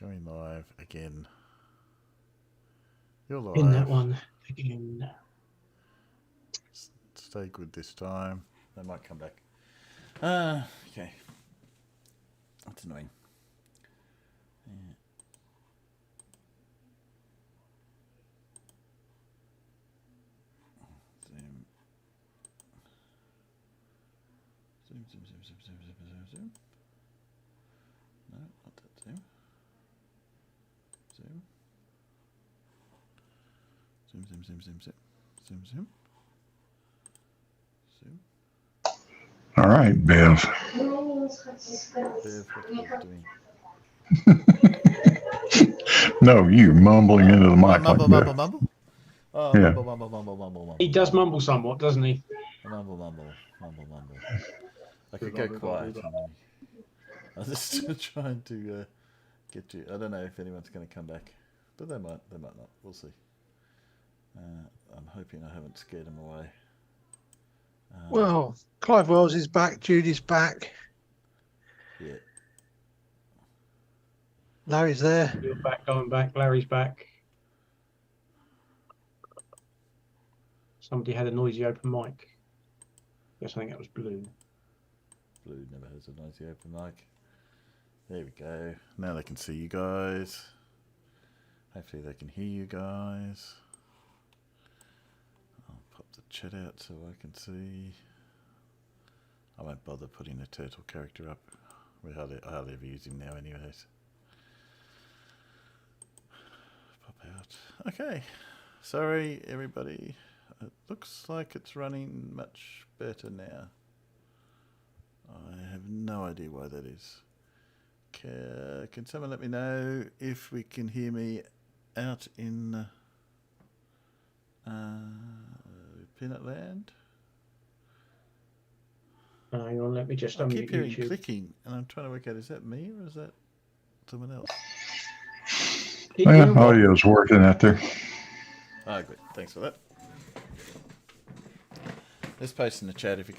Going live again. You're live. In that one again. Stay good this time. They might come back. Okay. That's annoying. Yeah. Zoom. No, not that zoom. Zoom. All right, Bev. Bev, what are you doing? No, you mumbling into the mic Mumble. Oh, yeah. Mumble. He does mumble somewhat, doesn't he? Mumble. I could go quiet. I'm just trying to get you. I don't know if anyone's going to come back, but they might not. We'll see. I'm hoping I haven't scared them away. Well, Clive Wells is back. Judy's back. Yeah. Larry's there. You're back, going back. Larry's back. Somebody had a noisy open mic. Yes, I think that was Blue. Blue never has a noisy open mic. There we go. Now they can see you guys. Hopefully they can hear you guys. I'll pop the chat out so I can see. I won't bother putting a turtle character up. I hardly ever use him now anyways. Pop out. Okay. Sorry everybody. It looks like it's running much better now. I have no idea why that is. Can someone let me know if we can hear me out in Peanut Land? Hang on, let me just I keep hearing YouTube. clicking, and I'm trying to work out, is that me or is that someone else? Yeah, audio's working out there. Oh, good. Thanks for that. Let's post in the chat if you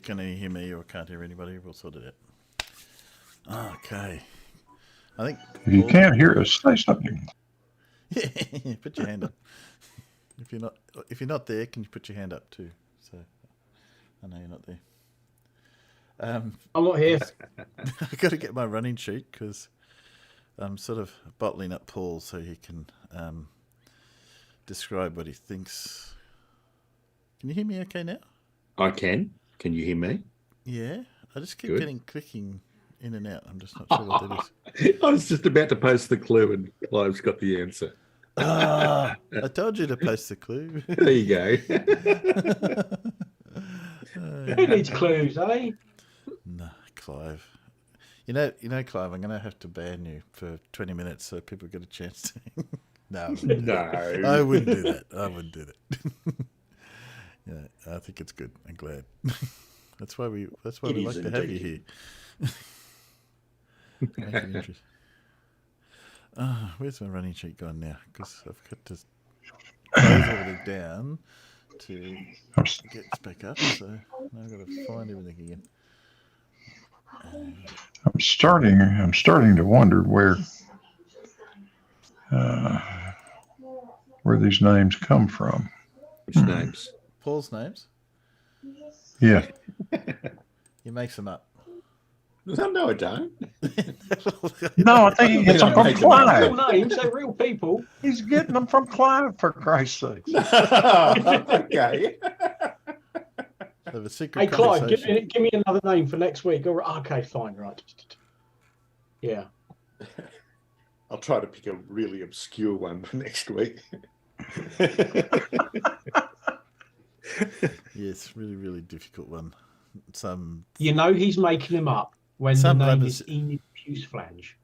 can hear me or can't hear anybody. We'll sort it out. Okay. I think If you can't hear us, say something. Put your hand up. If you're not there, can you put your hand up too? So I know you're not there. I'm not here. I've got to get my running sheet because I'm sort of bottling up Paul so he can describe what he thinks. Can you hear me okay now? I can. Can you hear me? Yeah. I just keep Good. getting clicking in and out. I'm just not sure what that is. I was just about to post the clue and Clive's got the answer. I told you to post the clue. There you go. Who needs clues, eh? No, Clive. You know, Clive, I'm going to have to ban you for 20 minutes so people get a chance to... No. I wouldn't do that. Yeah, I think it's good. I'm glad. That's why we like to have you here. Make it interesting. Where's my running sheet gone now? Because I've got to close everything down to get this back up. So now I've got to find everything again. I'm starting to wonder where these names come from. Which names? Paul's names? Yeah. He makes them up. No, I don't. No, I think he gets them from Clive. Real names, they're real people. He's getting them from Clive, for Christ's sake. Okay. Have a secret Hey, Clive, conversation. give me another name for next week. All right, okay, fine, right. Yeah. I'll try to pick a really obscure one for next week. Yes, really, really difficult one. You know he's making them up when the name is Enid Fuseflange.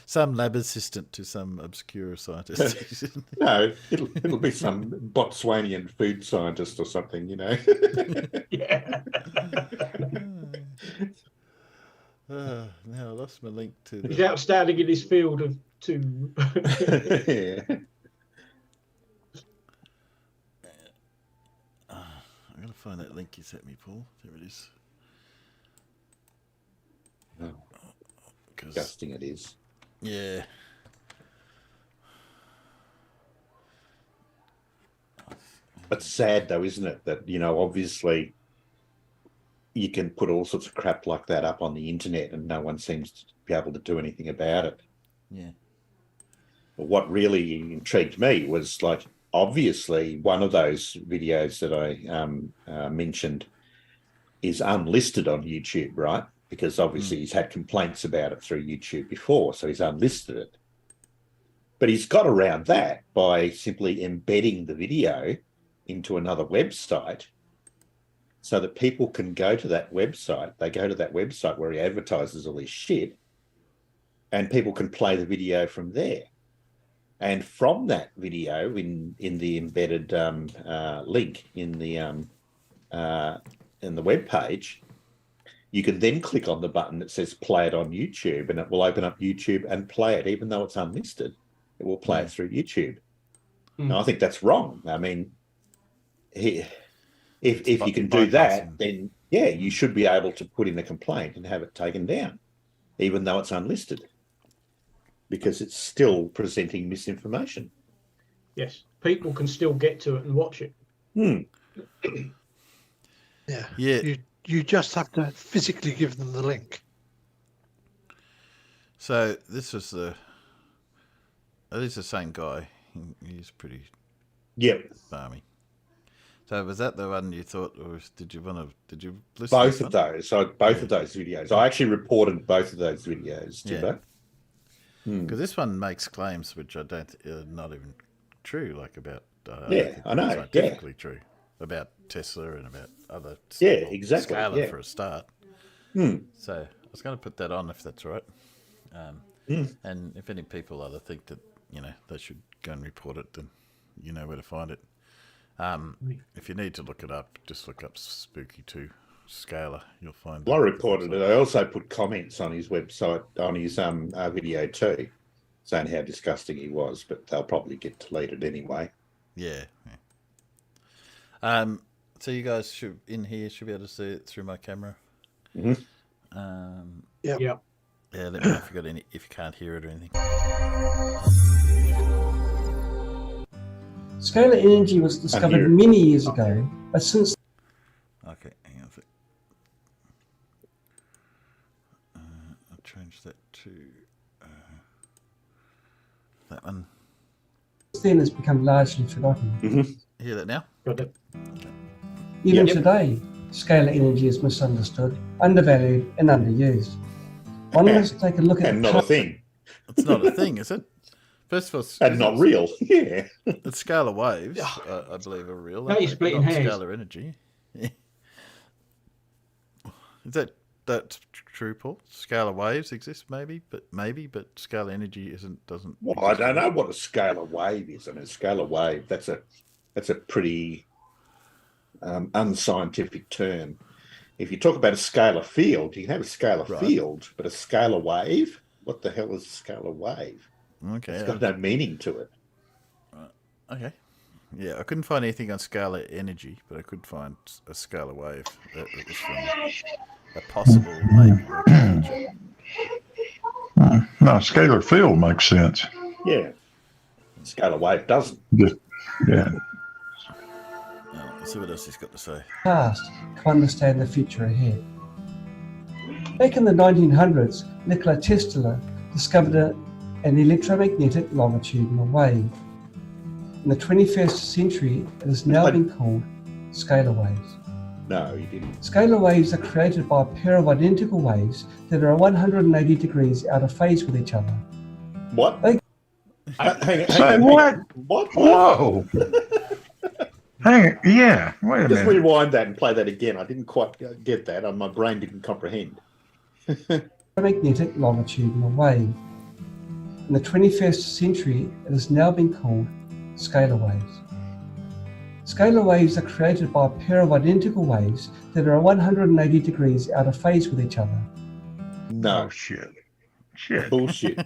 Some lab assistant to some obscure scientist. No, it'll be some Botswanian food scientist or something, you know. Yeah. Now I lost my link to. He's outstanding in his field of two. Yeah. I'm gonna find that link you sent me, Paul. There it is. Disgusting it is. Yeah. It's sad though, isn't it? That, obviously you can put all sorts of crap like that up on the internet and no one seems to be able to do anything about it. Yeah. But what really intrigued me was, like, obviously one of those videos that I mentioned is unlisted on YouTube, right? Because obviously he's had complaints about it through YouTube before, so he's unlisted it. But he's got around that by simply embedding the video into another website so that people can go to that website. They go to that website where he advertises all his shit, and people can play the video from there. And from that video, in the embedded link in the web page, you can then click on the button that says "Play it on YouTube," and it will open up YouTube and play it, even though it's unlisted. It will play it through YouTube. Now, I think that's wrong. I mean, if you can do that, then yeah, you should be able to put in a complaint and have it taken down, even though it's unlisted, because it's still presenting misinformation. Yes, people can still get to it and watch it. Yeah. Yeah. You just have to physically give them the link. So this was it is the same guy. He's pretty balmy. So was that the one you thought, or did you listen? Both of those. So both of those videos. I actually reported both of those videos, Timbo. Because this one makes claims which I don't not even true, like about I know, scientifically true about Tesla and about other exactly Scalar for a start. So I was going to put that on if that's all right. And if any people other think that they should go and report it, then you know where to find it. If you need to look it up, just look up Spooky 2 Scalar. You'll find. Well, I reported it. I also put comments on his website, on his video too, saying how disgusting he was, but they'll probably get deleted anyway. Yeah. So you guys should be able to see it through my camera. Yeah. Yeah, let me know if you can't hear it or anything. Scalar energy was discovered many years ago, but since... Okay, hang on a sec. I'll change that to that one. then has become largely forgotten. Hear that now? Got it. Even today, scalar energy is misunderstood, undervalued, and underused. One must take a look at And not a thing. It's not a thing, is it? First of all, And not real. Yeah. the scalar waves, I believe, are real. Now you're splitting not hairs. Scalar energy. Is that's true, Paul? Scalar waves exist, maybe, but scalar energy doesn't. Well, I don't know what a scalar wave is. I mean, a scalar wave, that's a pretty unscientific term. If you talk about a scalar field, you can have a scalar field, but a scalar wave, what the hell is a scalar wave? Okay. It's got no meaning to it. Okay. Yeah, I couldn't find anything on scalar energy, but I could find a scalar wave that was from a possible maybe. No, scalar field makes sense. Yeah. Scalar wave doesn't. Yeah. Let's see what else he's got to say. past to understand the future ahead. Back in the 1900s, Nikola Tesla discovered an electromagnetic longitudinal wave. In the 21st century, it has now been called scalar waves. No, he didn't. Scalar waves are created by a pair of identical waves that are 180 degrees out of phase with each other. What? Hang Say on. what? What? Whoa. Hang on. Yeah. Wait a Just minute. rewind that and play that again. I didn't quite get that. My brain didn't comprehend. Magnetic longitudinal wave. In the 21st century, it has now been called scalar waves. Scalar waves are created by a pair of identical waves that are 180 degrees out of phase with each other. No. Oh, shit. Bullshit.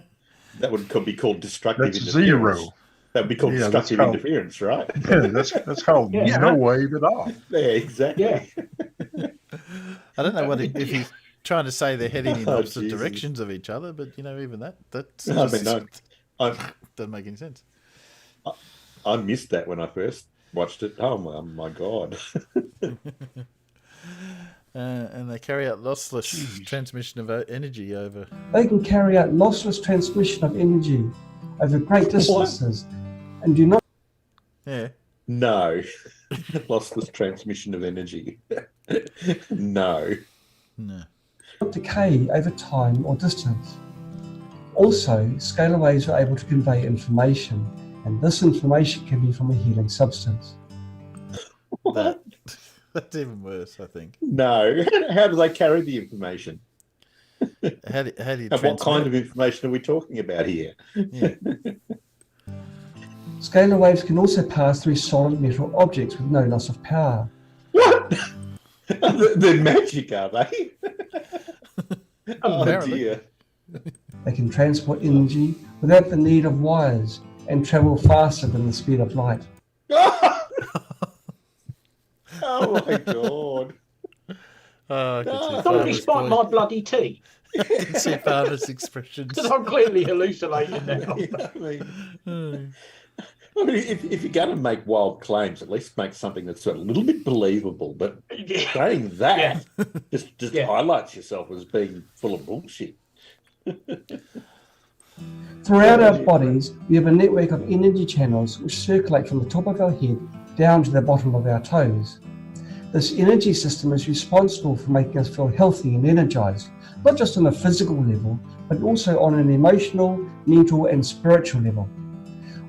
That would be called destructive That's interference. zero. That would be called Yeah, that's destructive called- interference, right? Yeah, that's called no wave at all. Yeah, exactly. Yeah. I don't know if he's trying to say they're heading in Oh, opposite Jesus. directions of each other, but even that I mean, doesn't make any sense. I missed that when I first watched it. Oh my God. And they carry out lossless transmission of energy over. They can carry out lossless transmission of energy over great distances and do not Yeah. No. Lossless transmission of energy. No. decay over time or distance. Also, scalar waves are able to convey information, and this information can be from a healing substance. That's even worse, I think. No. How do they carry the information? How do you And what transmit kind it? of information are we talking about here? Yeah. Scalar waves can also pass through solid metal objects with no loss of power. What? They're magic, are they? Oh Apparently. dear. They can transport energy without the need of wires and travel faster than the speed of light. Oh my God. Oh, I can see Don't be Farmer's spite my bloody tea. I can see Farmer's expressions. Because I'm clearly hallucinating now. I mean, if you're going to make wild claims, at least make something that's sort of a little bit believable. But saying that just highlights yourself as being full of bullshit. Throughout our bodies, we have a network of energy channels which circulate from the top of our head down to the bottom of our toes. This energy system is responsible for making us feel healthy and energized, not just on a physical level, but also on an emotional, mental, and spiritual level.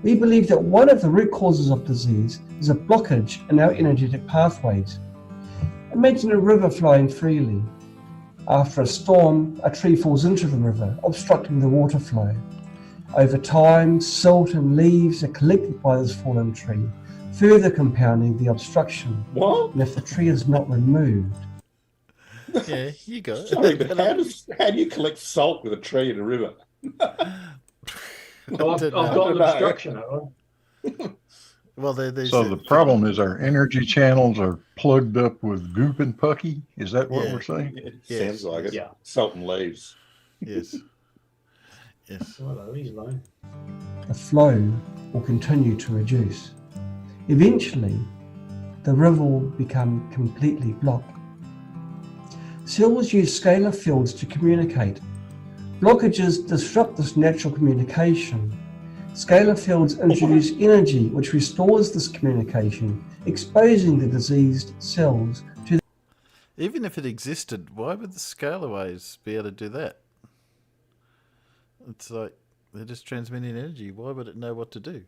We believe that one of the root causes of disease is a blockage in our energetic pathways. Imagine a river flowing freely. After a storm, a tree falls into the river, obstructing the water flow. Over time, silt and leaves are collected by this fallen tree, further compounding the obstruction. What? And if the tree is not removed, Yeah, you go. Sorry, but how do you collect salt with a tree in a river? So I've got an obstruction, haven't I? Well, there's So the problem is our energy channels are plugged up with goop and pucky. Is that what Yeah. we're saying? It Yes. sounds like it. Yeah. Salt and leaves. yes. Hello, he's low. the flow will continue to reduce. Eventually, the river will become completely blocked. Cells use scalar fields to communicate. Blockages disrupt this natural communication. Scalar fields introduce energy which restores this communication, exposing the diseased cells to Even if it existed, why would the scalar waves be able to do that? It's like they're just transmitting energy. Why would it know what to do?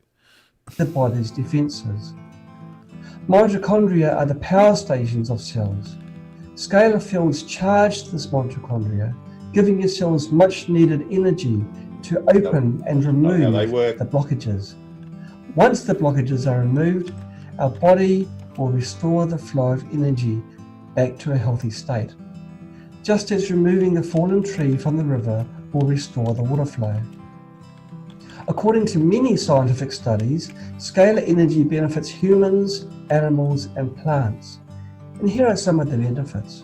the body's defenses. Mitochondria are the power stations of cells. Scalar fields charge this mitochondria, giving your cells much needed energy to open and remove how they work. the blockages. Once the blockages are removed, our body will restore the flow of energy back to a healthy state, just as removing the fallen tree from the river will restore the water flow. According to many scientific studies, scalar energy benefits humans, animals, and plants. And here are some of the benefits.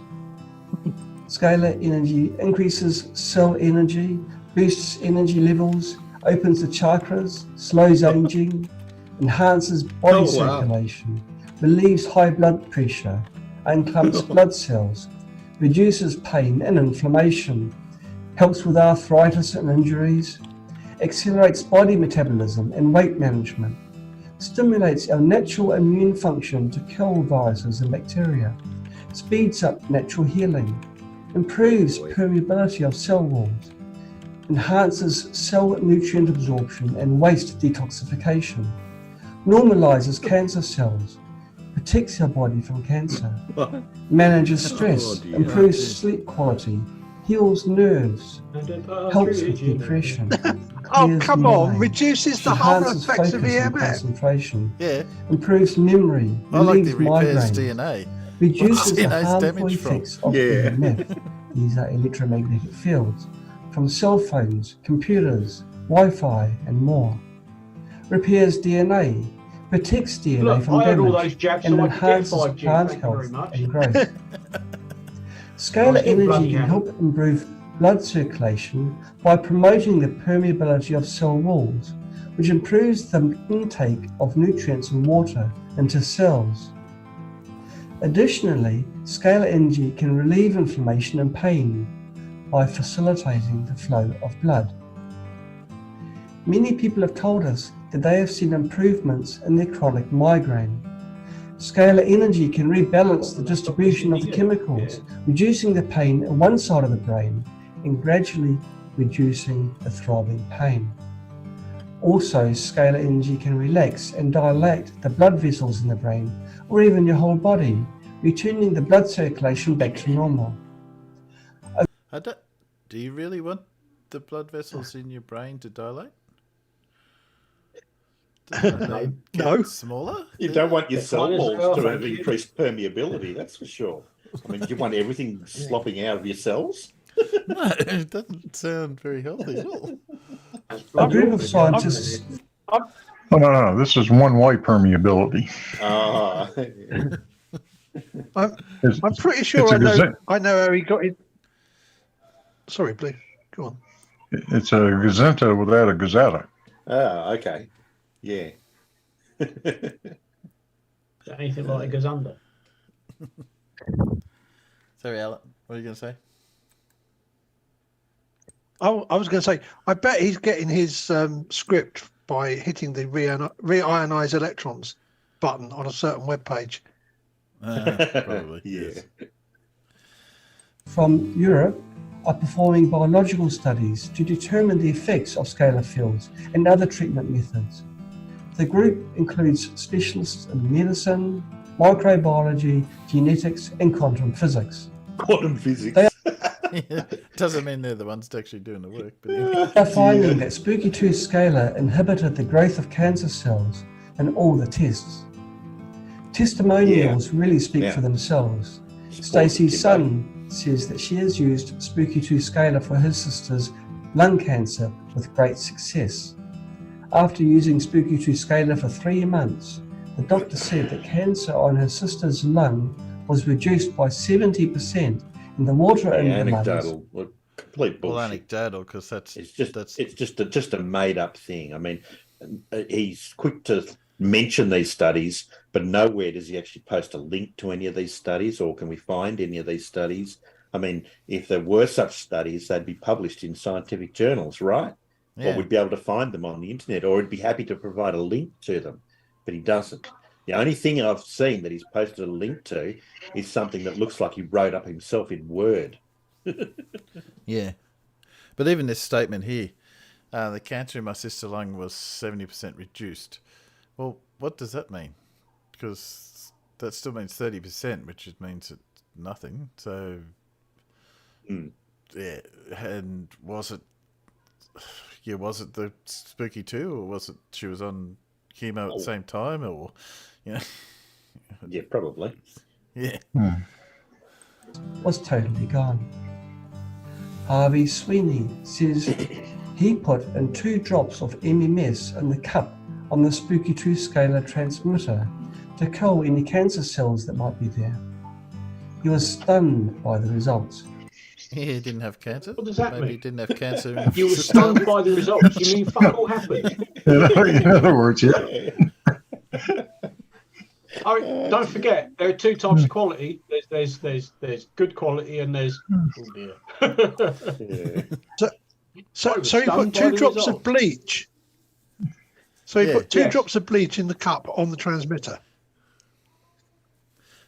Scalar energy increases cell energy, boosts energy levels, opens the chakras, slows aging, enhances body circulation, relieves high blood pressure, unclumps blood cells, reduces pain and inflammation, helps with arthritis and injuries, accelerates body metabolism and weight management, stimulates our natural immune function to kill viruses and bacteria, speeds up natural healing, improves permeability of cell walls, enhances cell nutrient absorption and waste detoxification, normalizes cancer cells, protects our body from cancer, manages stress, dear. improves sleep quality, heals nerves, helps with depression. Oh, clears come the on. mind, Reduces the harmful enhances effects of focus and EMF. concentration, Yeah, improves memory, I like relieves the repairs migraine, DNA. reduces the DNA's harmful damaged from. effects of Yeah. EMF. These are electromagnetic fields from cell phones, computers, Wi-Fi, and more. Repairs DNA, protects DNA Look, from I had all damage, those jabs and so I could get enhances 5G. plant Thank you very health much. and growth. Scalar Oh, energy bloody can hell. help improve blood circulation by promoting the permeability of cell walls, which improves the intake of nutrients and water into cells. Additionally, scalar energy can relieve inflammation and pain by facilitating the flow of blood. Many people have told us that they have seen improvements in their chronic migraine. Scalar energy can rebalance the distribution of the chemicals, reducing the pain in one side of the brain and gradually reducing the throbbing pain. Also, scalar energy can relax and dilate the blood vessels in the brain or even your whole body, returning the blood circulation back to normal. Do you really want the blood vessels in your brain to dilate? Doesn't that get No. smaller? You don't want your They're cell fine as walls well, to thank have you. increased permeability, that's for sure. I mean, do you want everything slopping out of your cells? No, it doesn't sound very healthy at all. A group of scientists Oh, no. This is one-way permeability. Ah, I'm pretty sure It's a gazette. I know how he got it. Sorry, please. Go on. It's a gazenta without a gazetta. okay. Yeah. Is that anything like it goes under? Sorry, Alan, what are you going to say? I was going to say, I bet he's getting his script by hitting the reionize electrons button on a certain web page. Probably, Yeah. yes. from Europe are performing biological studies to determine the effects of scalar fields and other treatment methods. The group includes specialists in medicine, microbiology, genetics, and quantum physics. Quantum physics. They Doesn't mean they're the ones actually doing the work, but anyway. are finding that Spooky 2 scalar inhibited the growth of cancer cells in all the tests. Testimonials really speak for themselves. Stacey's son says that she has used Spooky 2 scalar for his sister's lung cancer with great success. After using Spooky 2 scalar for 3 months, the doctor said that cancer on her sister's lung was reduced by 70% and the water in the lungs. Anecdotal, complete bullshit. Well, anecdotal, because It's just a made up thing. I mean, he's quick to mention these studies, but nowhere does he actually post a link to any of these studies, or can we find any of these studies? I mean, if there were such studies, they'd be published in scientific journals, right? Yeah. Or we'd be able to find them on the internet, or he'd be happy to provide a link to them, but he doesn't. The only thing I've seen that he's posted a link to is something that looks like he wrote up himself in Word. Yeah. But even this statement here, the cancer in my sister's lung was 70% reduced. Well, what does that mean? Because that still means 30%, which means it's nothing. So, yeah. And was it the Spooky 2, or was it she was on chemo at the same time, or, you know? Yeah, probably. Yeah. Was totally gone. Harvey Sweeney says he put in 2 drops of MMS in the cup on the Spooky 2 scalar transmitter to kill any cancer cells that might be there. He was stunned by the results. He didn't have cancer. What does that Maybe mean? he didn't have cancer. In You were stunned by the results. You mean fuck all happened? In other words, yeah. I mean, don't forget, there are 2 types of quality. There's good quality and there's oh dear. Yeah. So was he stunned put by 2 the drops results. of bleach. So he Yeah. put 2 Yes. drops of bleach in the cup on the transmitter.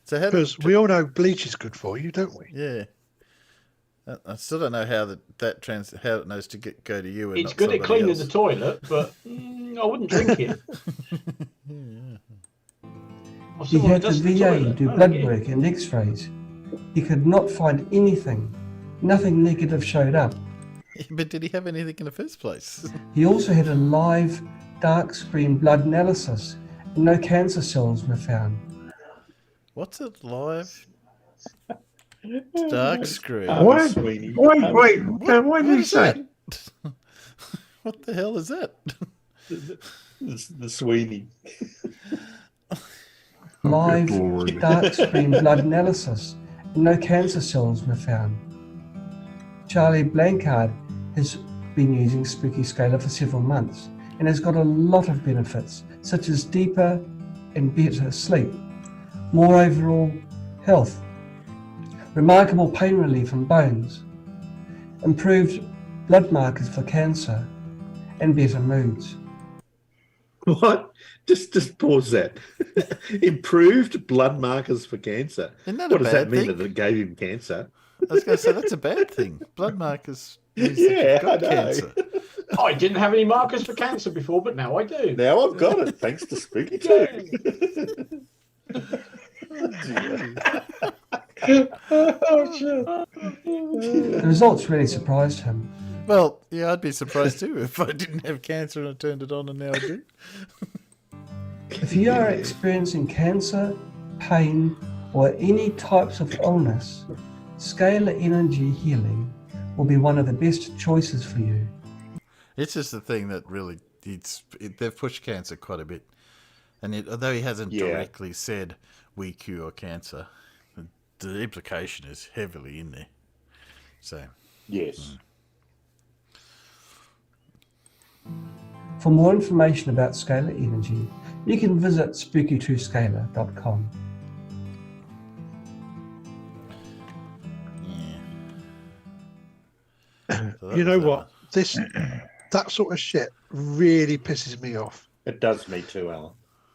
So how Because we all know bleach is good for you, don't we? yeah. I still don't know how how it knows to go to you. And It's not good at somebody cleaning else. the toilet, but I wouldn't drink it. I He said, well, had it the does the VA toilet. do I blood like it. work and x-rays. He could not find anything. Nothing negative showed up. But did he have anything in the first place? He also had a live dark screen blood analysis and no cancer cells were found. What's it live? Dark screen. What? Sweeney. Wait. What did he is say? that? What the hell is that? The Sweeney. Live Good Lord. dark screen blood analysis and no cancer cells were found. Charlie Blancard has been using Spooky Scalar for several months and has got a lot of benefits, such as deeper and better sleep, more overall health, remarkable pain relief from bones, improved blood markers for cancer, and better moods. What? Just pause that. Improved blood markers for cancer. Isn't that What a does that bad mean thing? that it gave him cancer? I was going to say that's a bad thing. Blood markers means Yeah, that you've got I know. cancer. I didn't have any markers for cancer before, but now I do. Now I've got it, thanks to Spooky too. Oh, shit. The results really surprised him. Well, yeah, I'd be surprised too if I didn't have cancer and I turned it on and now I do. If you are experiencing cancer, pain, or any types of illness, scalar energy healing will be one of the best choices for you. It's just the thing that really, they've pushed cancer quite a bit. And although he hasn't Yeah. directly said, we cure cancer, the implication is heavily in there. So, Yes. For more information about scalar energy, you can visit spooky2scalar.com. yeah. So that You know was that what? That sort of shit really pisses me off It does me too, Alan.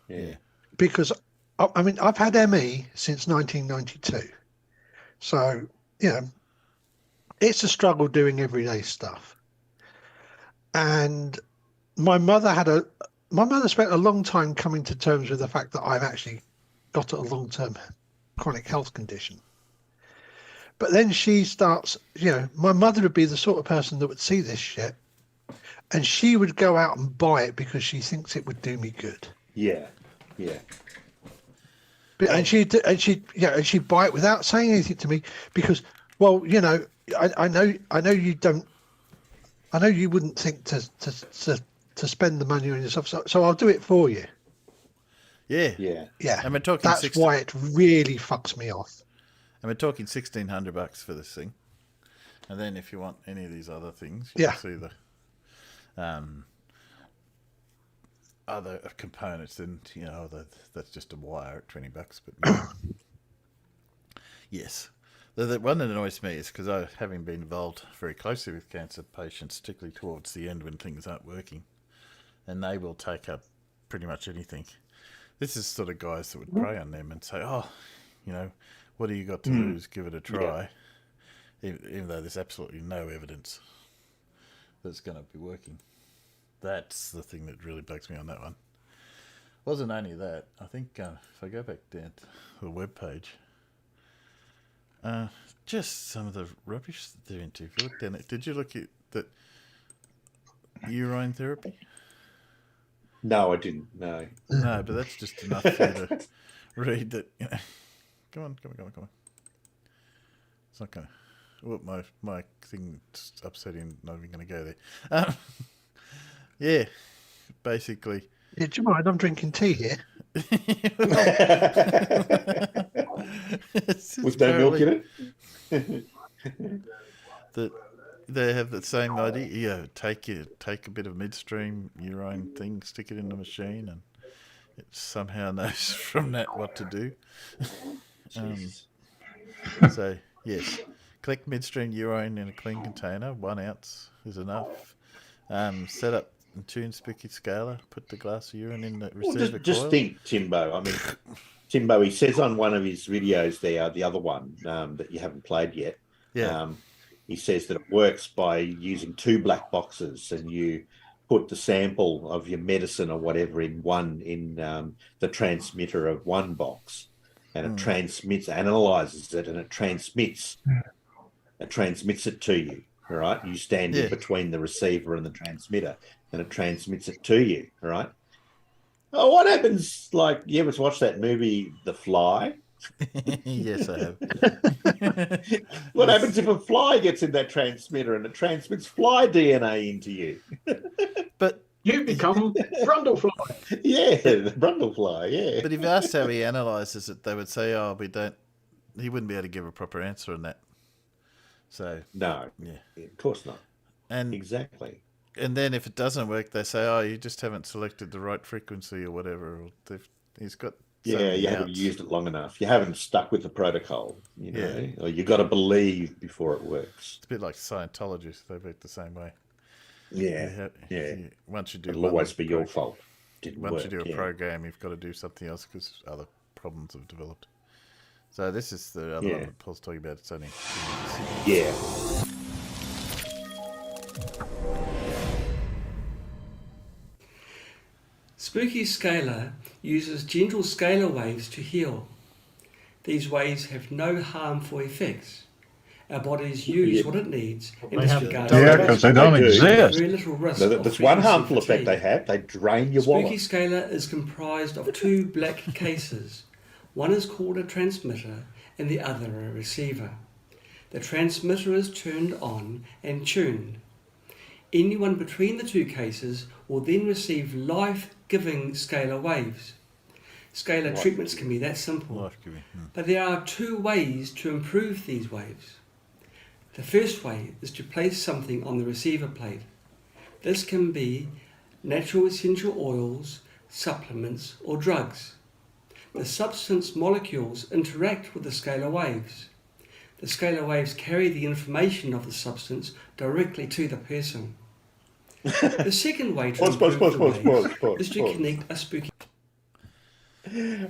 Yeah. because I mean I've had ME since 1992, so you know it's a struggle doing everyday stuff. And my mother spent a long time coming to terms with the fact that I've actually got a long-term chronic health condition. But then she starts, my mother would be the sort of person that would see this shit and she would go out and buy it because she thinks it would do me good. Yeah. Yeah. And she'd buy it without saying anything to me because, well, I know you don't. I know you wouldn't think to spend the money on yourself, so I'll do it for you. Yeah. Yeah. Yeah, And we're talking that's why it really fucks me off. And we're talking $1,600 for this thing. And then if you want any of these other things, you Yeah. can see the other components. Then that's just a wire at $20. But yes, the one that annoys me is because I, having been involved very closely with cancer patients, particularly towards the end when things aren't working, and they will take up pretty much anything. This is sort of guys that would prey on them and say, "Oh, what do you got to lose? Give it a try." Even though there's absolutely no evidence that it's going to be working. That's the thing that really bugs me on that one. Wasn't only that. I think if I go back down to the webpage, just some of the rubbish that they're into. If you look down there, did you look at that urine therapy? No, I didn't. No. No, but that's just enough for you to read that. Come on. It's not going to. Well, my thing's upsetting. Not even going to go there. Yeah, basically. Yeah, do you mind? I'm drinking tea here. With no milk in it? That they have the same idea. Yeah, take a bit of midstream urine thing, stick it in the machine, and it somehow knows from that what to do. So yes, collect midstream urine in a clean container. 1 ounce is enough. Set up and tune Spooky Scalar. Put the glass of urine in the receiver Just coil. think, Timbo. I mean, Timbo, he says on one of his videos there, the other one that you haven't played yet, he says that it works by using 2 black boxes and you put the sample of your medicine or whatever in the transmitter of one box, and it transmits, analyzes it, and it transmits it to you. All right, you stand in between the receiver and the transmitter, and it transmits it to you. All right. Oh, what happens? Like, you ever watch that movie, The Fly? Yes, I have. What happens if a fly gets in that transmitter and it transmits fly DNA into you? But You become Brundlefly. Yeah, the Brundlefly, yeah. But if you asked how he analyses it, they would say, "Oh, we don't he wouldn't be able to give a proper answer on that. So No, yeah, of course not. and Exactly. and then if it doesn't work, they say, "Oh, you just haven't selected the right frequency or whatever." Or he's got so Yeah, many you haven't outs. used it long enough. You haven't stuck with the protocol, or you got to believe before it works. It's a bit like Scientology. They work the same way. Yeah, Once you do, it'll always be your fault. Once you do a program, you've got to do something else because other problems have developed. So this is the other one that Paul's talking about. It's only Yeah. Spooky scalar uses gentle scalar waves to heal. These waves have no harmful effects. Our bodies use what it needs in They have- disregard. Yeah, because they don't They do. exist. Very little risk. No, of that's one frequency harmful effect fatigue. they have. They drain your Spooky wallet. scalar is comprised of two black cases. One is called a transmitter and the other a receiver. The transmitter is turned on and tuned. Anyone between the two cases will then receive life-giving scalar waves. Scalar treatments can be that simple, life-giving. but there are two ways to improve these waves. The first way is to place something on the receiver plate. This can be natural essential oils, supplements, or drugs. The substance molecules interact with the scalar waves. The scalar waves carry the information of the substance directly to the person. The second way to improve the waves is to connect a spooky...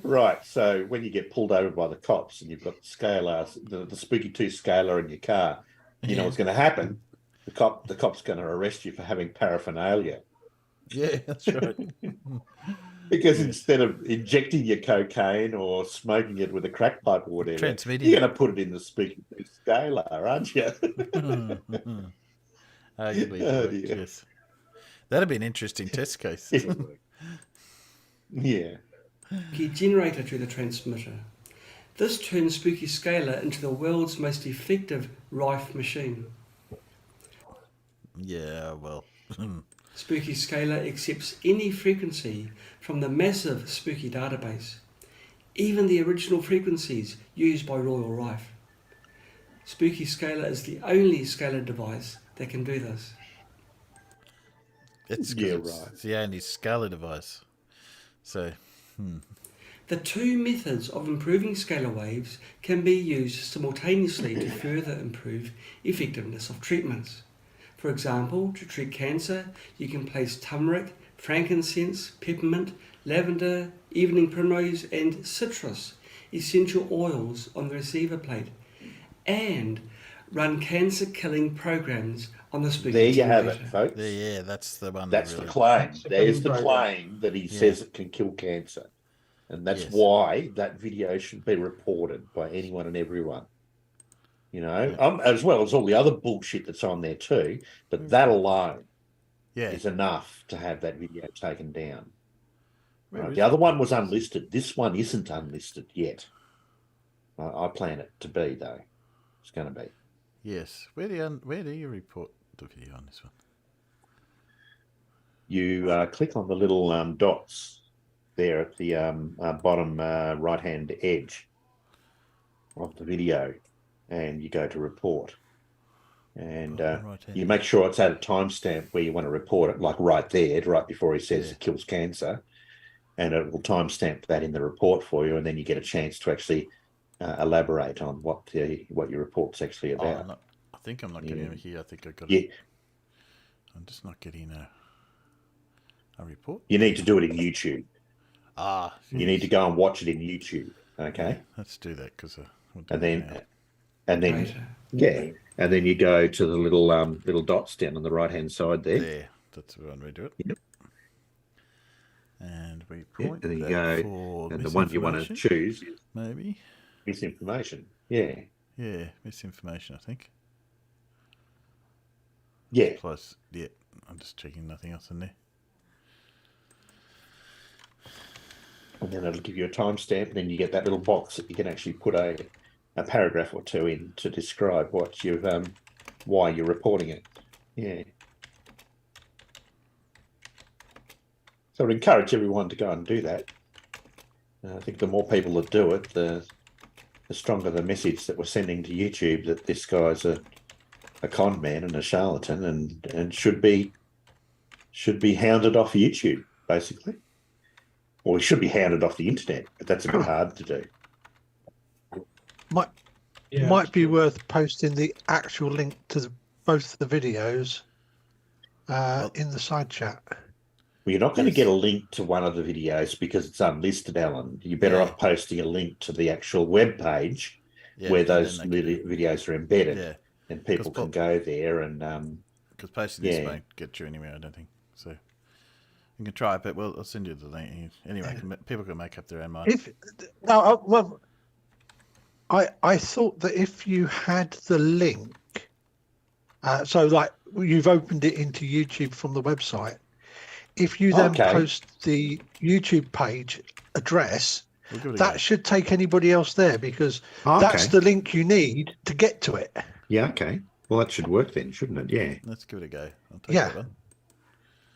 Right, so when you get pulled over by the cops and you've got the Spooky 2 scalar in your car, you know what's going to happen. The cop's going to arrest you for having paraphernalia. Yeah, that's right. Because instead of injecting your cocaine or smoking it with a crack pipe or whatever, Transmitting you're going to put it in the Spooky 2 scalar, aren't you? Arguably, Oh, correct, dear. yes. That'd be an interesting test case. Yeah. generator to the transmitter. This turns spooky scalar into the world's most effective Rife machine. Yeah, well. Spooky scalar accepts any frequency from the massive spooky database, even the original frequencies used by Royal Rife. Spooky scalar is the only scalar device that can do this. It's Yeah, it's right. the only scalar device. So, The two methods of improving scalar waves can be used simultaneously to further improve effectiveness of treatments. For example, to treat cancer, you can place turmeric, frankincense, peppermint, lavender, evening primrose, and citrus essential oils on the receiver plate, and run cancer-killing programs on the spooky There you have generator. it, folks. yeah, that's the one. That's that the really, claim. That's the There's the program. claim that he says it can kill cancer. And that's Yes. why that video should be reported by anyone and everyone. Yeah. As well as all the other bullshit that's on there too. But that alone yeah. is enough to have that video taken down. Where Right. is The other it? one was unlisted. This one isn't unlisted yet. I plan it to be, though. It's going to be. Yes. Where do you report the video on this one? You click on the little dots there at the bottom right-hand edge of the video, and you go to report. And Right-hand you make sure it's at a timestamp where you want to report it, like right there, right before he says Yeah. it kills cancer. And it will timestamp that in the report for you, and then you get a chance to actually elaborate on what your report's actually about. I think I'm not getting it here. I think I got Yeah. it. I'm just not getting a report. You need to do it in YouTube. You need to geez. go and watch it in YouTube, okay? Let's do that because we'll do And that now. then, and then, Greater. yeah, and then you go to the little dots down on the right-hand side there. There, that's the one we do it. Yep. And we Yeah, point and then you that go, for and the one you want to misinformation, choose is maybe. misinformation. Yeah, Yeah, misinformation. I think. yeah. Plus, yeah, I'm just checking nothing else in there. And then it'll give you a timestamp, and then you get that little box that you can actually put a paragraph or two in to describe what you've why you're reporting it. Yeah. So I'd encourage everyone to go and do that. I think the more people that do it, the the stronger the message that we're sending to YouTube that this guy's a con man and a charlatan and should be hounded off YouTube, basically. Or he should be hounded off the internet, but that's a bit hard to do. Might be worth posting the actual link to both the videos in the side chat. Well, you're not going to get a link to one of the videos because it's unlisted, Alan. You're better off posting a link to the actual web page where those videos are embedded, and people can go there and. Because posting this won't get you anywhere, I don't think. So you can try it, but I'll send you the link anyway. People can make up their own mind. I thought that if you had the link, so like you've opened it into YouTube from the website. If you then post the YouTube page address, that should take anybody else there because that's the link you need to get to it. Yeah, okay. Well, that should work then, shouldn't it? Yeah. Let's give it a go. I'll take that one.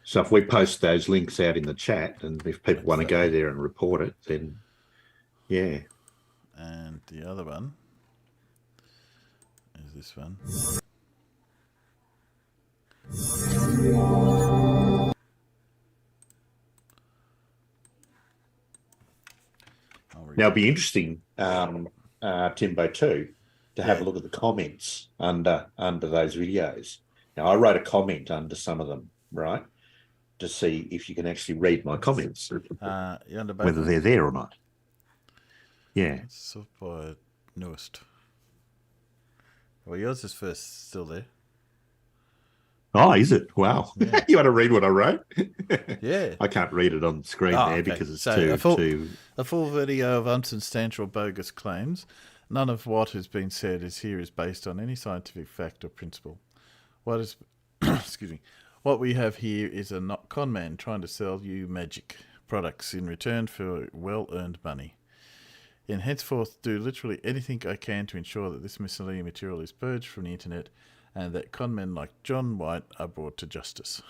So if we post those links out in the chat and if people want to go there and report it, then yeah. And the other one is this one. Now, it'd be interesting, Timbo, too, to have a look at the comments under those videos. Now, I wrote a comment under some of them, right, to see if you can actually read my comments, whether they're there or not. Yeah. It's by newest. Well, yours is first, still there. Oh, is it? Wow. Yeah. You want to read what I wrote? Yeah. I can't read it on the screen there because it's too... A full video of unsubstantial or bogus claims. None of what has been said is based on any scientific fact or principle. What is... excuse me. What we have here is a con man trying to sell you magic products in return for well-earned money. And henceforth do literally anything I can to ensure that this misleading material is purged from the internet and that conmen like John White are brought to justice.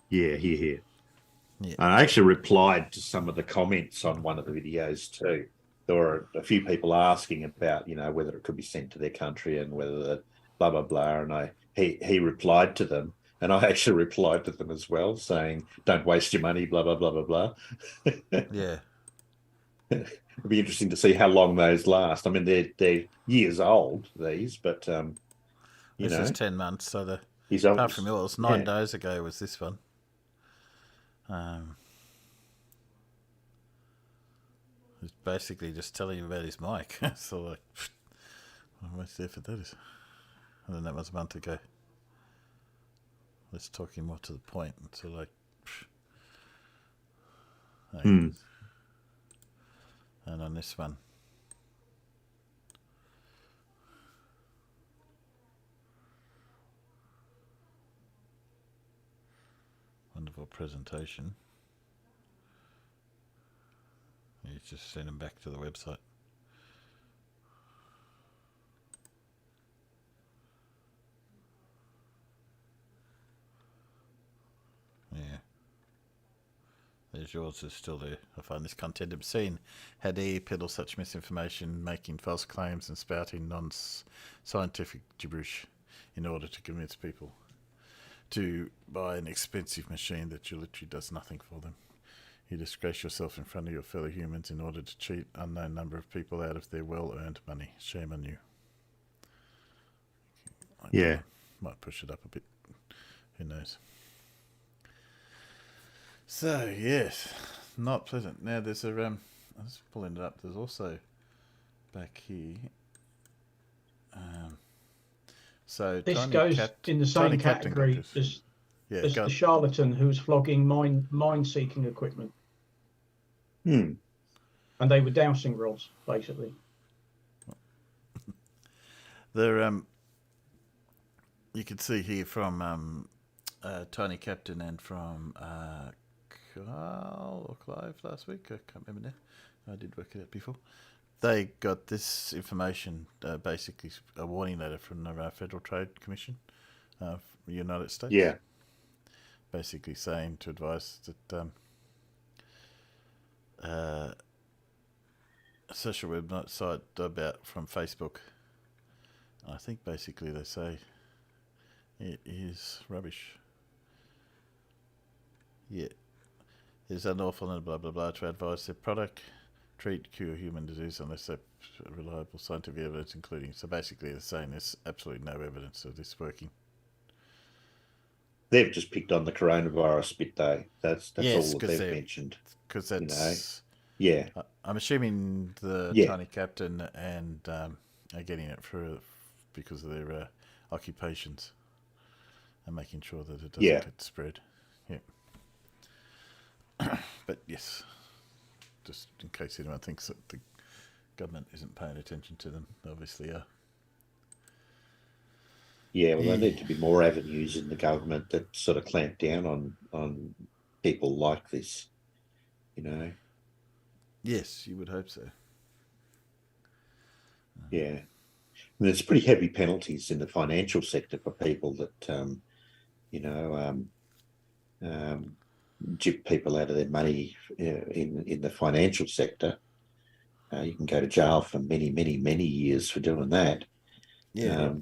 Yeah, here. Yeah. I actually replied to some of the comments on one of the videos too. There were a few people asking about, whether it could be sent to their country and whether the blah, blah, blah. And he replied to them. And I actually replied to them as well, saying, don't waste your money, blah, blah, blah, blah, blah. Yeah. It'll be interesting to see how long those last. I mean, they're years old, these, but, This is 10 months, so apart from yours, 9 days ago was this one. He's basically just telling you about his mic. So, like, how much effort that is. And then that was a month ago. Let's talk more to the point. So, like, and on this one. Wonderful presentation. You just send them back to the website. Yeah. There's yours is still there. I find this content obscene. How dare you peddle such misinformation, making false claims and spouting non-scientific gibberish in order to convince people to buy an expensive machine that literally does nothing for them. You disgrace yourself in front of your fellow humans in order to cheat unknown number of people out of their well-earned money. Shame on you. Might push it up a bit. Who knows? So, yes, not pleasant. Now, there's a... I'm just pulling it up. There's also back here... So this goes in the same category as the charlatan who's flogging mine-seeking equipment. And they were dowsing rods, basically. You can see here from Tiny Captain and from Carl or Clive last week. I can't remember now. I did work it out before. They got this information, basically a warning letter from the Federal Trade Commission of the United States. Yeah. Basically saying to advise that social website about from Facebook. I think basically they say it is rubbish. Yeah. It is unlawful and blah blah blah to advise their product treat, cure human disease unless they have reliable scientific evidence, including. So basically they're saying there's absolutely no evidence of this working. They've just picked on the coronavirus bit, though. That's yes, all that they've mentioned. Because that's, yeah. I'm assuming the Tiny Captain and are getting it because of their occupations and making sure that it doesn't get spread. Yeah. But yes, just in case anyone thinks that the government isn't paying attention to them, they obviously are. Yeah, well, there need to be more avenues in the government that sort of clamp down on people like this, you know. Yes, you would hope so. Yeah. And there's pretty heavy penalties in the financial sector for people that, jip people out of their money in the financial sector. You can go to jail for many, many, many years for doing that. Yeah.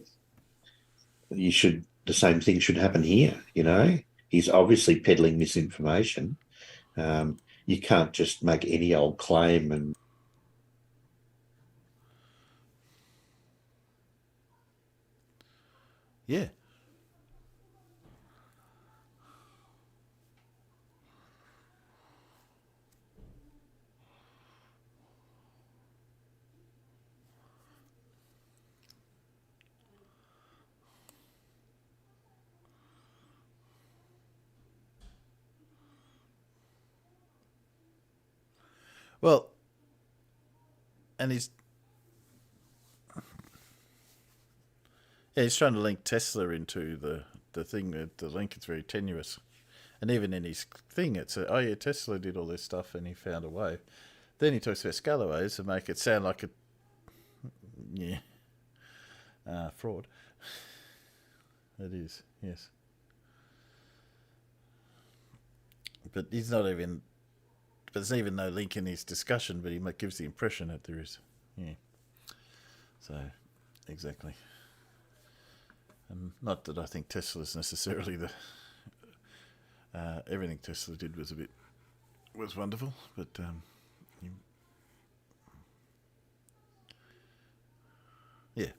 The same thing should happen here, you know. He's obviously peddling misinformation. You can't just make any old claim and yeah. Well, and he's trying to link Tesla into the thing. The link is very tenuous, and even in his thing, it's Tesla did all this stuff and he found a way. Then he talks about scalaways and make it sound like fraud. It is, yes, but he's not even. But there's even no link in his discussion, but he gives the impression that there is. Yeah. So, exactly. Not that I think Tesla's necessarily everything Tesla did was wonderful, but yeah.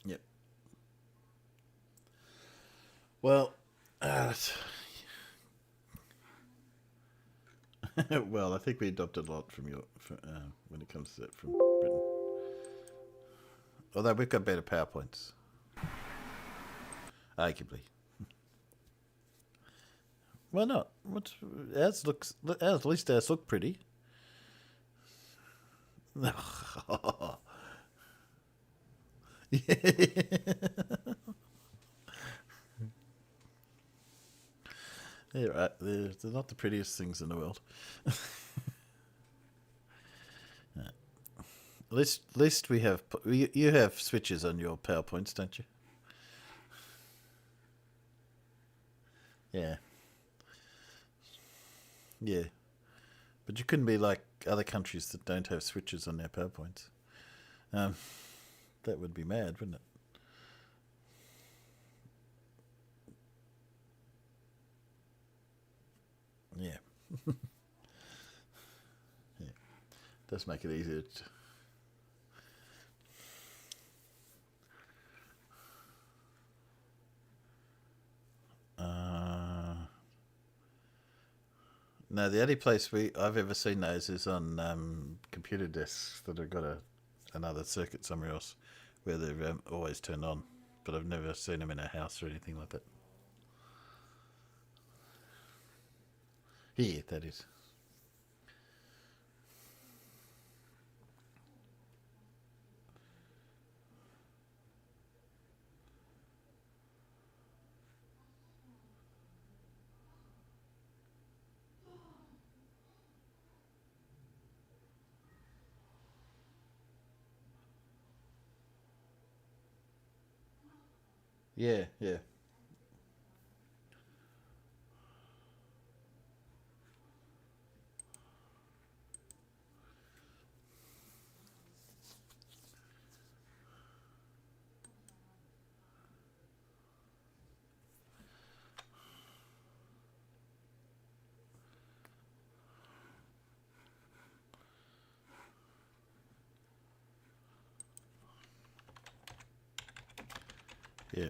Yep. Well, well, I think we adopted a lot from when it comes to that from Britain. Although we've got better PowerPoints, arguably. Why not? Ours at least ours look pretty. Yeah, right. They're not the prettiest things in the world. At least we have you have switches on your PowerPoints, don't you? Yeah. Yeah. But you couldn't be like other countries that don't have switches on their PowerPoints. That would be mad, wouldn't it? Yeah. Yeah. Does make it easier to... No, the only place I've ever seen those is on computer desks that have got another circuit somewhere else where they're always turned on. But I've never seen them in a house or anything like that. Here, that is. Yeah, yeah. Yeah.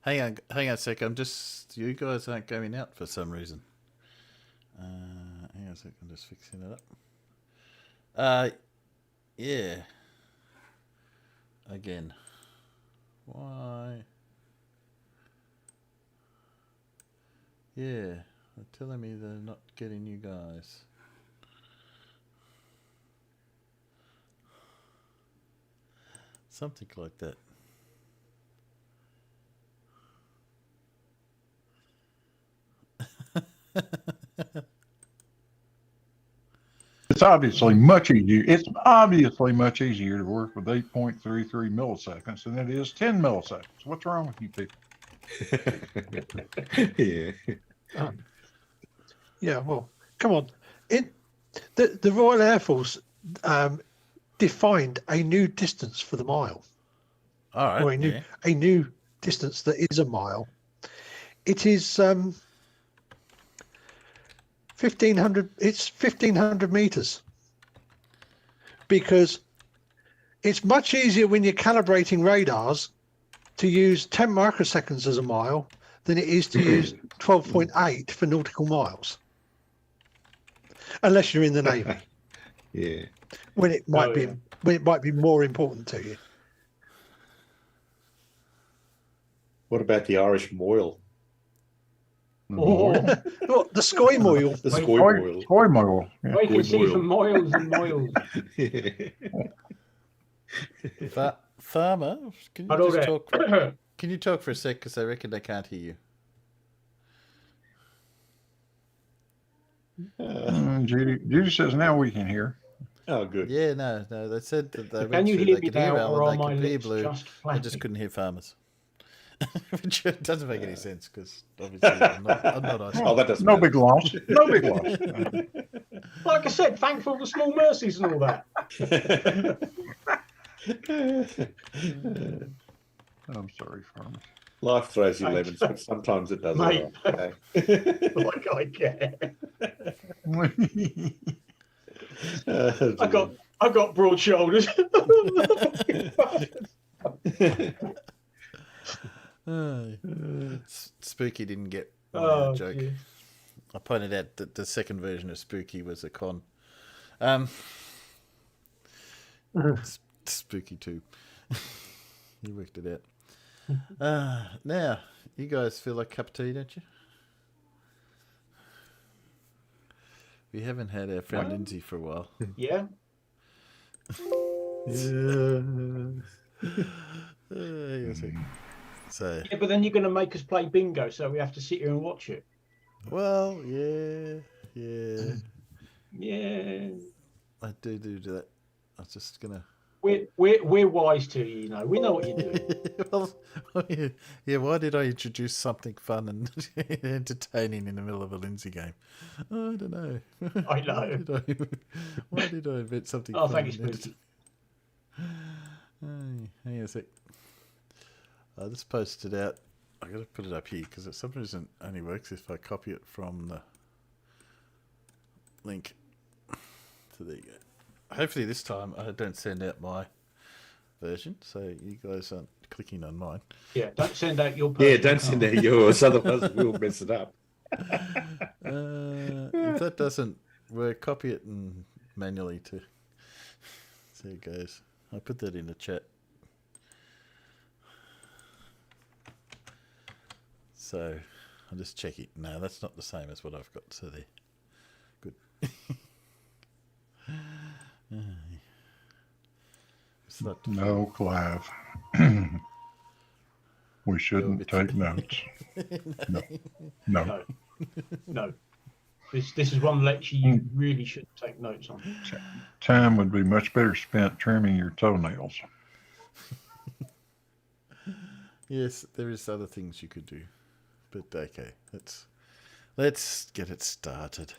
Hang on a sec. You guys aren't going out for some reason. Hang on a sec. I'm just fixing it up. Yeah. Again. Why? Yeah. They're telling me they're not getting you guys. Something like that. It's obviously much easier. It's obviously much easier to work with 8.33 milliseconds than it is 10 milliseconds. What's wrong with you people? Yeah. Yeah, well, come on. The Royal Air Force defined a new distance for the mile. All right. Or a new distance that is a mile. It is 1,500. It's 1,500 meters. Because it's much easier when you're calibrating radars to use 10 microseconds as a mile than it is to use 12.8 for nautical miles. Unless you're in the Navy. Yeah. When it might be more important to you. What about the Irish moil? What, the Sky moil? The Sky moil. Sky moil. Yeah. I can see for miles and miles. Farmer, can you just talk? Can you talk for a sec? Because I reckon they can't hear you. Judy says now we can hear. Oh, good. Yeah, no. They said that they Can you hear me now, Al, or are they my could hear lips Blue. just They flapping? just couldn't hear Farmers. Which doesn't make any sense because obviously I'm not Oh, that doesn't No matter. big loss. No big loss. Like I said, thankful for small mercies and all that. I'm sorry, Farmers. Life throws you lemons, but sometimes it does. Mate. Okay. Like I get. I got broad shoulders. Spooky didn't get Oh, joke. dear. I pointed out that the second version of Spooky was a con. Spooky too. You worked it out. Now, you guys feel like a cup of tea, don't you? We haven't had our friend Lindsay for a while. Yeah. So, Yeah, but then you're going to make us play bingo, so we have to sit here and watch it. well, yeah. Yeah. I do that. I was just gonna. we're wise to you, you know. We know what you're doing. Well, yeah. Why did I introduce something fun and entertaining in the middle of a Lindsay game? Oh, I don't know. I know. Why did I invent something Oh, fun? thank you, Spooky. Hang on a sec. I just posted out. I got to put it up here because it for some reason only works if I copy it from the link. So there you go. Hopefully this time I don't send out my version, so you guys aren't clicking on mine. Yeah, don't send out your. Yeah, don't send out yours, otherwise we'll mess it up. If that doesn't work, copy it and manually to. There it goes. I put that in the chat. So I'll just check it. No, that's not the same as what I've got. So there. Good. No, Clive. We shouldn't take notes. No. No. This is one lecture you really should take notes on. Time would be much better spent trimming your toenails. Yes, there is other things you could do, but okay, let's get it started.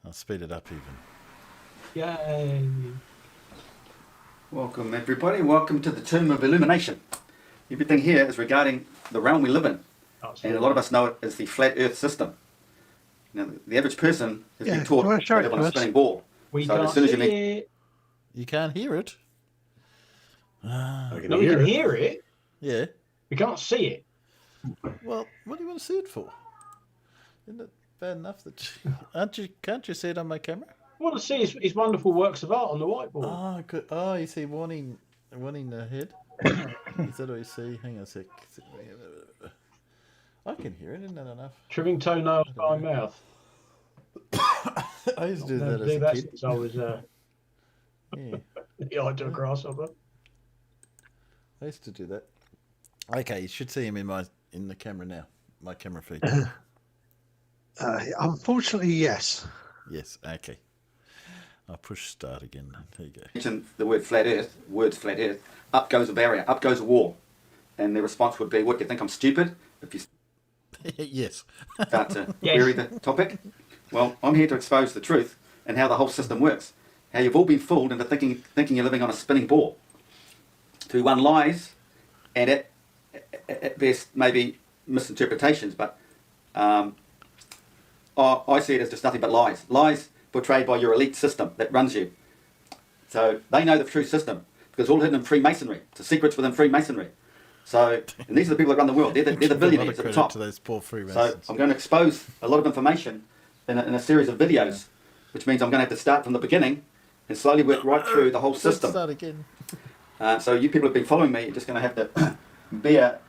I'll speed it up even. Yay! Welcome everybody, welcome to the Tomb of Illumination. Everything here is regarding the realm we live in. Absolutely. And a lot of us know it as the flat earth system. Now, the average person has been taught to live on a spinning ball. We So can't as soon as you see meet, it. You can't hear it. No, we can hear it. Yeah. We can't see it. Well, what do you want to see it for? Isn't it bad enough that can't you see it on my camera? I want to see his wonderful works of art on the whiteboard. Oh, good. Oh, you see warning ahead. Is that what you see? Hang on a sec. I can hear it. Isn't that enough? Trimming toenails by mouth. I used to do that as a kid. Since I was Yeah. the eye to a grasshopper. I used to do that. Okay, you should see him in the camera now. My camera feed. Unfortunately, yes. Yes. Okay. I'll push start again. There you go. mention the word flat earth, up goes a barrier, up goes a wall. And the response would be, what, do you think I'm stupid? If you Yes. start to query the topic. Well, I'm here to expose the truth and how the whole system works. How you've all been fooled into thinking you're living on a spinning ball. To one lies, and at best maybe misinterpretations, but I see it as just nothing but lies. Lies portrayed by your elite system that runs you. So they know the true system because it's all hidden in Freemasonry. It's the secrets within Freemasonry. So, and these are the people that run the world. They're the billionaires at the top. To those poor Freemasons. So I'm going to expose a lot of information in a series of videos, which means I'm going to have to start from the beginning and slowly work right through the whole system. Start again. So you people who've been following me, you're just going to have to bear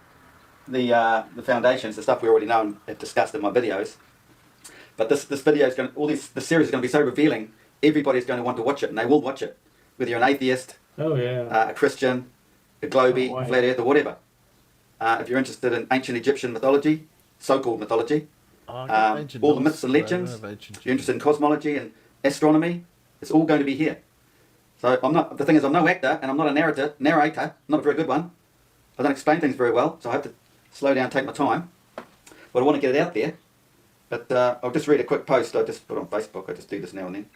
the foundations, the stuff we already know and have discussed in my videos. But this video is going to, the series is going to be so revealing. Everybody's going to want to watch it, and they will watch it, whether you're an atheist, a Christian, a Globie, flat earth, or whatever. If you're interested in ancient Egyptian mythology, so-called mythology, all the myths and legends, if you're interested in cosmology and astronomy, it's all going to be here. So the thing is, I'm no actor, and I'm not a narrator, not a very good one. I don't explain things very well, so I have to slow down, take my time. But I want to get it out there. But I'll just read a quick post I just put on Facebook. I just do this now and then.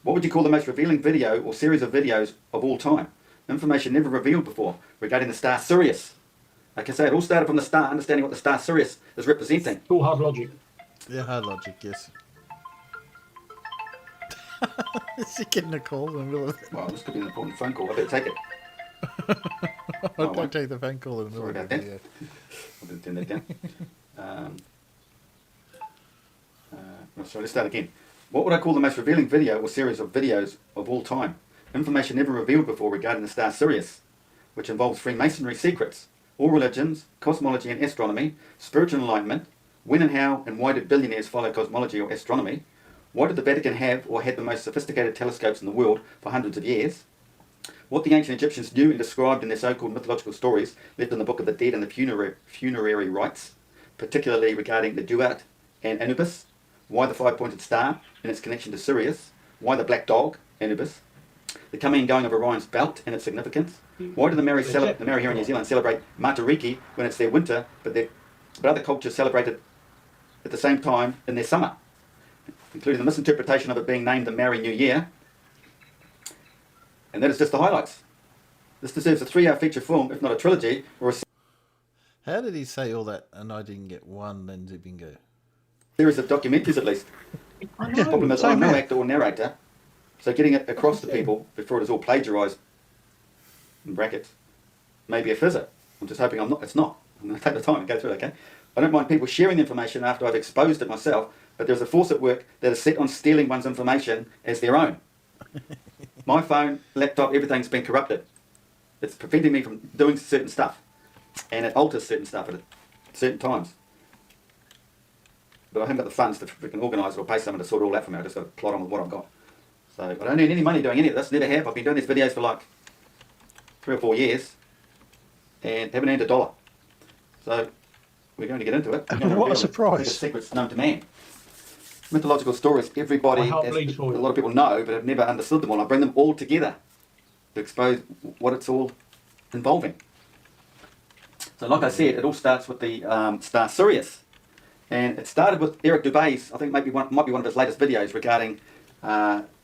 What would you call the most revealing video or series of videos of all time? Information never revealed before regarding the star Sirius. Like I say, it all started from the star, understanding what the star Sirius is representing. All hard logic. Yeah, hard logic, yes. Is he getting a call in the middle of it? Well, this could be an important phone call. I better take it. Don't take the phone call in the middle of the video. I'm going to turn that down. So let's start again. What would I call the most revealing video or series of videos of all time? Information never revealed before regarding the star Sirius, which involves Freemasonry secrets, all religions, cosmology and astronomy, spiritual enlightenment, when and how and why did billionaires follow cosmology or astronomy, why did the Vatican have or had the most sophisticated telescopes in the world for hundreds of years, what the ancient Egyptians knew and described in their so-called mythological stories left in the Book of the Dead and the funerary rites, particularly regarding the Duat and Anubis, why the five-pointed star and its connection to Sirius, why the black dog, Anubis, the coming and going of Orion's belt and its significance. Why do the Maori here in New Zealand celebrate Matariki when it's their winter, but other cultures celebrate it at the same time in their summer, including the misinterpretation of it being named the Maori New Year? And that is just the highlights. This deserves a 3-hour feature film, if not a trilogy, or a How did he say all that and I didn't get one Lindsay Bingo? series of documentaries at least. The problem is I'm no actor or narrator, so getting it across to people before it is all plagiarised, in brackets, maybe a fizzer. I'm just hoping it's not. I'm going to take the time and go through it, okay? I don't mind people sharing the information after I've exposed it myself, but there's a force at work that is set on stealing one's information as their own. My phone, laptop, everything's been corrupted. It's preventing me from doing certain stuff, and it alters certain stuff at certain times. But I haven't got the funds to freaking organise it or pay someone to sort it all out for me. I just got to plot on with what I've got. So I don't need any money doing any of this. Never have. I've been doing these videos for like 3 or 4 years and haven't earned $1. So we're going to get into it. What a surprise. The secrets known to man. Mythological stories everybody, a lot of people know, but have never understood them all. I bring them all together to expose what it's all involving. So like I said, it all starts with the star Sirius. And it started with Eric Dubé's, I think might be one of his latest videos regarding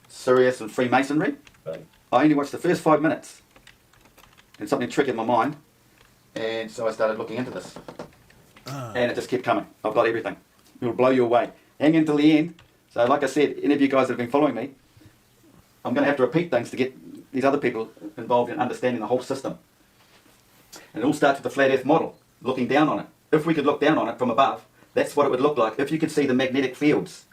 Sirius and Freemasonry. Right. I only watched the first 5 minutes and something triggered my mind, and so I started looking into this. And it just kept coming. I've got everything. It'll blow you away. Hang in till the end. So like I said, any of you guys that have been following me, I'm going to have to repeat things to get these other people involved in understanding the whole system. And it all starts with the flat earth model, looking down on it. If we could look down on it from above, that's what it would look like if you could see the magnetic fields.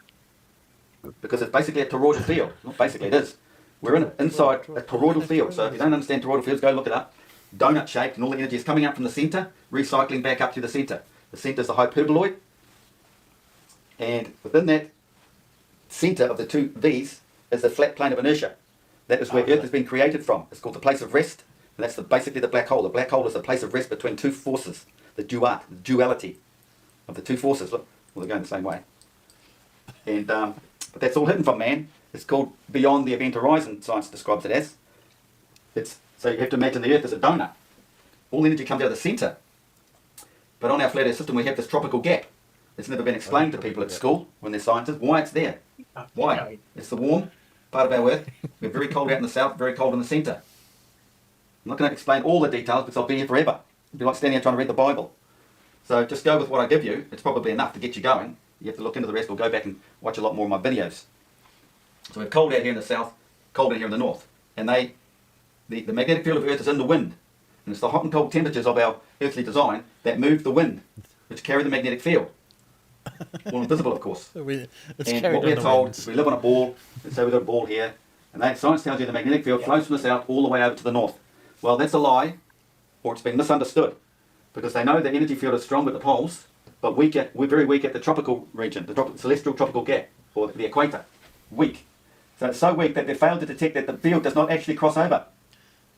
Because it's basically a toroidal field. Not basically, it is. We're inside a toroidal field. So if you don't understand toroidal fields, go look it up. Donut shaped, and all the energy is coming out from the centre, recycling back up to the centre. The centre is the hyperboloid. And within that centre of the two V's is the flat plane of inertia. That is where Earth has been created from. It's called the place of rest. And that's basically the black hole. The black hole is the place of rest between two forces. The duality of the two forces. Look, well, they're going the same way. And but that's all hidden from man. It's called beyond the event horizon, science describes it as. So you have to imagine the Earth as a donut. All the energy comes out of the centre. But on our flat earth system we have this tropical gap. It's never been explained to people at school when they're scientists why it's there. Why? It's the warm part of our Earth. We're very cold out in the south, very cold in the centre. I'm not going to explain all the details because I'll be here forever. It'd be like standing here trying to read the Bible. So just go with what I give you. It's probably enough to get you going. You have to look into the rest or go back and watch a lot more of my videos. So we're cold out here in the south, cold out here in the north. And the magnetic field of Earth is in the wind. And it's the hot and cold temperatures of our earthly design that move the wind, which carry the magnetic field. All invisible, of course. And what we're told is we live on a ball. Let's say we've got a ball here. And science tells you the magnetic field flows from the south all the way over to the north. Well, that's a lie, or it's been misunderstood. Because they know the energy field is strong at the poles, but we're very weak at the tropical region, the celestial tropical gap, or the equator. Weak. So it's so weak that they failed to detect that the field does not actually cross over.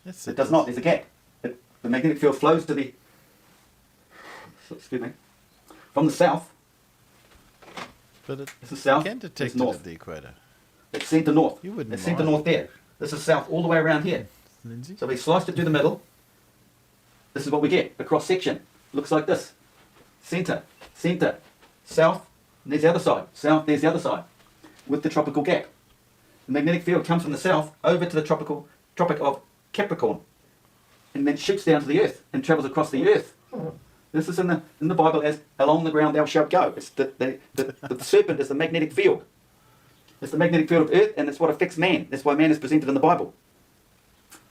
Yes, it does not. There's a gap. The magnetic field flows to the... Excuse me. From the south. But it this is south. Can detect it at the equator. It's centre north. You wouldn't It's centre north there. This is south all the way around here. Lindsay? So we sliced it through the middle. This is what we get. A cross section. Looks like this. Centre. Centre. South. And there's the other side. South. There's the other side. With the tropical gap. The magnetic field comes from the south over to the tropic of Capricorn. And then shoots down to the earth and travels across the earth. This is in the Bible as along the ground thou shalt go. It's the serpent is the magnetic field. It's the magnetic field of earth, and it's what affects man. That's why man is presented in the Bible.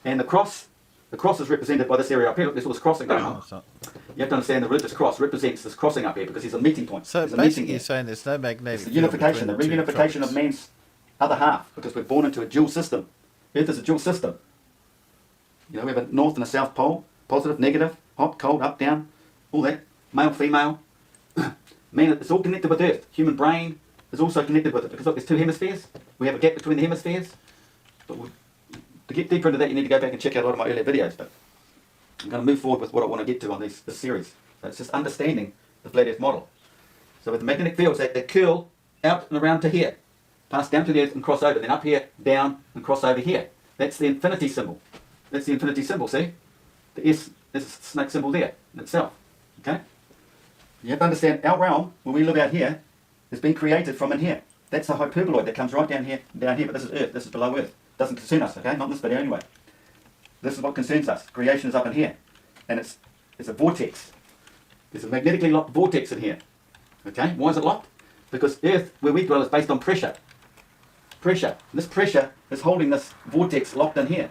And the cross is represented by this area up here. Look, there's all this crossing going on. You have to understand the religious cross represents this crossing up here because he's a meeting point. So basically you're saying there's no magnetic field. It's the unification, the reunification of man's other half, because we're born into a dual system. Earth is a dual system. You know, we have a north and a south pole, positive, negative, hot, cold, up, down, all that, male, female. Man, it's all connected with Earth. Human brain is also connected with it, because look, there's two hemispheres. We have a gap between the hemispheres. But to get deeper into that, you need to go back and check out a lot of my earlier videos. But I'm going to move forward with what I want to get to on this series. So it's just understanding the flat Earth model. So with the magnetic fields, they curl out and around to here, pass down to the Earth and cross over, then up here, down and cross over here. That's the infinity symbol. That's the infinity symbol, see? The S is a snake symbol there in itself. Okay? You have to understand, our realm, when we live out here, has been created from in here. That's a hyperboloid that comes right down here, but this is Earth, this is below Earth. Doesn't concern us, okay? Not in this video anyway. This is what concerns us. Creation is up in here. And it's a vortex. There's a magnetically locked vortex in here. Okay? Why is it locked? Because Earth, where we dwell, is based on pressure. Pressure. And this pressure is holding this vortex locked in here.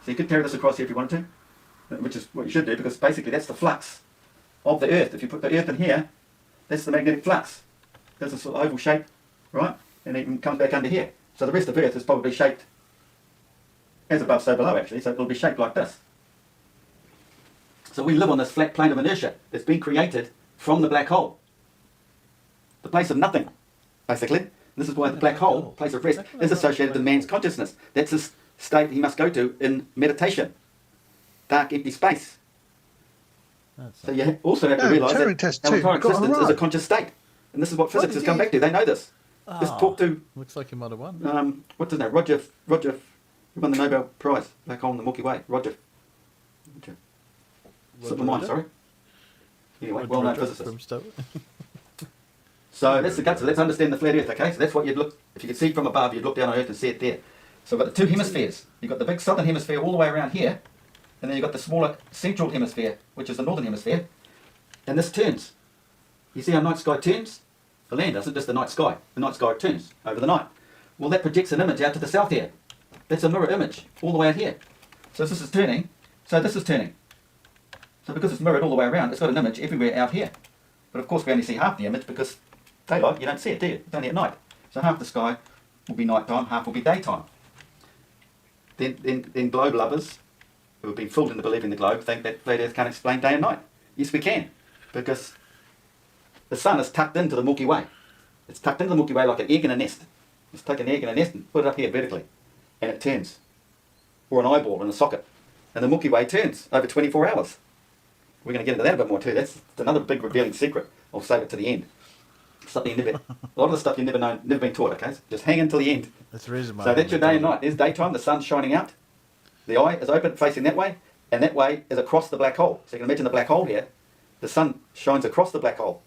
So you could carry this across here if you wanted to, which is what you should do, because basically that's the flux of the Earth. If you put the Earth in here, that's the magnetic flux. There's a sort of oval shape, right? And it comes back under here. So the rest of Earth is probably shaped as above, so below, actually. So it'll be shaped like this. So we live on this flat plane of inertia that's been created from the black hole. The place of nothing, basically. This is why the black hole, place of rest, is associated with man's consciousness. That's a state he must go to in meditation. Dark, empty space. So you also have to realise that our entire existence is a conscious state. And this is what physics has come back to. They know this. Just talk to... Looks like you might have won. What's his name? Roger, who won the Nobel Prize, black hole in the Milky Way. Roger. Slipped my mind, sorry. Anyway, well-known physicist. So that's the guts. So let's understand the flat Earth, okay? So that's what you'd look, if you could see from above, you'd look down on Earth and see it there. So we've got the two hemispheres. You've got the big southern hemisphere all the way around here, and then you've got the smaller central hemisphere, which is the northern hemisphere. And this turns. You see how night sky turns? The land doesn't, just the night sky. The night sky turns over the night. Well, that projects an image out to the south here. That's a mirror image all the way out here. So this is turning, so this is turning. So because it's mirrored all the way around, it's got an image everywhere out here. But of course we only see half the image because daylight, you don't see it, do you? It's only at night. So half the sky will be nighttime, half will be daytime. Then globe lovers, who have been fooled into believing the globe, think that flat Earth can't explain day and night. Yes, we can, because the sun is tucked into the Milky Way. It's tucked into the Milky Way like an egg in a nest. Let's take an egg in a nest and put it up here vertically, and it turns. Or an eyeball in a socket. And the Milky Way turns over 24 hours. We're going to get into that a bit more too. That's another big revealing secret. I'll save it to the end. Something you never, a lot of the stuff you've never been taught, okay? So just hang until the end. That's the reason why. So that's your day and night. There's daytime, the sun's shining out. The eye is open, facing that way, and that way is across the black hole. So you can imagine the black hole here. The sun shines across the black hole.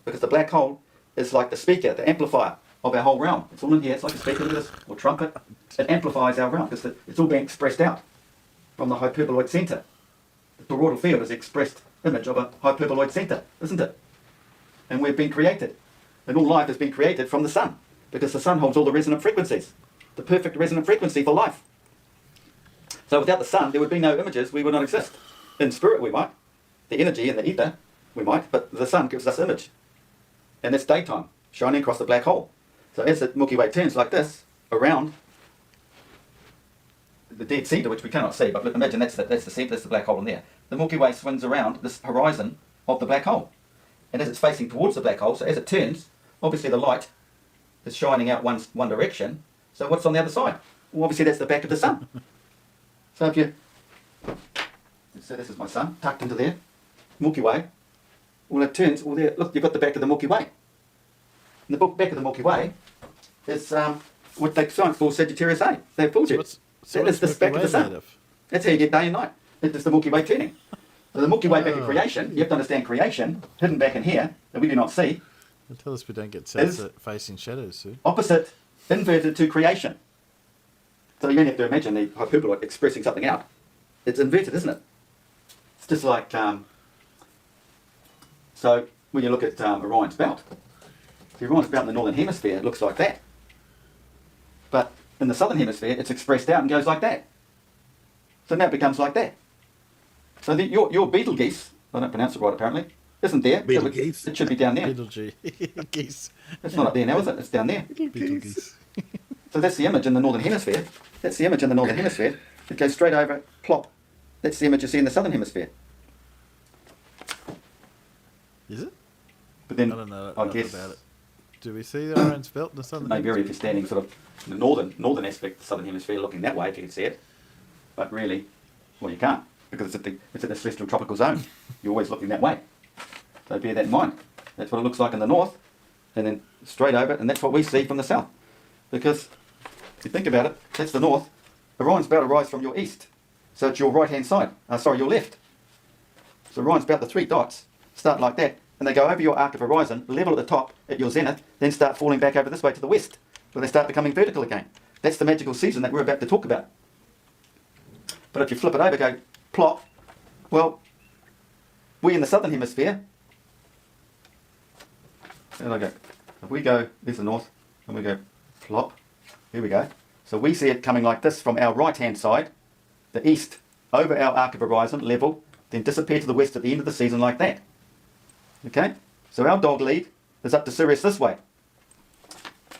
Because the black hole is like the speaker, the amplifier of our whole realm. It's all in here. It's like a speaker, look at this, or trumpet. It amplifies our realm because it's all being expressed out from the hyperboloid centre. The toroidal field is the expressed image of a hyperboloid centre, isn't it? And we've been created. And all life has been created from the sun, because the sun holds all the resonant frequencies, the perfect resonant frequency for life. So without the sun, there would be no images, we would not exist. In spirit we might, the energy in the ether we might, but the sun gives us image. And it's daytime, shining across the black hole. So as the Milky Way turns like this, around the dead centre, which we cannot see, but imagine that's the centre, that's the black hole in there. The Milky Way swings around this horizon of the black hole. And as it's facing towards the black hole, so as it turns, obviously the light is shining out one direction. So what's on the other side? Well, obviously that's the back of the sun. So if you, so this is my sun, tucked into there, Milky Way. Well, it turns, well there, look, you've got the back of the Milky Way. And the back of the Milky Way is what they science call Sagittarius A. They've fooled you. That is the back of the sun. That's how you get day and night. It's the Milky Way turning. So the Milky Way back in creation, you have to understand creation, hidden back in here, that we do not see. Well, tell us we don't get sunset facing shadows, Sue. Opposite, inverted to creation. So you only have to imagine the hyperboloid expressing something out. It's inverted, isn't it? It's just like, so when you look at Orion's belt, the Orion's belt in the northern hemisphere looks like that. But in the southern hemisphere, it's expressed out and goes like that. So now it becomes like that. So your Betelgeuse, I don't pronounce it right apparently, isn't there. Betelgeuse. It should be down there. Betelgeuse. It's not up there now, is it? It's down there. Betelgeuse. So that's the image in the northern hemisphere. That's the image in the northern hemisphere. It goes straight over, plop. That's the image you see in the southern hemisphere. Is it? But then, I don't know I guess, about it. Do we see the orange belt in the southern maybe if you're standing sort of in the northern aspect of the southern hemisphere, looking that way, if you can see it. But really, well, you can't, because it's in the celestial tropical zone. You're always looking that way. So bear that in mind. That's what it looks like in the north, and then straight over, and that's what we see from the south. Because if you think about it, that's the north, Orion's belt arises from your east. So it's your right-hand side. Your left. So Orion's belt, the 3 dots, start like that, and they go over your arc of horizon, level at the top at your zenith, then start falling back over this way to the west, where they start becoming vertical again. That's the magical season that we're about to talk about. But if you flip it over, go plop, well, we in the southern hemisphere, there I go. If we go, there's the north, and we go plop, here we go. So we see it coming like this from our right-hand side, the east, over our arc of horizon, level, then disappear to the west at the end of the season like that. Okay? So our dog lead is up to Sirius this way.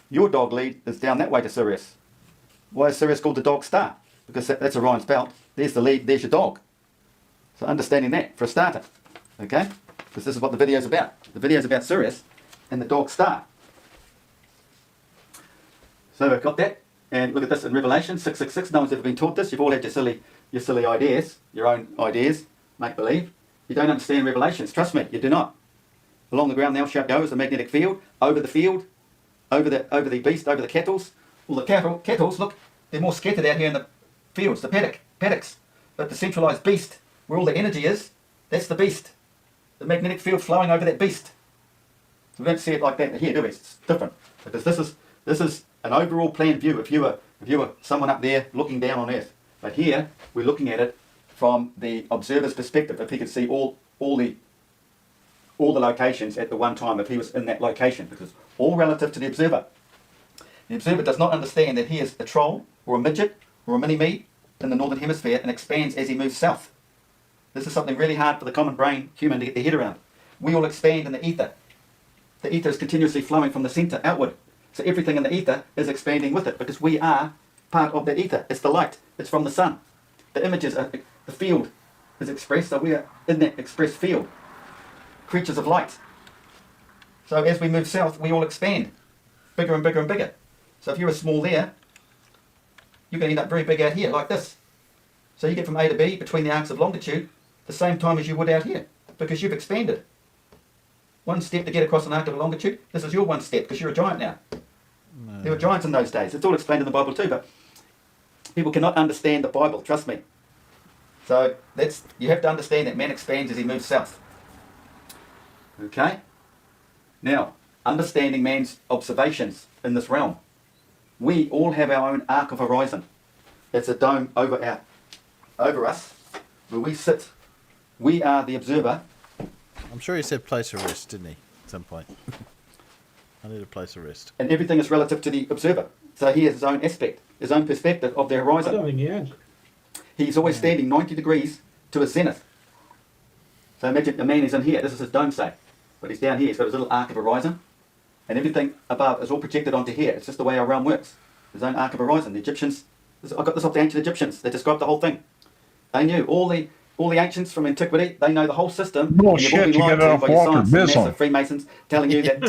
Your dog lead is down that way to Sirius. Why is Sirius called the dog star? Because that's Orion's belt. There's the lead, there's your dog. So understanding that for a starter. Okay? Because this is what the video is about. The video is about Sirius and the dog star. So we've got that. And look at this in Revelation 666. No one's ever been taught this. You've all had your silly ideas, your own ideas, make believe. You don't understand Revelations. Trust me, you do not. Along the ground thou shalt go is the magnetic field, over the beast, over the kettles. Well, the kettles, look, they're more scattered out here in the fields, the paddocks. But the centralized beast, where all the energy is, that's the beast. The magnetic field flowing over that beast. So we don't see it like that here, do we? It's different. Because this is an overall plan view if you were someone up there looking down on Earth. But here, we're looking at it from the observer's perspective, if he could see all the locations at the one time, if he was in that location, because all relative to the observer. The observer does not understand that he is a troll, or a midget, or a mini-me in the northern hemisphere and expands as he moves south. This is something really hard for the common brain human to get their head around. We all expand in the ether. The ether is continuously flowing from the centre outward. So everything in the ether is expanding with it, because we are part of that ether. It's the light. It's from the sun. The images, the field is expressed, so we are in that express field. Creatures of light. So as we move south, we all expand. Bigger and bigger and bigger. So if you were small there, you're going to end up very big out here, like this. So you get from A to B, between the arcs of longitude, the same time as you would out here, because you've expanded. One step to get across an arc of longitude, this is your one step, because you're a giant now. No. There were giants in those days. It's all explained in the Bible too, but people cannot understand the Bible, trust me. So you have to understand that man expands as he moves south. Okay? Now, understanding man's observations in this realm. We all have our own arc of horizon. It's a dome over us, where we sit. We are the observer. I'm sure he said place of rest, didn't he, at some point? I need a place of rest. And everything is relative to the observer. So he has his own aspect, his own perspective of the horizon. I don't think he has. He's always standing 90 degrees to his zenith. So imagine a man is in here. This is his dome, say. But he's down here. He's got his little arc of horizon. And everything above is all projected onto here. It's just the way our realm works. His own arc of horizon. The Egyptians, I got this off the ancient Egyptians. They described the whole thing. They knew. All the ancients from antiquity, they know the whole system. Oh, shit, you got it off Walter Bisson. Freemasons telling you that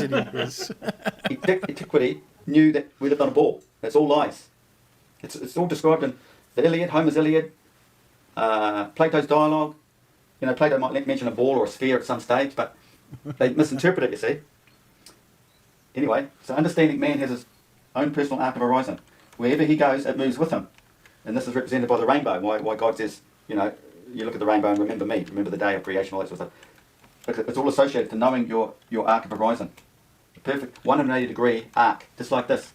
antiquity knew that we lived on a ball. That's all lies. It's all described in the Iliad, Homer's Iliad, Plato's dialogue. You know, Plato might mention a ball or a sphere at some stage, but they misinterpret it, you see. Anyway, so understanding man has his own personal arc of horizon. Wherever he goes, it moves with him. And this is represented by the rainbow. Why God says, you know, you look at the rainbow and remember me, remember the day of creation, all that sort of stuff. It's all associated to knowing your arc of horizon. The perfect 180 degree arc, just like this.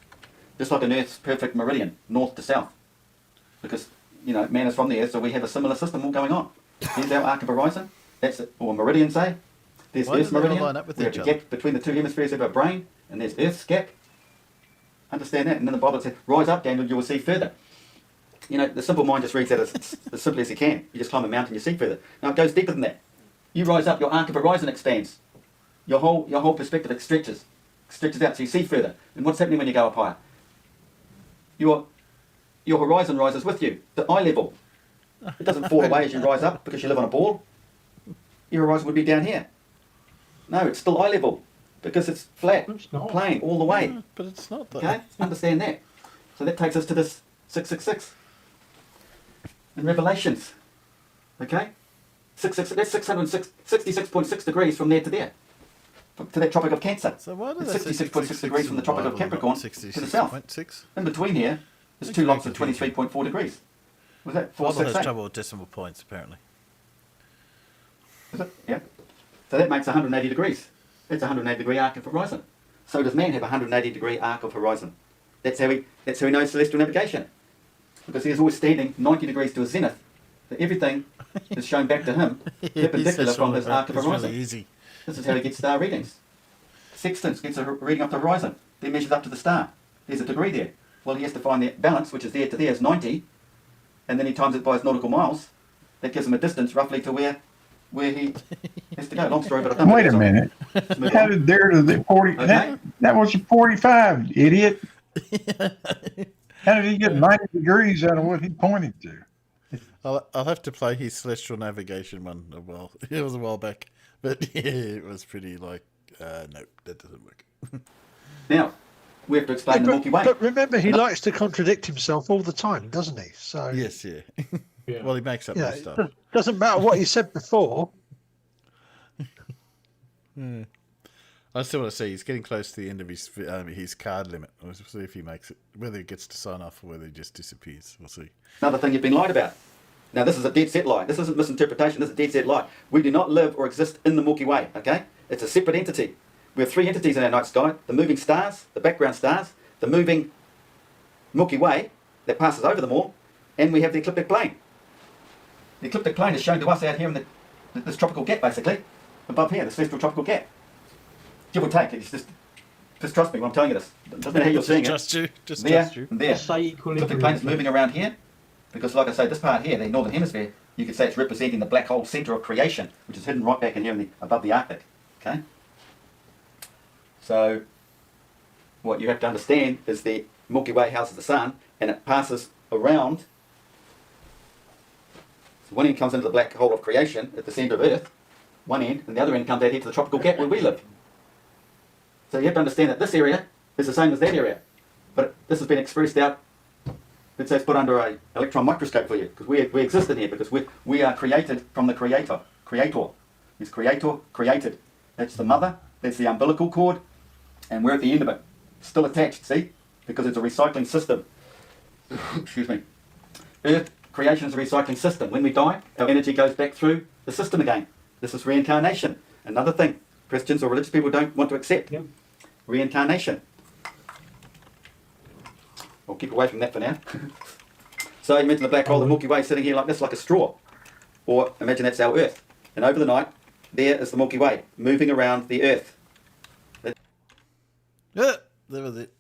Just like an Earth's perfect meridian, north to south. Because, you know, man is from the Earth, so we have a similar system all going on. Here's our arc of horizon. That's it. Or meridian, say. There's Earth's meridian. We have a gap between the two hemispheres of our brain, and there's Earth's gap. Understand that? And then the Bible says, rise up, Daniel, you will see further. You know, the simple mind just reads that as simply as you can. You just climb a mountain, you see further. Now it goes deeper than that. You rise up, your arc of horizon expands. Your whole perspective stretches out, so you see further. And what's happening when you go up higher? Your horizon rises with you, to eye level. It doesn't fall away as you rise up because you live on a ball. Your horizon would be down here. No, it's still eye level because it's flat, plane all the way. Yeah, but it's not that. Okay, understand that. So that takes us to this 666 in Revelations. Okay, 666. That's 666.6 degrees from there to there, to that Tropic of Cancer. So why do it's they 66.6 degrees from the Tropic of Capricorn to the south. 66.6? In between here It's 2 lots of 23.4 degrees. Was that Model has 468? trouble with decimal points, apparently. Is it? Yeah. So that makes 180 degrees. That's a 180 degree arc of horizon. So does man have a 180 degree arc of horizon. That's how he knows celestial navigation. Because he's always standing 90 degrees to his zenith. So everything is shown back to him perpendicular from his arc of horizon. Really easy. This is how he gets star readings. Sextants gets a reading up the horizon. Then measures up to the star. There's a degree there. Well, he has to find the balance, which is there to there is 90, and then he times it by his nautical miles. That gives him a distance roughly to where he has to go. Long story, but I've done Wait a videos on it. minute. How did there to the 40? Okay. That was a 45, idiot. How did he get 90 degrees out of what he pointed to? I'll have to play his celestial navigation one a while. It was a while back, but yeah, it was pretty like no, that doesn't work. Now, we have to explain the Milky Way. But remember, he likes to contradict himself all the time, doesn't he? So Yes, yeah. Yeah. Well, he makes up yeah, new stuff. it doesn't matter what he said before. I still want to see. He's getting close to the end of his card limit. We'll see if he makes it. Whether he gets to sign off or whether he just disappears. We'll see. Another thing you've been lied about. Now, this is a dead set lie. This isn't misinterpretation. This is a dead set lie. We do not live or exist in the Milky Way, okay? It's a separate entity. We have 3 entities in our night sky. The moving stars, the background stars, the moving Milky Way that passes over them all, and we have the ecliptic plane. The ecliptic plane is shown to us out here in this tropical gap, basically, above here, the celestial tropical gap. Give or take. It's just trust me when I'm telling you this. It doesn't matter how you're seeing it. Trust you. Just There, trust you. and there. Let's say Ecliptic plane is moving around here, because like I say, this part here, the northern hemisphere, you could say it's representing the black hole centre of creation, which is hidden right back in here above the Arctic. Okay? So, what you have to understand is the Milky Way houses the sun, and it passes around. So one end comes into the black hole of creation at the centre of Earth, one end, and the other end comes out here to the tropical gap where we live. So you have to understand that this area is the same as that area, but this has been expressed out. Let's say it's put under an electron microscope for you, because we exist in here, because we are created from the creator. It's creator, created. That's the mother, that's the umbilical cord, and we're at the end of it. Still attached, see? Because it's a recycling system. Excuse me. Earth creation is a recycling system. When we die, our energy goes back through the system again. This is reincarnation. Another thing Christians or religious people don't want to accept. Yeah. Reincarnation. We'll keep away from that for now. So imagine the black hole, the Milky Way, sitting here like this, like a straw. Or imagine that's our Earth. And over the night, there is the Milky Way, moving around the Earth. Yeah, that was it.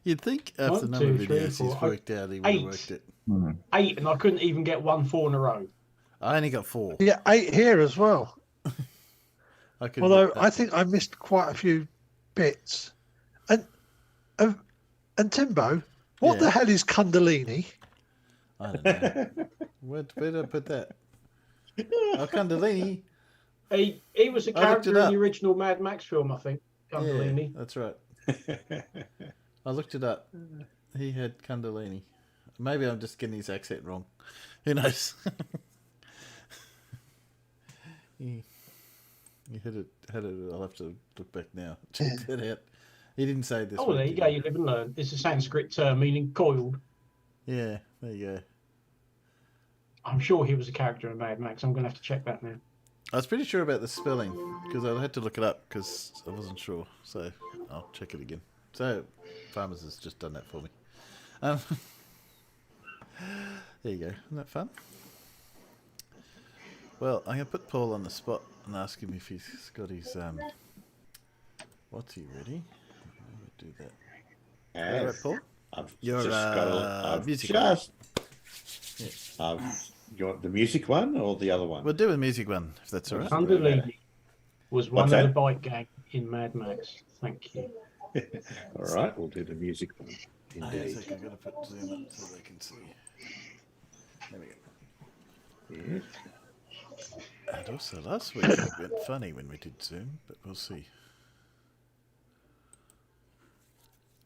You'd think after the number of videos he's worked out, he would have worked it. 8, and I couldn't even get 1 4 in a row. I only got 4. Yeah, 8 here as well. Although I think I missed quite a few bits. And Timbo, what the hell is Kundalini? I don't know. Where did I put that? Oh, Kundalini. He was a character in the original Mad Max film, I think. Kundalini. Yeah, that's right. I looked it up. He had Kundalini. Maybe I'm just getting his accent wrong. Who knows? He had it. I'll have to look back now. Check that out. He didn't say this. Oh, there you go. You live and learn. It's a Sanskrit term meaning coiled. Yeah, there you go. I'm sure he was a character in Mad Max. I'm going to have to check that now. I was pretty sure about the spelling because I had to look it up because I wasn't sure. So I'll check it again. So Farmers has just done that for me. There you go. Isn't that fun? Well, I'm going to put Paul on the spot and ask him if he's got his... What's he ready? Do that. Yes. Right, Paul? I've Your just got a music just. Yeah. You want the music one or the other one? We'll do a music one, if that's all right. Kundalini was one What's of that? the bike gang in Mad Max. Thank you. All right, we'll do the music one. Indeed. I've got to put zoom up so they can see. There we go. Yes. And also last week it went funny when we did Zoom, but we'll see.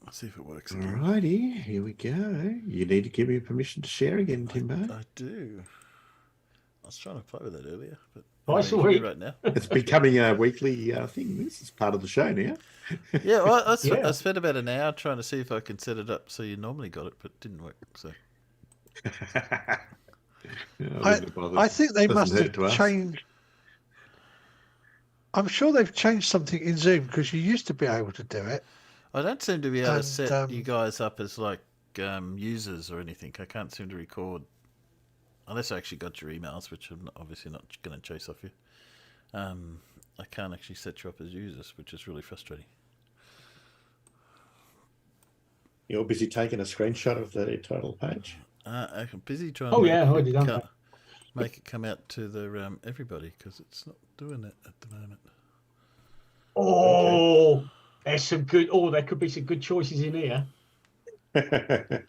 Let's see if it works All again. righty, here we go. You need to give me permission to share again, Timbo. I do. I was trying to play with that earlier, but Twice a week. Right now. It's becoming a weekly thing. This is part of the show now. Yeah, well, I spent about an hour trying to see if I could set it up so you normally got it, but it didn't work. So I think they must have changed. I'm sure they've changed something in Zoom because you used to be able to do it. I don't seem to be able to set you guys up as like users or anything. I can't seem to record unless I actually got your emails, which I'm obviously not going to chase off you. I can't actually set you up as users, which is really frustrating. You're busy taking a screenshot of the title page. I'm busy trying Oh, to yeah, I already done that. Make it come out to the everybody because it's not doing it at the moment. Oh, there's some good. Oh, there could be some good choices in here. I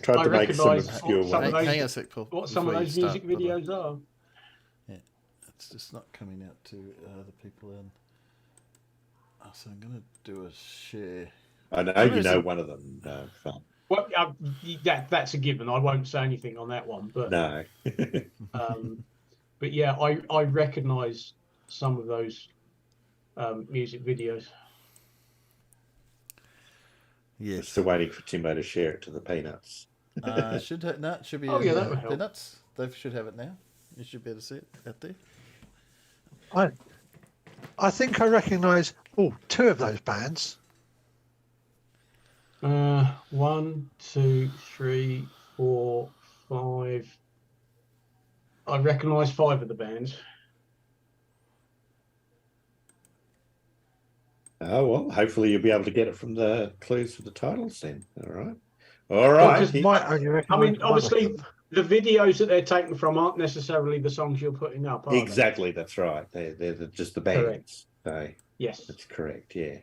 tried to make some obscure ones. Hang on a sec, Paul. What some of those music videos are. Yeah, it's just not coming out to the people in. Oh, so I'm going to do a share. I know you know one of them. Fun. Well, that's a given. I won't say anything on that one, but no. But yeah, I recognise some of those music videos. Yes. Still waiting for Timbo to share it to the Peanuts. It should be. Oh yeah, that would help. Peanuts. They should have it now. You should be able to see it out there. I think I recognise two of those bands. 1, 2, 3, 4, 5. I recognise 5 of the bands. Oh, well, hopefully you'll be able to get it from the clues for the titles then. All right. All right. I mean, obviously, the videos that they're taken from aren't necessarily the songs you're putting up, are exactly, that's right. They're just the bands. So, yes. That's correct, yeah.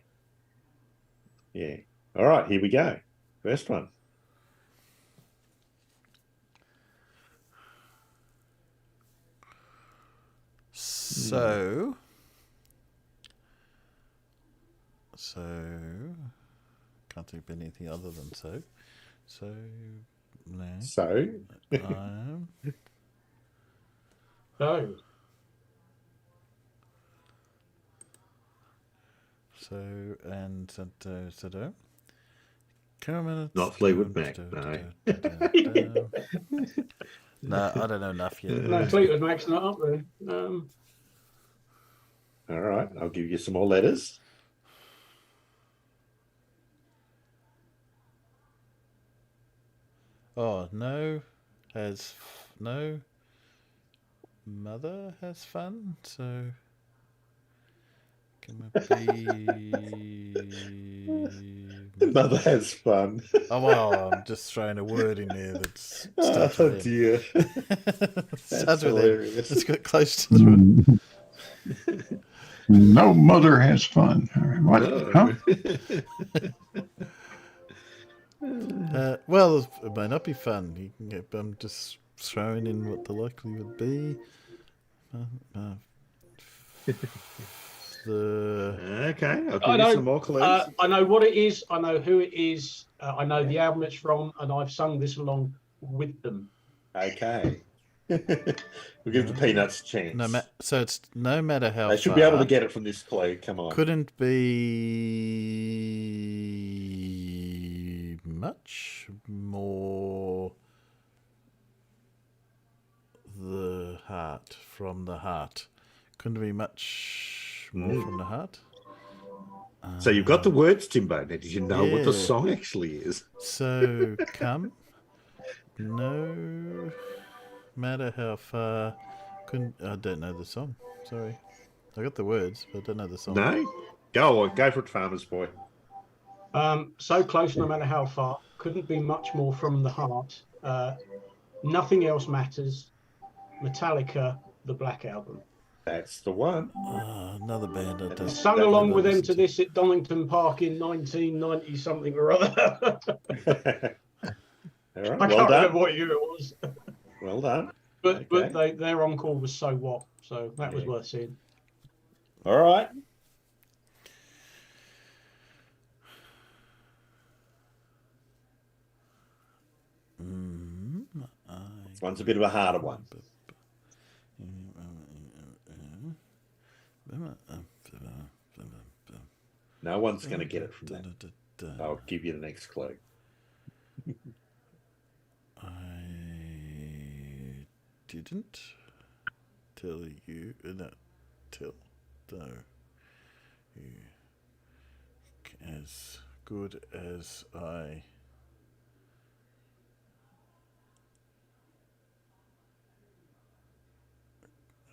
Yeah. All right, here we go. First one. So can't think of anything other than so. No. So. Not Fleetwood Mac, no. No, I don't know enough yet. No, Fleetwood Mac's not up there. All right, I'll give you some more letters. Oh, mother has fun, so can it be mother has fun. Oh well, I'm just throwing a word in there that's oh dear. That's hilarious. Let's get close to the No mother has fun. What? Huh? Well, it may not be fun. You can get. I'm just throwing in what the likelihood would be. Okay, I'll give you some more clues. I know what it is. I know who it is. I know the album it's from, and I've sung this along with them. Okay. We'll give the Peanuts a chance. So it's no matter how they should be able to get it from this clue. Come on. Couldn't be much more the heart from the heart. Couldn't be much more from the heart. So you've got the words, Timbo. Now, did you know what the song actually is? So come, no matter how far. I don't know the song. Sorry, I got the words, but I don't know the song. No, go for it, Farmer's Boy. So close, no matter how far. Couldn't be much more from the heart. Nothing else matters. Metallica, the Black Album. That's the one. Another band I don't. Sung along with them to this at Donington Park in 1990 something or other. All right, I can't remember what year it was. Well done. But their encore was So What, so that was worth seeing. All right. Mm-hmm. This one's a bit of a harder one. No one's going to get it from that. I'll give you the next clue. I didn't tell you. No, you as good as I.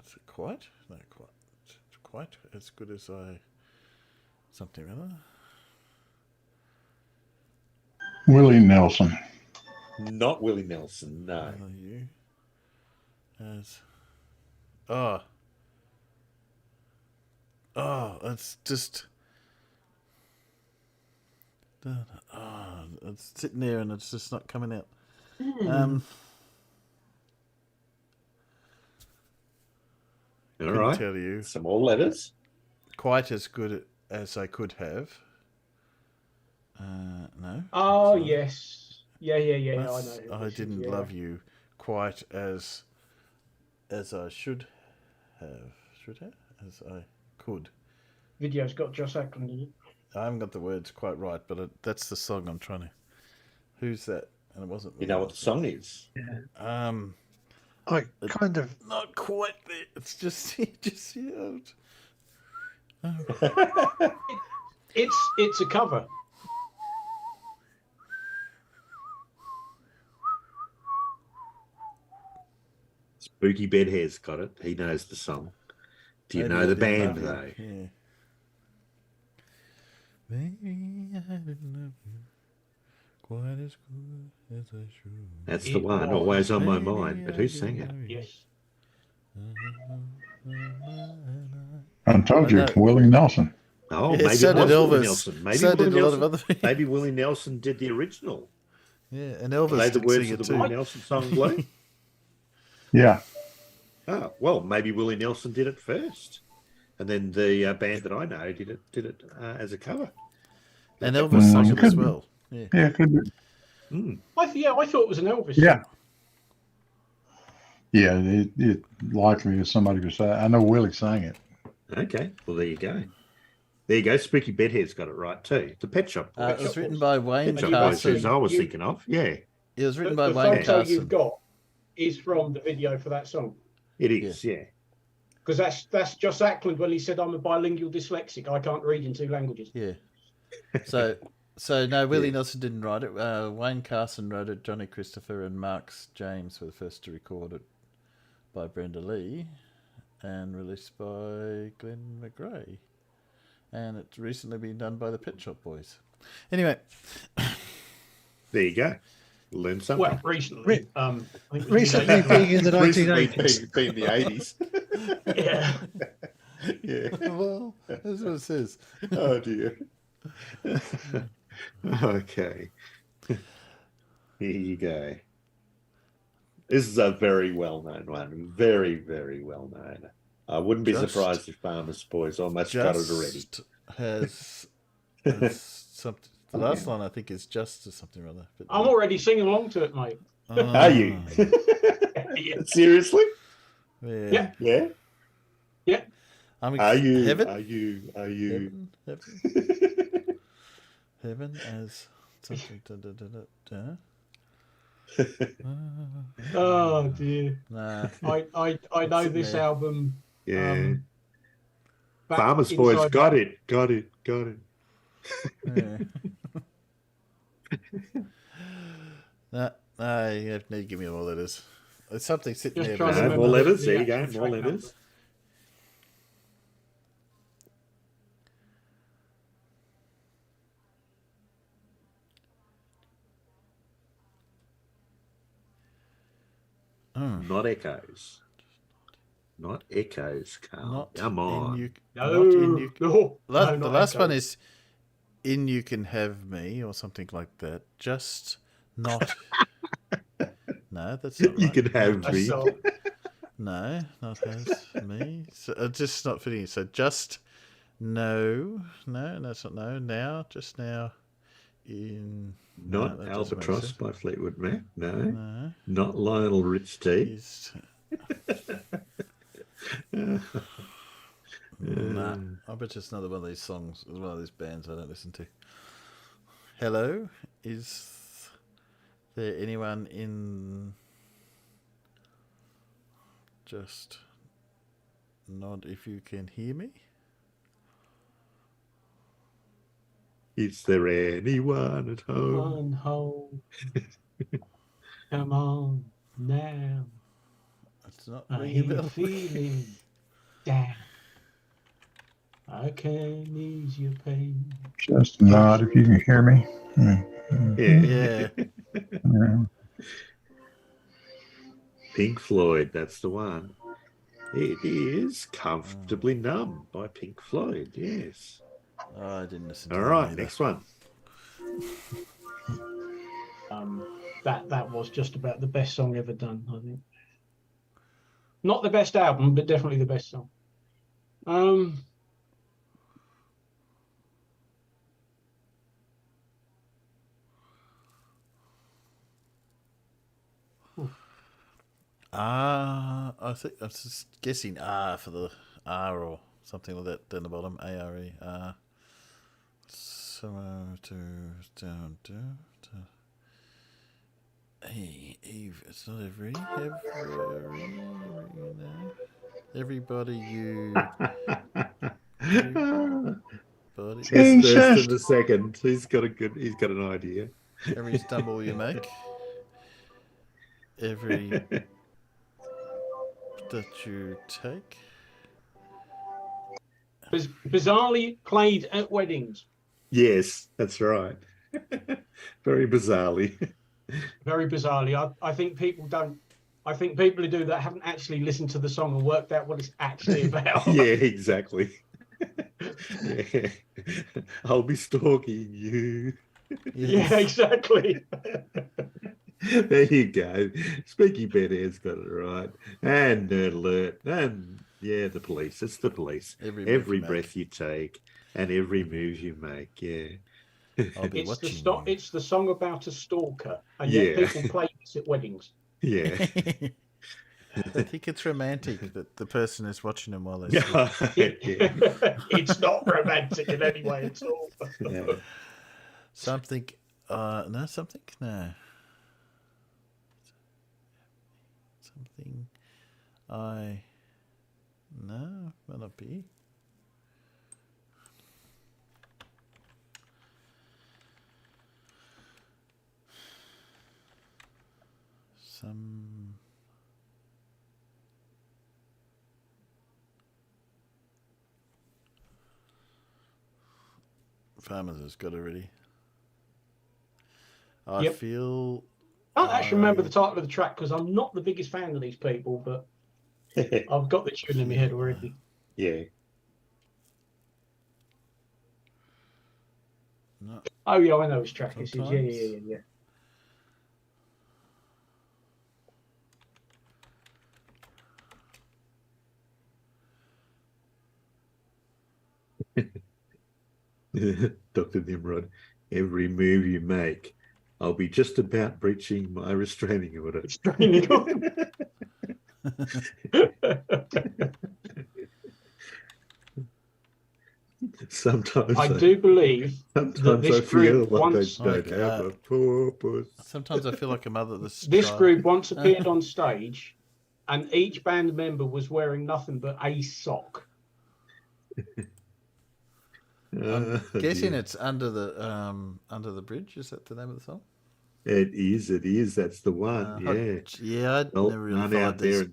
Is it quite? No, quite as good as I. Something or other. Willie Nelson. Not Willie Nelson, no. Tell you as. Oh, it's just. It's sitting there and it's just not coming out. All right. Tell you some more letters. Quite as good as I could have. No. Oh yes, yeah. I know. I didn't love you quite as I should have. As I could. Video's got Joss Ackland in it. I haven't got the words quite right, but that's the song I'm trying to. Who's that? And it wasn't. You know what the song is? Yeah. I kind of not quite there. It's just out. It's a cover. Spooky Bedhair's got it. He knows the song. Do you know the band though? Yeah. Maybe I didn't love you quite as good as I should. That's the one. Always on my mind. But who sang it? Yes. I told you, Willie Nelson. Oh, yeah, maybe so it was did Willie Elvis. Nelson. Maybe so Willie did a lot of other people. Maybe Willie Nelson did the original. Yeah, and Elvis Play the did words sing of it the too. Willie Nelson song, Blue. Yeah. Oh, well, maybe Willie Nelson did it first, and then the band that I know did it as a cover. And Elvis sang it as well. Yeah, it could be. I thought it was an Elvis. Yeah. Yeah, it likely is somebody could say. I know Willie sang it. Okay, well there you go. There you go. Spooky Bedhead's got it right too. The Pet Shop Boys. it was written by Wayne Pet Shop Boys, Carson. who I was thinking of. Yeah, It was written The by Wayne photo Carson. you've got is from the video for that song. it is. Yeah. Because that's Joss Ackland when he said, "I'm a bilingual dyslexic. I can't read in two languages." Yeah. So no, Willie Nelson didn't write it. Wayne Carson wrote it. Johnny Christopher and Marks James were the first to record it by Brenda Lee, and released by Glenn McRae. And it's recently been done by the Pet Shop Boys. Anyway, There you go. Learn something. Well, recently, I think it was recently being in the Recently 1980s. being the 80s. yeah. Yeah. well, that's what it says. Oh dear. Okay. Here you go. This is a very well-known one. Very, very well-known. I wouldn't be surprised if Farmer's Boys almost got it already. Has something. The last line I think is just or something or other. But I'm already singing along to it, mate. Are you? Yeah. Seriously? Yeah. Yeah. Yeah. Are you? Heaven? Are you? Heaven as something. Oh dear. Nah. I know It's in this there. album. Yeah. Back Farmer's Boys inside- got it. Yeah. No, you need to give me more letters. There's something sitting Just there. trying to but- remember More the- letters. the There you go. actual More track letters. Not echoes. Not echoes, Carl. Not Come on. in you. No, Not in you. no, The not last one Echoes. is in you can have me or something like that. Just not. No, that's not You right. can have A me. song. No, not has me. So, just not fitting. So just no, that's not no. Now, just now. In Not no, that doesn't make Albatross sense. by Fleetwood Mac. No. No, Not Lionel Richie. is Nah, I bet it's another one of these songs, one of these bands I don't listen to. Hello, is there anyone in? Just nod if you can hear me. Is there anyone at home? One home. Come on now. It's not I ringing hear a bell. feeling down. I can ease your pain. Just nod if you can hear me. Yeah. Pink Floyd, that's the one. It is Comfortably Numb by Pink Floyd, yes. Oh, I didn't listen to All that right, either. next one. That was just about the best song ever done, I think. Not the best album, but definitely the best song. I think I was just guessing for the R or something like that down the bottom. A-R-E. So down. Hey, Eve, it's not every. Everybody, you. Everybody. It's first and the second. He's got an idea. Every stumble you make. Every that you take. Bizarrely played at weddings. Yes, that's right. Very bizarrely. Very bizarrely. I think people don't. I think people who do that haven't actually listened to the song and worked out what it's actually about. Yeah, exactly. Yeah. I'll be stalking you. Yeah, exactly. There you go. Speaky Bedhead's got it right. And Nerd Alert. And yeah, the police. It's the police. Every breath you take and every move you make. Yeah. I'll be watching. It's the song about a stalker, and yet people play this at weddings. Yeah. I think it's romantic that the person is watching them while they sleep. It's not romantic in any way at all. Yeah. Something. No. Something. No, will not be. Some. Farmers has got already. I feel. I don't actually remember the title of the track because I'm not the biggest fan of these people, but I've got the tune in my head already. Yeah. No. Oh yeah, I know which track this is. Yeah. Dr. Nimrod, every move you make, I'll be just about breaching my restraining order. Sometimes I do believe sometimes I feel like I don't have a purpose. Sometimes I feel like a mother that's this group once appeared on stage and each band member was wearing nothing but a sock. I'm guessing it's under the bridge. Is that the name of the song? It is. That's the one. Yeah, I never really followed this.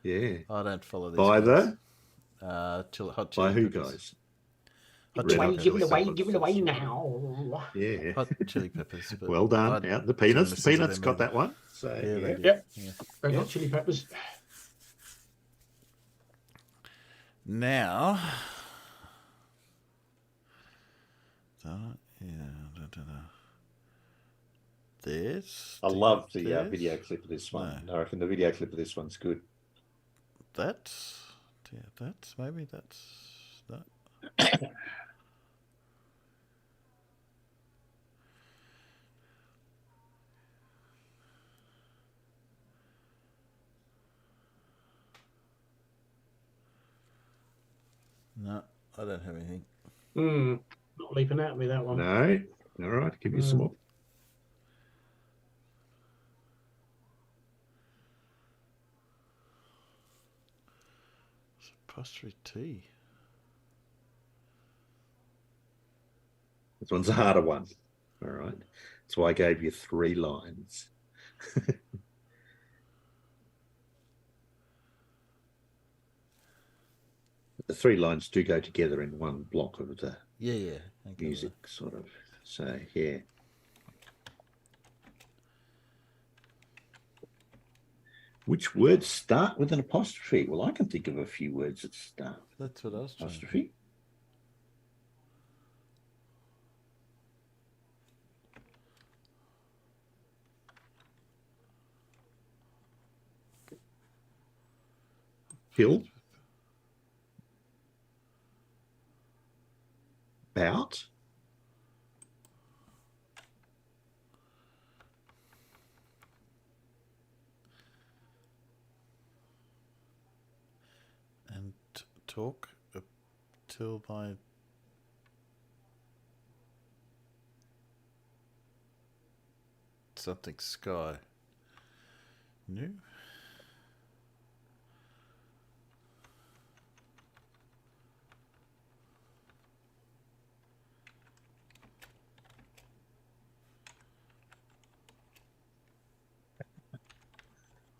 Yeah. I don't follow these. By guys. Hot Chili By who, Peppers. guys? Give it away now. Yeah. Hot Chili Peppers. Well done. Yeah, the Peanuts. The Peanuts got that one. So Yep. Hot Chili Peppers. Now. I love the video clip of this one. No. I reckon the video clip of this one's good. That's no. No, I don't have anything. Not leaping out at me, that one. No. All right, give you some more. Apostrophe T. This one's a harder one. All right. That's why I gave you 3 lines. The 3 lines do go together in one block of the music, sort of. So, yeah. Which words start with an apostrophe? Well, I can think of a few words that start with That's what I was trying to apostrophe. Hill. Bout. And talk till my something sky. New.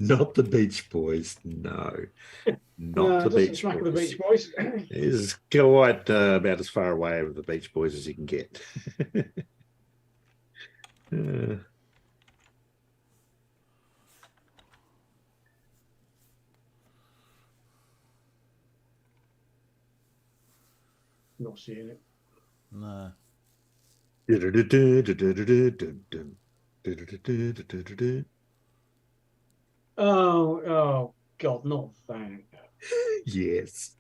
Not the Beach Boys, no. Not the Beach Boys. The Beach Boys. It's quite about as far away from the Beach Boys as you can get. Not seeing it. No. Oh God, not that. Yes.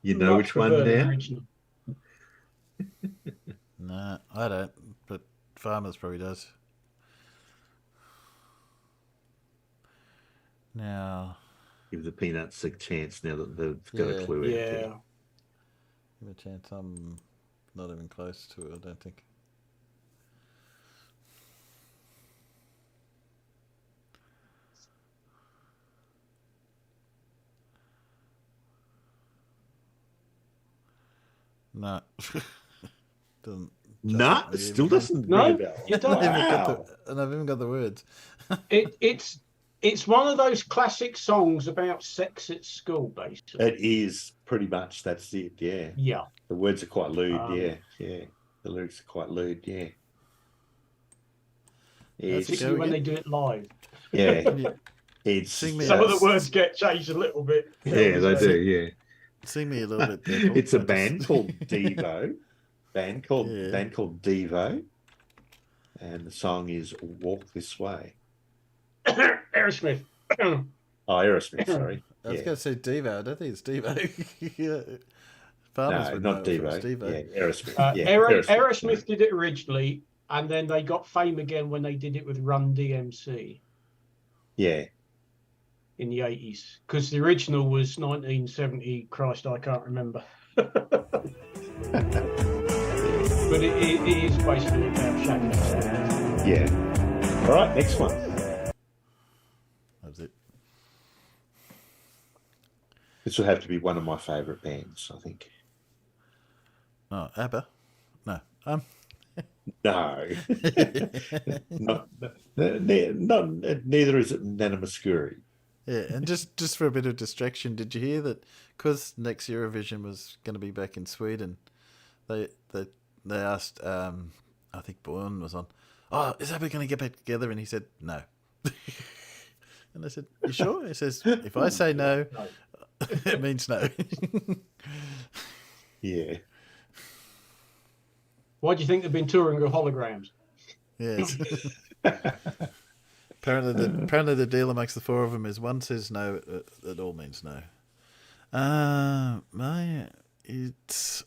You know which one now? No, I don't, but Farmers probably does. Now, give the Peanuts a chance now that they've got a clue. Yeah. Give a chance. I'm not even close to it, I don't think. No. Doesn't. No, it still doesn't ring a bell. You don't. And I've even got the words. It's one of those classic songs about sex at school, basically. It is pretty much, that's it, yeah. Yeah. The words are quite lewd, yeah. The lyrics are quite lewd, yeah. Particularly when they do it live. Yeah. It's some of the words get changed a little bit. Yeah, they do, yeah. Sing me a little bit there, Paul. It's a band called Devo. Band called Devo. And the song is Walk This Way. Aerosmith. Oh, Aerosmith, sorry. I was going to say Devo. I don't think it's Devo. Yeah. Farmers would not know Devo. Yeah, Aerosmith. Aerosmith did it originally, and then they got fame again when they did it with Run DMC. Yeah. In the 80s, because the original was 1970. Christ, I can't remember. But it is basically about shagging. Yeah. All right, next one. That's it. This will have to be one of my favourite bands, I think. Oh, ABBA? No. No. Neither is it Nana Muscuri. Yeah, and just for a bit of distraction, did you hear that because next Eurovision was going to be back in Sweden, they asked, I think Bourne was on, oh, is ABBA going to get back together? And he said, no. And I said, you sure? He says, if I say no, it means no. Yeah. Why do you think they've been touring with holograms? Yes. Apparently the deal amongst the 4 of them is one says no, it all means no. It's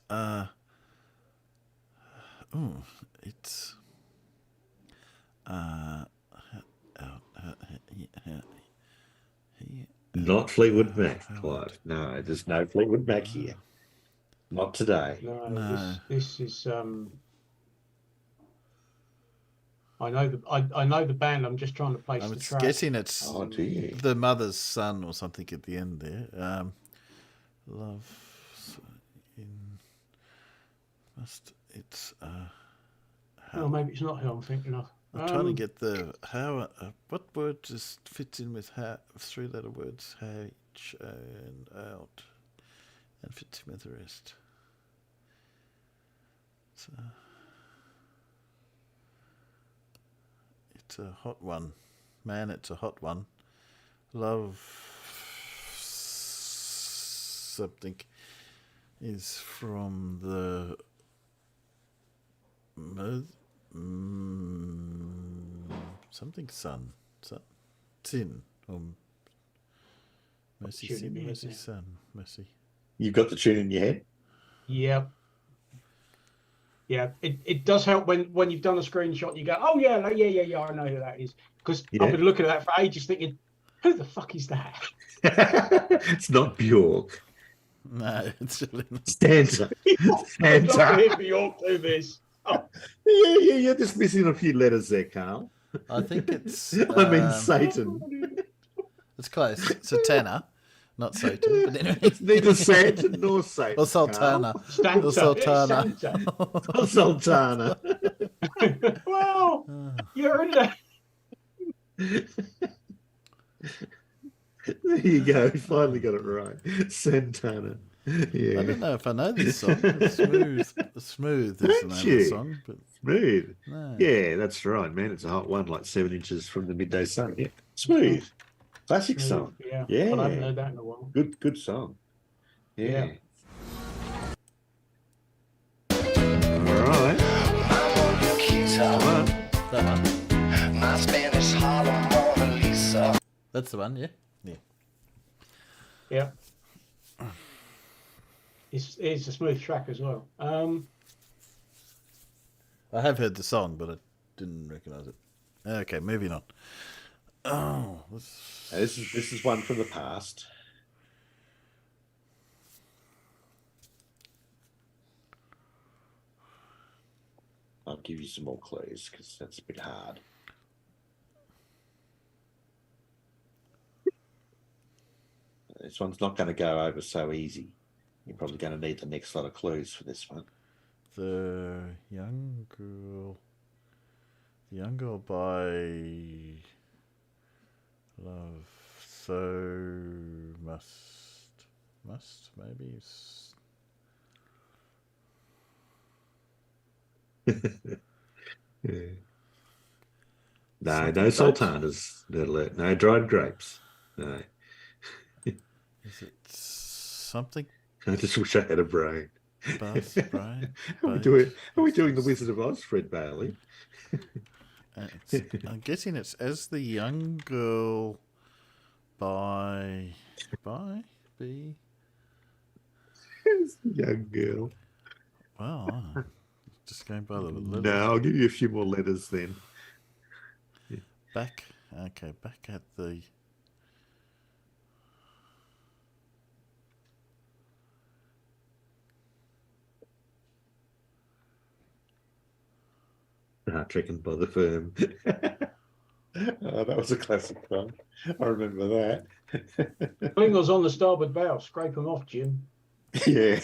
Not Fleetwood Mac, Clive. No, there's no Fleetwood Mac here. Not today. No. This is. I know the band. I'm just trying to place the track. I'm guessing it's the mother's son or something at the end there. Love in must it's Oh, maybe it's not who I'm thinking of. I'm trying to get the how. What word just fits in with how? 3-letter words. H and out, and fits in with the rest. It's a hot one, man. It's a hot one. Love something is from the something sun. Sin or Mercy Sin, Mercy Sun, Mercy. You've got the tune in your head? Yep. Yeah, it does help when you've done a screenshot. You go, oh yeah, yeah, I know who that is, because I've been looking at that for ages, thinking, who the fuck is that? It's not Bjork. No, it's really not. Stanza. I'm not going to Bjork do this. Oh. Yeah, you're just missing a few letters there, Carl. I think it's. I mean, Satan. It's close. Satana. Not Satan, but anyway. It's neither Satan nor Satan. Or Sultana. Or Sultana. Well, you're in there. There you go. Finally got it right. Santana. Yeah. I don't know if I know this song. Smooth is the name of the song. But Smooth. No. Yeah, that's right, man. It's a hot one, like 7 inches from the midday sun. Yeah. Smooth. Classic song. Yeah. Yeah. But I haven't heard that in a while. Good song. Yeah. All right. That one. My Spanish Harlem Mona Lisa. That's the one, yeah? Yeah. It's a smooth track as well. I have heard the song, but I didn't recognise it. Okay, moving on. Oh, this is one from the past. I'll give you some more clues because that's a bit hard. This one's not going to go over so easy. You're probably going to need the next lot of clues for this one. The young girl by Love. So must maybe. Yeah. No sultanas. No dried grapes. No. Is it something? I just wish I had a brain. Buzz, brain. Are we doing the Wizard of Oz, Fred Bailey? I'm guessing it's As the Young Girl by B. As the Young Girl. Wow. Just going by the letters. No, I'll give you a few more letters then. Back at the. Tricking by the Firm. Oh, that was a classic song. I remember that. Fingers on the starboard bow. Scrape them off, Jim. Yeah.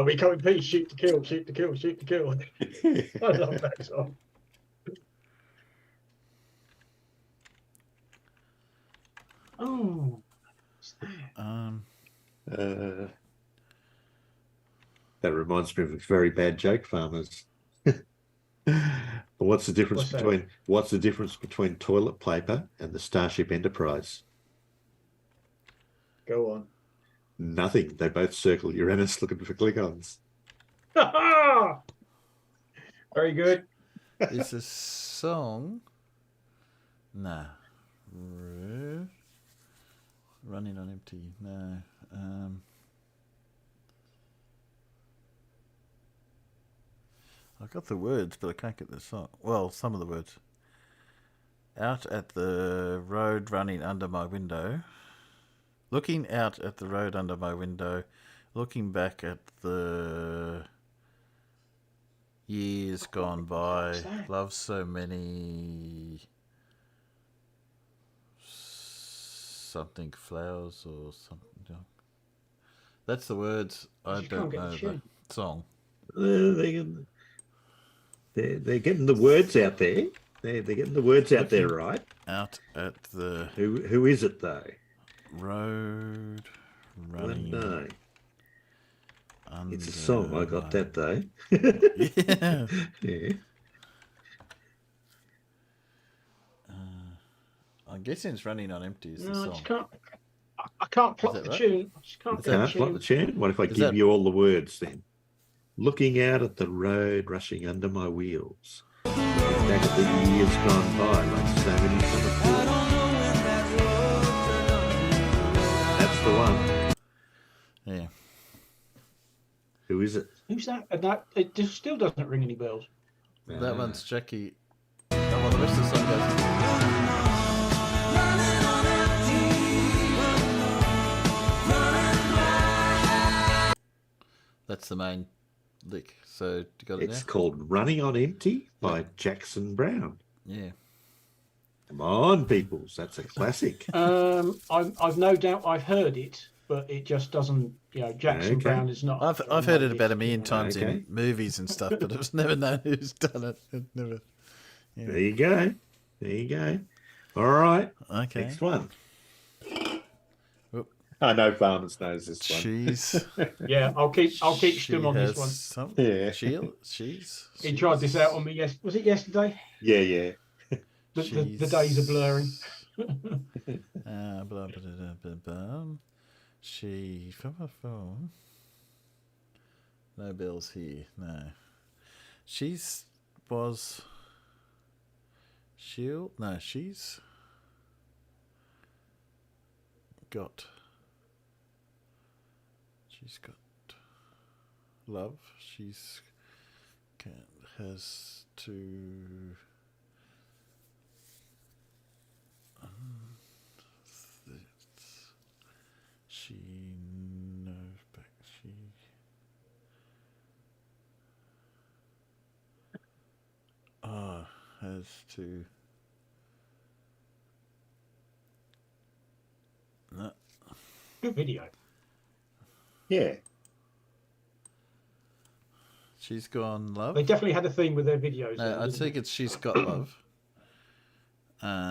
We come in peace. Shoot to kill. Shoot to kill. Shoot to kill. I love that song. Oh. That reminds me of a very bad joke, farmers. What's the difference between toilet paper and the Starship Enterprise? Go on. Nothing. They both circle Uranus looking for Klingons. Very good. Is a song? Nah. Running on empty. No. I got the words, but I can't get the song. Well, some of the words. Out at the road running under my window. Looking out at the road under my window. Looking back at the years gone by. Love so many... something flowers or something. That's the words. I don't know the song. They're getting the words out there. They're getting the words out there, right? Out at the... Who is it, though? Road running... No. It's a song. I got that, though. Yeah. Yeah. I'm guessing it's Running on Empty is the song. I can't plot the tune. I just can't plot the tune? What if I give you all the words, then? Looking out at the road rushing under my wheels. Looking back at the years gone by like so many summer fields. That's the one. Yeah. Who is it? Who's that? That it just still doesn't ring any bells. That one's Jackie. Oh, well, the rest of the song goes... That's the main lick. So you got it. It's called "Running on Empty" by Jackson Brown. Yeah. Come on, peoples, that's a classic. I've no doubt I've heard it, but it just doesn't. Jackson Brown is not. I've heard it about a million times in movies and stuff, but I've never known who's done it. Never. Yeah. There you go. There you go. All right. Okay. Next one. I know Farmers knows this one. She's... Yeah, I'll keep Stum on this one. Yeah. She's... He tried this out on me. Was it yesterday? Yeah. The days are blurring. Blah, blah, blah, blah, blah. She... No bells here. No. She's... Was... She'll... No, she's... Got... She's got love. Has to. She knows back. She. Has to. No. Good video. Yeah. She's gone love. They definitely had a theme with their videos. No, I think it's She's Got Love.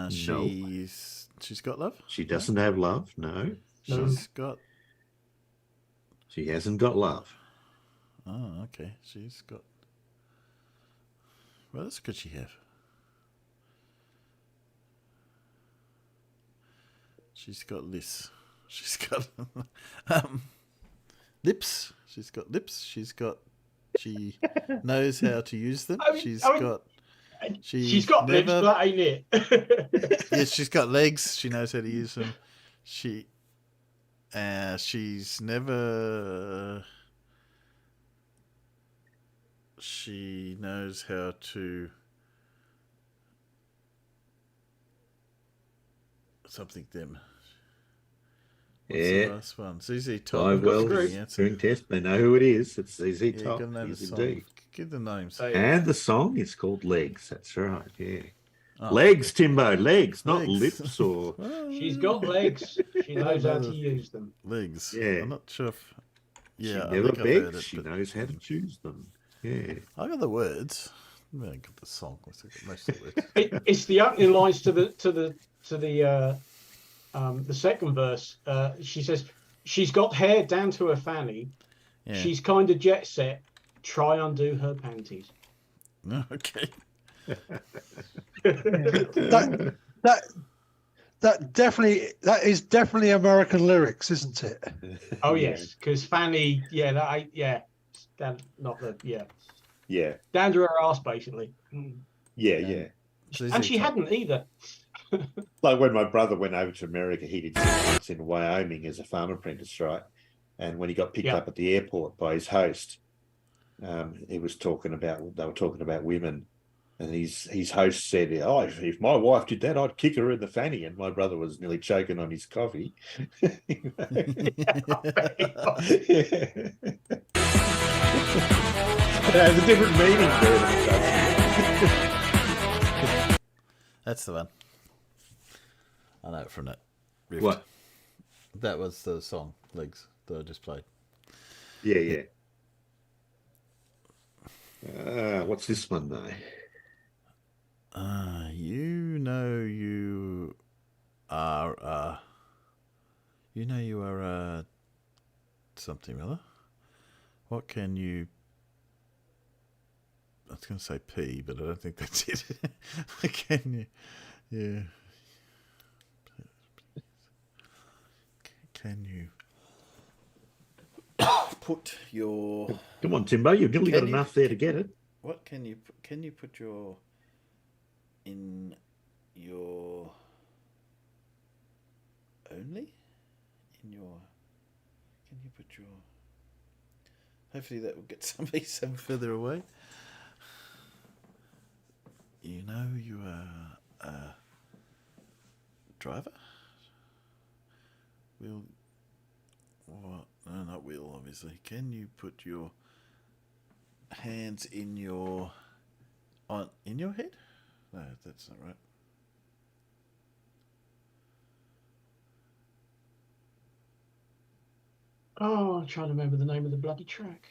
She's got love? She doesn't have love, no. She hasn't got love. Oh, okay. She's got... What else could she have? She's got lips. She's got... lips. She's got lips. She knows how to use them. She's got lips, but that ain't it. Yes, she's got legs. She knows how to use them. She's never... She knows how to... Something them. What's the last one? ZZ Top. Doing test. They know who it is. It's ZZ Top. Give the names. And the song is called Legs. That's right. Yeah. Oh. Legs, Timbo. Legs, not lips or. She's got legs. She knows how to use them. Legs. Yeah. I'm not sure if. Yeah. She never begs. She knows how to choose them. Yeah. I got the words. I got the song. Most of the words. It's the opening lines to the second verse. She says, she's got hair down to her fanny. Yeah. She's kind of jet set. Try undo her panties. Okay. that is definitely American lyrics, isn't it? Oh yes, because fanny, down to her ass basically. Yeah. And she hadn't either. Like when my brother went over to America, he did 6 months in Wyoming as a farm apprentice, right? And when he got picked up at the airport by his host, they were talking about women, And his host said, "Oh, if my wife did that, I'd kick her in the fanny." And my brother was nearly choking on his coffee. It has a different meaning there. That's the one. I know it from that riff. What? That was the song, Legs, that I just played. Yeah. What's this one, though? You are something or other. What can you... I was going to say P, but I don't think that's it. Can you... Yeah. Can you put your... Come on, Timbo, you've nearly got enough there to get it. What can you put your... in your... only? In your... Can you put your... Hopefully that will get somebody some further away. You know you are a driver? Will... What? No, not will, obviously. Can you put your hands in your... in your head? No, that's not right. Oh, I'm trying to remember the name of the bloody track.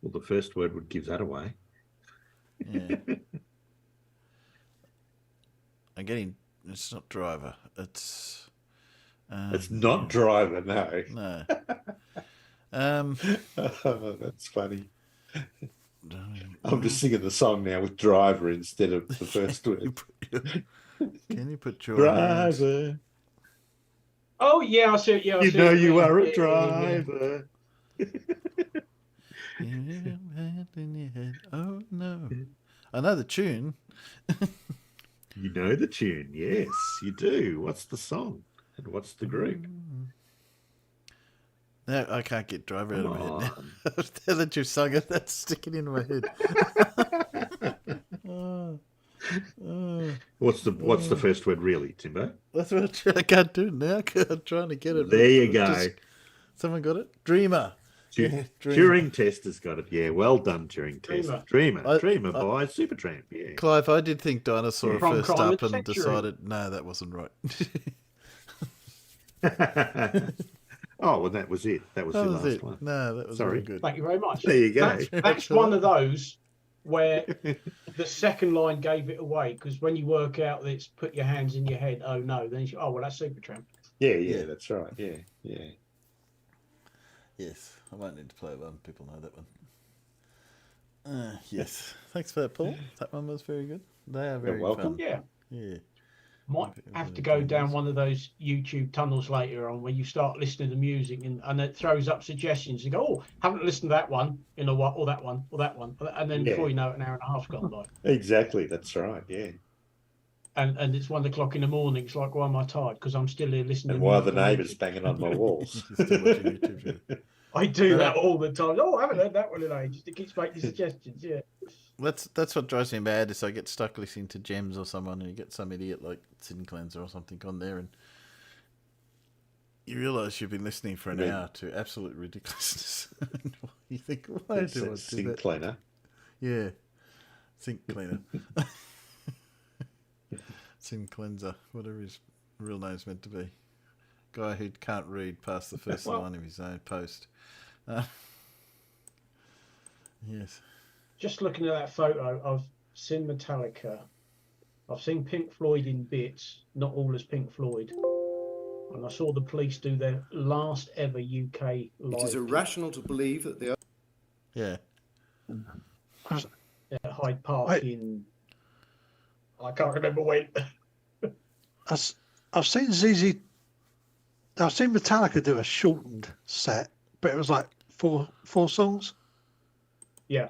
Well, the first word would give that away. Yeah. I'm getting... It's not driver. It's not driver, no. No. Oh, that's funny. I'm just singing the song now with driver instead of the first word. Can you put your driver? hands... Oh yeah, I see it. Yeah, I you see know it. you are a Yeah. driver. Oh no! I know the tune. You know the tune, yes, you do. What's the song and what's the group? No, I can't get driver out of my head now. Now that you've sung it, that's sticking in my head. What's the first word really, Timbo? That's what I can't do now. I'm trying to get it. There you go. Someone got it? Dreamer. Yeah, Turing test has got it. Yeah, well done, Turing test. Dreamer by Supertramp. Yeah, Clive, I did think Dinosaur From first Crime up and Century. decided no, that wasn't right. Oh, well, that was it. That was the last one. No, that was Sorry. very good. Thank you very much. There you go. That's one of those where the second line gave it away, because when you work out that it's put your hands in your head, oh no, then you, oh well, that's Supertramp. Yeah, that's right. Yeah. Yes, I won't need to play one. People know that one. Yes, thanks for that, Paul. That one was very good. They are very welcome. fun. Yeah. Might have to go down one of those YouTube tunnels later on where you start listening to music and it throws up suggestions. You go, oh, haven't listened to that one, you know what, or that one, and then before you know it, an hour and a half's gone by. Exactly, that's right. Yeah. And it's 1 o'clock in the morning. It's like, why am I tired? Because I'm still here listening. And to why are the music. neighbours banging on my walls? I do that all the time. Oh, I haven't heard that one in ages. It keeps making suggestions. Yeah. That's what drives me mad is I get stuck listening to Gems or someone and you get some idiot like Sin Cleanser or something on there and you realise you've been listening for an hour to absolute ridiculousness. You think, why do I do Sink that? Cleaner. Yeah. Sink Cleaner. Sin Cleanser, whatever his real name's meant to be. Guy who can't read past the first line of his own post. Yes. Just looking at that photo, I've seen Metallica. I've seen Pink Floyd in bits, not all as Pink Floyd. And I saw the Police do their last ever UK live. It is irrational to believe that they are. Yeah. At Hyde Park in... I can't remember when. I've seen Metallica do a shortened set, but it was like four songs. Yeah.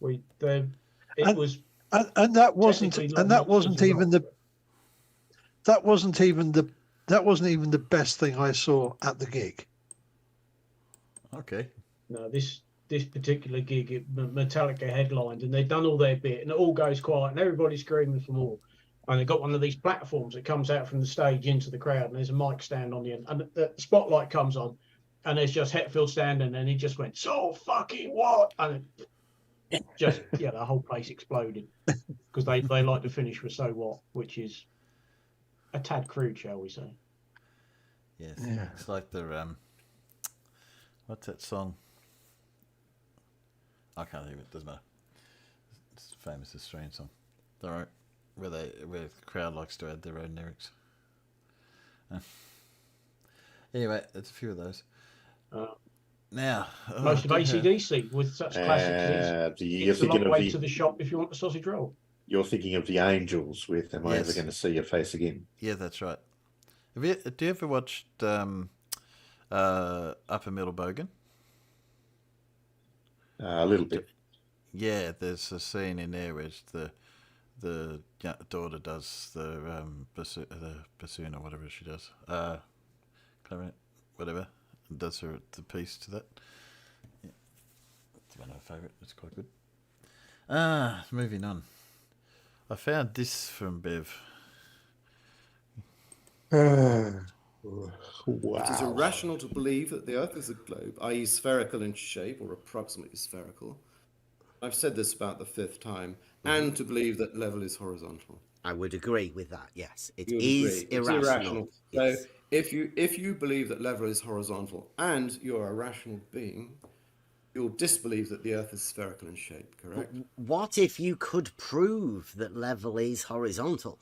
And that wasn't even the that wasn't even the best thing I saw at the gig. Okay. No, this particular gig, Metallica headlined, and they've done all their bit, and it all goes quiet, and everybody's screaming for more. And they've got one of these platforms that comes out from the stage into the crowd, and there's a mic stand on the end, and the spotlight comes on, and there's just Hetfield standing, and he just went, "So fucking what?" And it just, the whole place exploded because they like to finish with "So what," which is a tad crude, shall we say? Yes. Yeah. It's like the what's that song? I can't think of it. Doesn't matter. It's a famous Australian song. Where the crowd likes to add their own lyrics. Anyway, there's a few of those. Now, Most of AC/DC with such classics as "It's a Long Way to the Shop If You Want the Sausage Roll." You're thinking of the Angels with "Am I Ever Going to See Your Face Again?" Yeah, that's right. Do you ever watched Upper Middle Bogan? A little bit. Yeah, there's a scene in there where the daughter does the bassoon or whatever she does, clarinet, whatever, and does the piece to that. Yeah. It's one of my favourite. It's quite good. Moving on. I found this from Bev. It is irrational to believe that the Earth is a globe, i.e. spherical in shape or approximately spherical. I've said this about the 5th time, and to believe that level is horizontal. I would agree with that. Yes, it You would is agree. It's irrational. Yes. So if you believe that level is horizontal and you're a rational being, you'll disbelieve that the Earth is spherical in shape. Correct? What if you could prove that level is horizontal?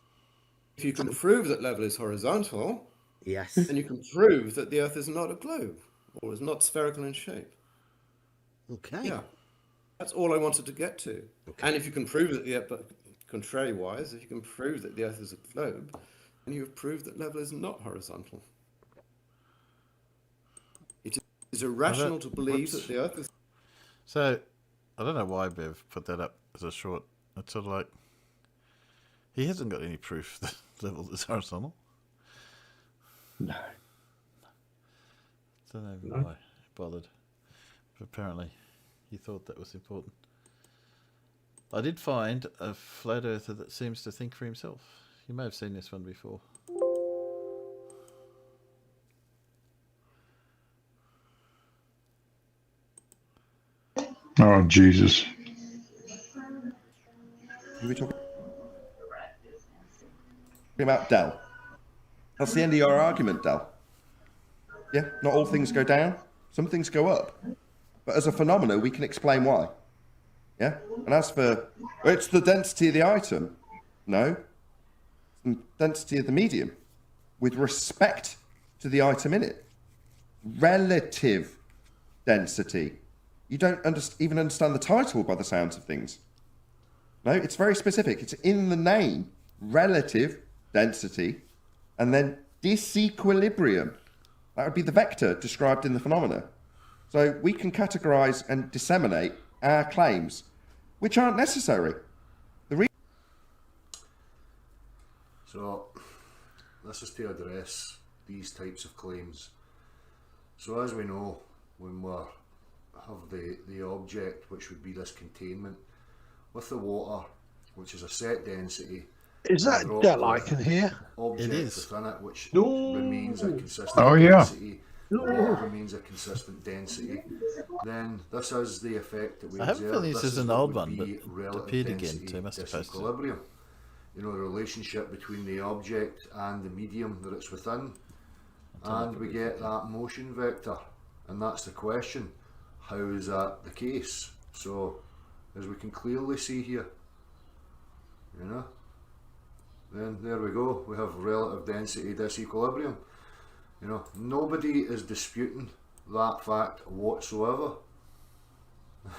If you can prove that level is horizontal, yes, then you can prove that the Earth is not a globe or is not spherical in shape. Okay. Yeah. That's all I wanted to get to. Okay. And if you can prove that but contrary-wise, if you can prove that the Earth is a globe, then you have proved that level is not horizontal. It is irrational to believe that the Earth is... So, I don't know why Bev put that up as a short. It's sort of like, he hasn't got any proof that level is horizontal. No. Don't know why he bothered. But apparently, he thought that was important. I did find a flat earther that seems to think for himself. You may have seen this one before. Oh, Jesus. Are we talking about Del? That's the end of your argument, Del. Yeah, not all things go down. Some things go up. But as a phenomenon, we can explain why. Yeah? And as for, it's the density of the item. No. It's the density of the medium with respect to the item in it. Relative density. You don't even understand the title by the sounds of things. No, it's very specific. It's in the name. Relative density. And then disequilibrium. That would be the vector described in the phenomena. So we can categorize and disseminate our claims, which aren't necessary. So this is to address these types of claims. So as we know, when we have the object, which would be this containment, with the water, which is a set density. Is that Del I can hear? Object it is. within it, which remains a consistent density. Remains a consistent density. Then this is the effect that we I have a feeling this is an old one, but relative appeared again, density so I must have posted it. disequilibrium. You know, the relationship between the object and the medium that it's within, and we get that motion vector, and that's the question: how is that the case? So, as we can clearly see here, you know, then there we go. We have relative density disequilibrium. You know, nobody is disputing that fact whatsoever.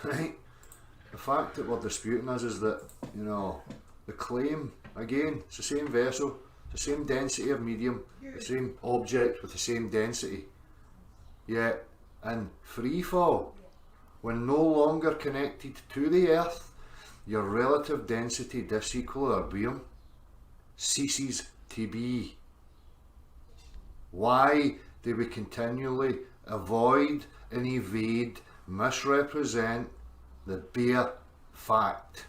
Right? The fact that we're disputing is that, you know, the claim, again, it's the same vessel, the same density of medium, the same object with the same density. Yet, in free fall, when no longer connected to the Earth, your relative density disequilibrium ceases to be. Why do we continually avoid and evade, misrepresent the bare fact?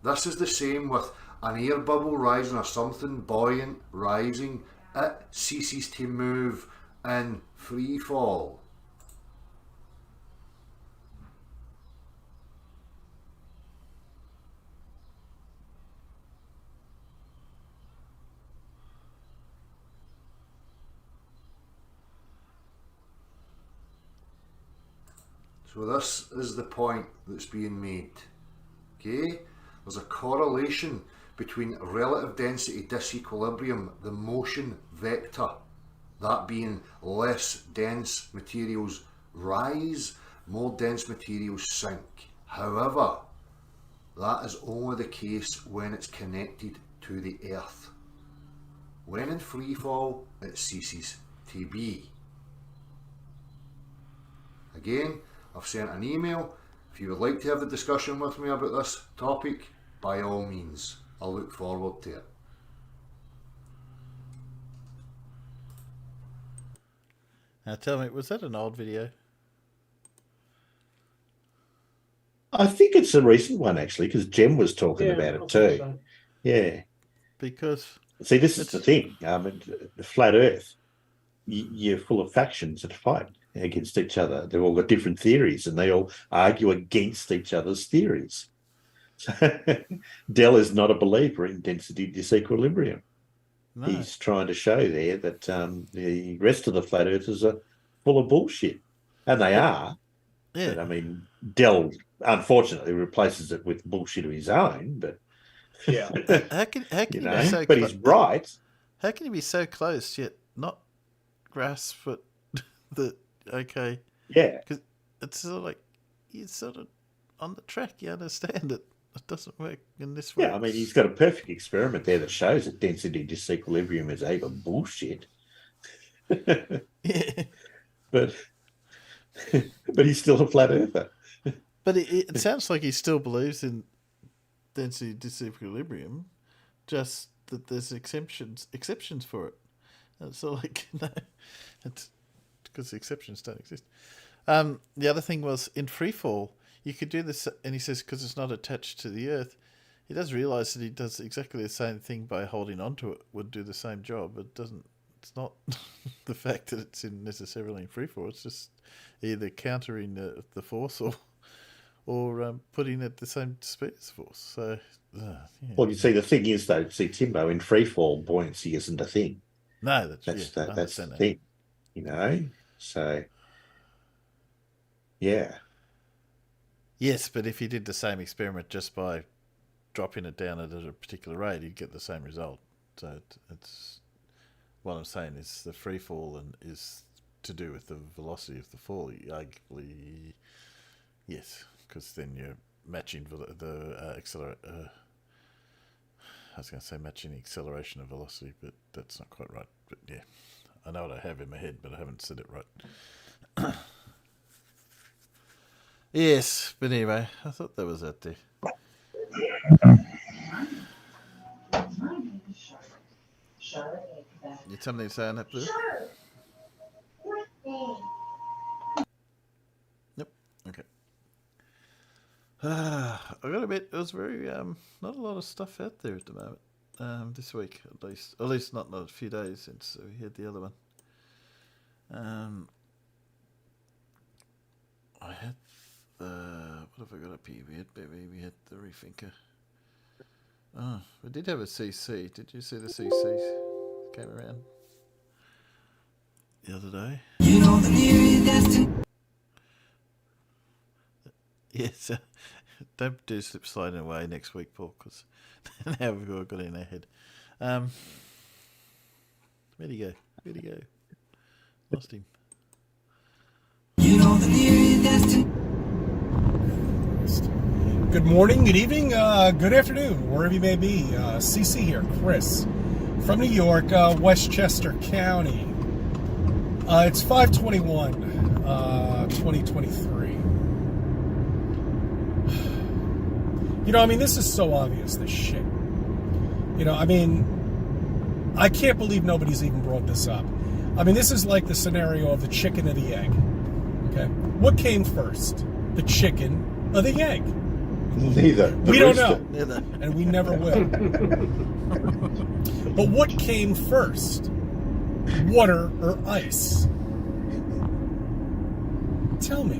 This is the same with an air bubble rising or something buoyant rising. It ceases to move in free fall. So this is the point that's being made. Okay? There's a correlation between relative density disequilibrium, the motion vector, that being less dense materials rise, more dense materials sink. However, that is only the case when it's connected to the Earth. When in free fall, it ceases to be. Again, I've sent an email. If you would like to have the discussion with me about this topic, by all means, I'll look forward to it. Now tell me, was that an old video? I think it's a recent one, actually, because Jem was talking about it too. So. Yeah. Because... See, this is the thing. The flat Earth, you're full of factions that fight against each other. They've all got different theories, and they all argue against each other's theories. Dell is not a believer in density disequilibrium. No. He's trying to show there that the rest of the flat earthers are full of bullshit, and they are. Yeah. But, I mean, Dell unfortunately replaces it with bullshit of his own. But yeah, how can he be so? But he's right. How can he be so close yet not grasp it? Okay. Yeah. Because it's sort of like you're sort of on the track. You understand it. It doesn't work in this way. Yeah, I mean, he's got a perfect experiment there that shows that density disequilibrium is even bullshit. Yeah. But he's still a flat earther. But it sounds like he still believes in density disequilibrium, just that there's exceptions for it. And it's all like, no, it's because the exceptions don't exist. The other thing was in freefall, you could do this, and he says because it's not attached to the Earth, he does realise that he does exactly the same thing by holding onto it would do the same job. It doesn't. It's not the fact that it's necessarily in freefall. It's just either countering the force or putting it at the same speed as force. So, yeah. Well, you see, the thing is though, Timbo, in freefall, buoyancy isn't a thing. No, that's the thing. You know, so yeah. Yes, but if you did the same experiment just by dropping it down at a particular rate, you'd get the same result. So it's what I'm saying is the free fall and is to do with the velocity of the fall. Arguably, yes, because then you're matching the accelerate. I was going to say matching the acceleration of velocity, but that's not quite right. But yeah, I know what I have in my head, but I haven't said it right. Yes, but anyway, I thought that was out there. You tell me to say on that, Blue? Yep. Okay. I got a bit. It was very not a lot of stuff out there at the moment. This week, at least not a few days since we had the other one. I had what have I got up here? We had the Rethinker. Oh, we did have a CC. Did you see the CCs came around the other day? You know the theory yes, don't do slip sliding away next week, Paul, because now we've all got it in our head. Where'd he go? Lost him. You know the theory destiny. Good morning, good evening, good afternoon, wherever you may be. CC here, Chris, from New York, Westchester County. It's 5/21, 2023. You know, I mean, this is so obvious, this shit. You know, I mean, I can't believe nobody's even brought this up. I mean, this is like the scenario of the chicken or the egg. Okay, what came first, the chicken or the egg? Neither. We don't know, and we never will. But what came first, water or ice? Tell me,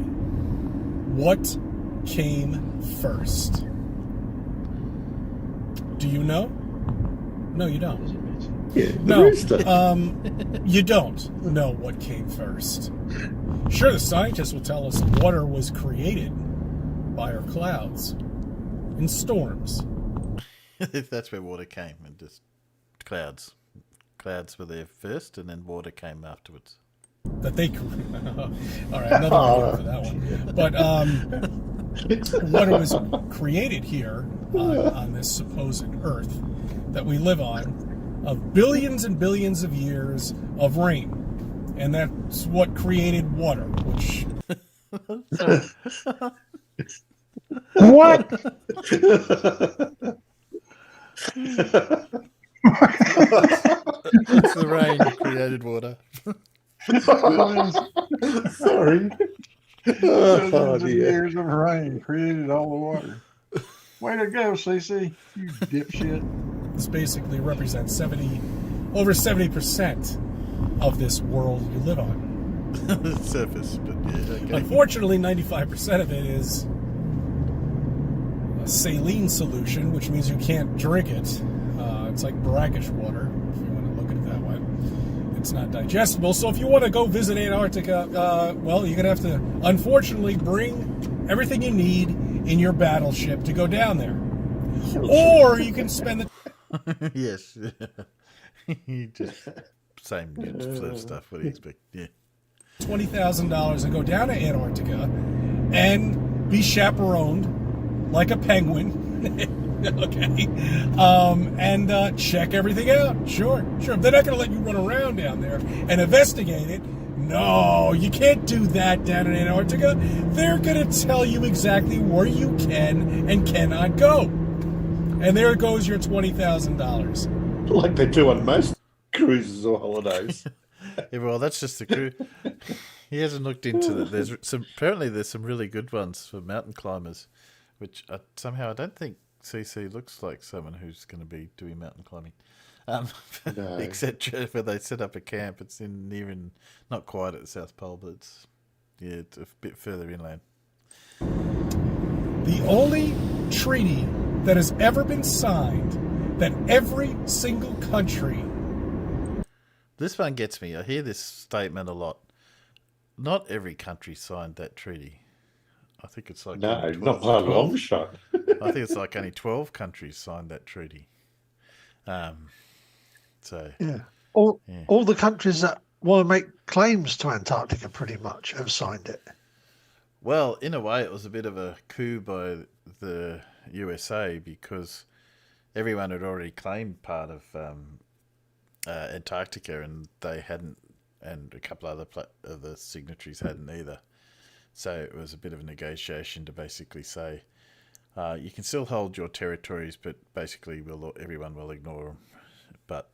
what came first? Do you know? No, you don't. Yeah, No, you don't know what came first. Sure, the scientists will tell us water was created by our clouds in storms. That's where water came, and just clouds. Clouds were there first, and then water came afterwards. That they all right, another one for that one. But water was created here on this supposed Earth that we live on, of billions and billions of years of rain, and that's what created water. Which What? It's the rain that created water. Sorry. Billions of years of rain created all the water. Way to go, CC. You dipshit. this basically represents over 70% of this world you live on. The surface, but yeah, okay. Unfortunately, 95% of it is a saline solution, which means you can't drink it. It's like brackish water, if you want to look at it that way. It's not digestible, so if you want to go visit Antarctica, well, you're going to have to, unfortunately, bring everything you need in your battleship to go down there. Or you can spend the... Yes. You just same sort of stuff. What do you expect? Yeah. $20,000 and go down to Antarctica and be chaperoned like a penguin. Okay. And check everything out. Sure. They're not going to let you run around down there and investigate it. No, you can't do that down in Antarctica. They're going to tell you exactly where you can and cannot go. And there goes your $20,000. Like they do on most cruises or holidays. Yeah, well, that's just the crew. He hasn't looked into it. Apparently there's some really good ones for mountain climbers, which somehow I don't think CC looks like someone who's going to be doing mountain climbing. No. Except where they set up a camp. It's not quite at the South Pole, but it's a bit further inland. The only treaty that has ever been signed that every single country... This one gets me. I hear this statement a lot. Not every country signed that treaty. I think it's like... No, not by a long shot. I think it's like only 12 countries signed that treaty. So yeah. All the countries that want to make claims to Antarctica pretty much have signed it. Well, in a way, it was a bit of a coup by the USA because everyone had already claimed part of Antarctica, and they hadn't, and a couple other the signatories hadn't either. So it was a bit of a negotiation to basically say you can still hold your territories, but basically everyone will ignore them. But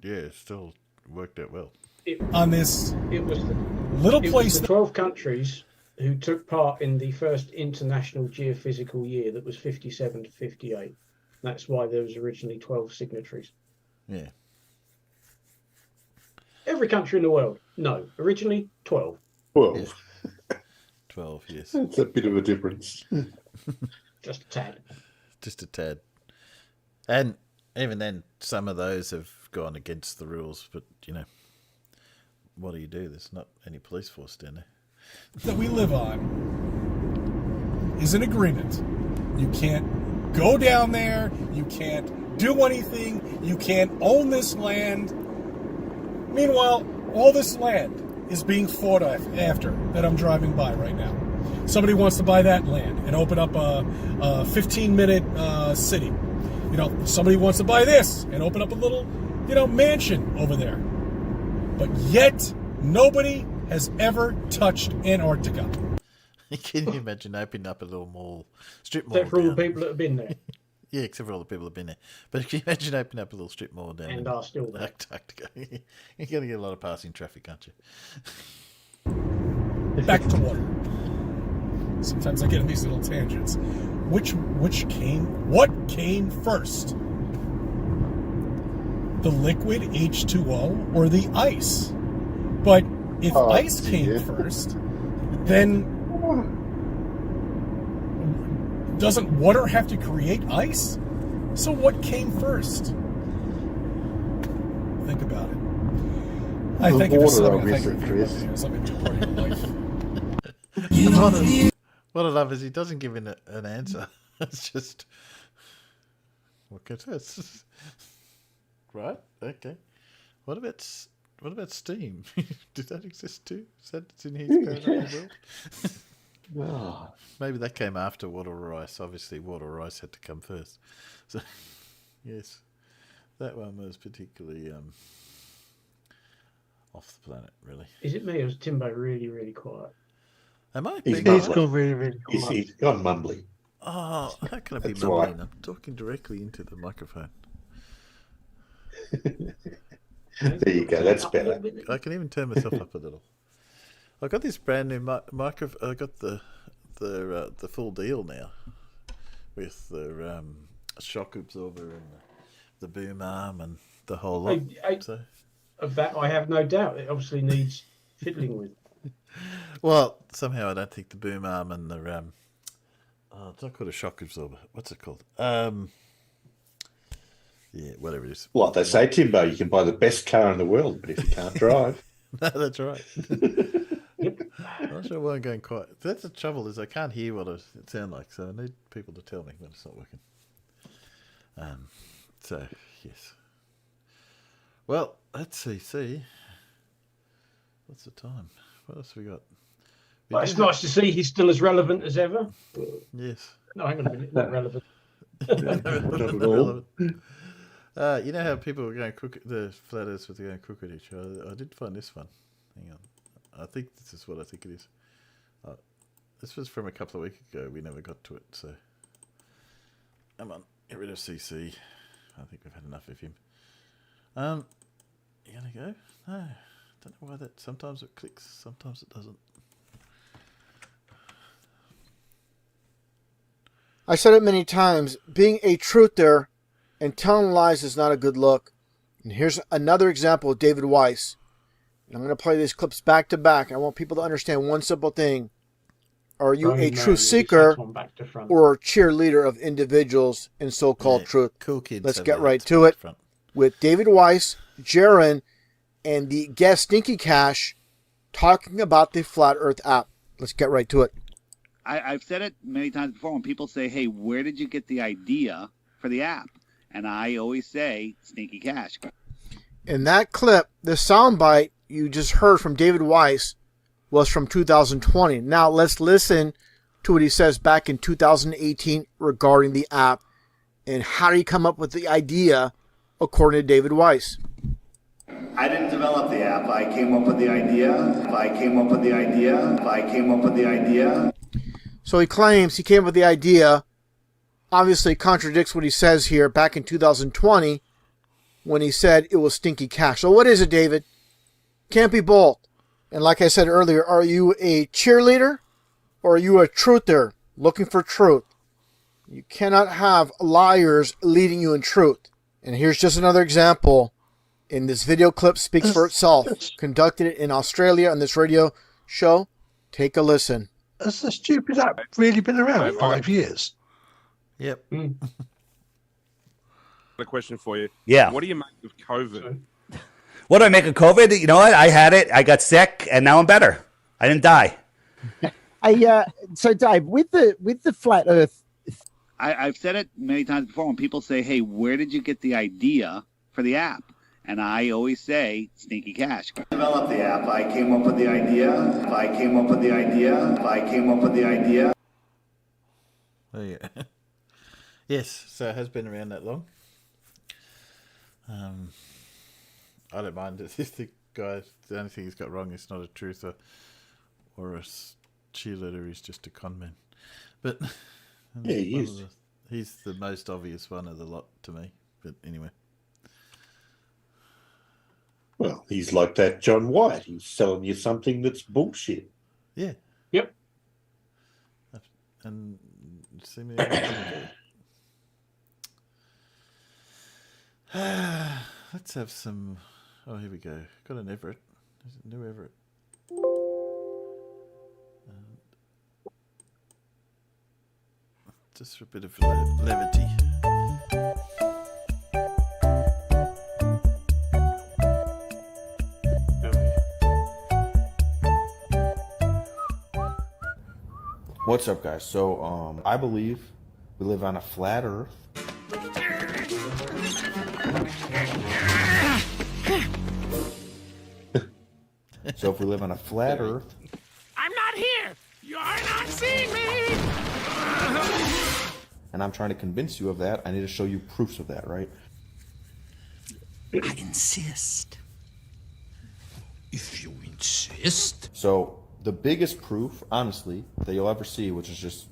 it still worked out well. It was the 12 countries who took part in the first International Geophysical Year that was 57 to 58. That's why there was originally 12 signatories. Yeah. Every country in the world? No. Originally, 12. 12. Yes. 12, yes. It's a bit of a difference. Just a tad. Just a tad. And even then, some of those have gone against the rules, but, what do you do? There's not any police force down there. That we live on is an agreement. You can't go down there. You can't do anything. You can't own this land. Meanwhile, all this land is being fought after that I'm driving by right now. Somebody wants to buy that land and open up a 15-minute city. Somebody wants to buy this and open up a little, mansion over there. But yet, nobody has ever touched Antarctica. Can you imagine opening up a little strip mall? Except for all the people that have been there. Yeah, except for all the people who've been there. But can you imagine opening up a little strip mall down And there? are still there. You're going to get a lot of passing traffic, aren't you? Back to water. Sometimes I get in these little tangents. What came first? The liquid H2O or the ice? But if ice came first, then doesn't water have to create ice? So what came first? Think about it. I think of something important in life. What I love is he doesn't give an answer. It's just look at this. Right? Okay. What about steam? Does that exist too? Is that in his parallel world? Maybe that came after water or ice. Obviously, water or ice had to come first. So, yes, that one was particularly off the planet, really. Is it me or is Timbo really, really quiet? Am I? He's gone really, really quiet. He's gone mumbly. Oh, how can I be That's mumbling? why. I'm talking directly into the microphone. There you go. That's better. I can even turn myself up a little. I got this brand new microphone. I got the full deal now with the shock absorber and the boom arm and the whole lot. So. Of that, I have no doubt. It obviously needs fiddling with. Well, somehow I don't think the boom arm and the it's not called a shock absorber. What's it called? Yeah, whatever it is. What they say, Timbo, you can buy the best car in the world, but if you can't drive, no, that's right. I'm not sure why I'm going quiet. That's the trouble is I can't hear what it sounds like, so I need people to tell me when it's not working. So yes. Well, let's see. What's the time? What else have we got? Well, it's nice to see he's still as relevant as ever. Yes. No, hang on a minute. Not relevant. not at all. You know how people were going the flat earthers were going cook at each other? I did find this one. Hang on. I think this is what I think it is. This was from a couple of weeks ago. We never got to it, so come on, get rid of CC. I think we've had enough of him. You gonna go? No. Don't know why that. Sometimes it clicks, sometimes it doesn't. I said it many times. Being a truther and telling lies is not a good look. And here's another example of David Weiss. And I'm going to play these clips back to back. I want people to understand one simple thing. Are you a truth seeker or a cheerleader of individuals in so-called truth? Cool kids. Let's get right to it with David Weiss, Jaron, and the guest Stinky Cash talking about the Flat Earth app. Let's get right to it. I've said it many times before when people say, hey, where did you get the idea for the app? And I always say, Stinky Cash. In that clip, the soundbite you just heard from David Weiss was from 2020. Now let's listen to what he says back in 2018 regarding the app and how did he come up with the idea according to David Weiss. I didn't develop the app. I came up with the idea. So he claims he came up with the idea. Obviously contradicts what he says here back in 2020 when he said it was Stinky Cash. So what is it, David? Can't be both. And like I said earlier, are you a cheerleader or are you a truther looking for truth? You cannot have liars leading you in truth. And here's just another example. In this video clip speaks for itself. Conducted in Australia on this radio show. Take a listen. Has the stupid app really been around 5 years? Yep. A question for you. Yeah. What do you make of COVID? What do I make of COVID? You know what? I had it. I got sick, and now I'm better. I didn't die. So Dave, with the flat Earth, I've said it many times before when people say, hey, where did you get the idea for the app? And I always say, Stinky Cash. Develop the app. I came up with the idea. Oh, yeah. Yes, so it has been around that long. I don't mind if the guy, the only thing he's got wrong is not a truther or a cheerleader, he's just a con man. But yeah, he is. He's the most obvious one of the lot to me. But anyway. Well, he's like that John White. He's selling you something that's bullshit. Yeah. Yep. And seemingly let's have some. Oh, here we go. Got an Everett. There's a new Everett. Just for a bit of levity. What's up, guys? So, I believe we live on a flat Earth. So, if we live on a flat Earth, I'm not here. You're not seeing me. and I'm trying to convince you of that, I need to show you proofs of that, right? I insist. If you insist. So, the biggest proof, honestly, that you'll ever see, which is just,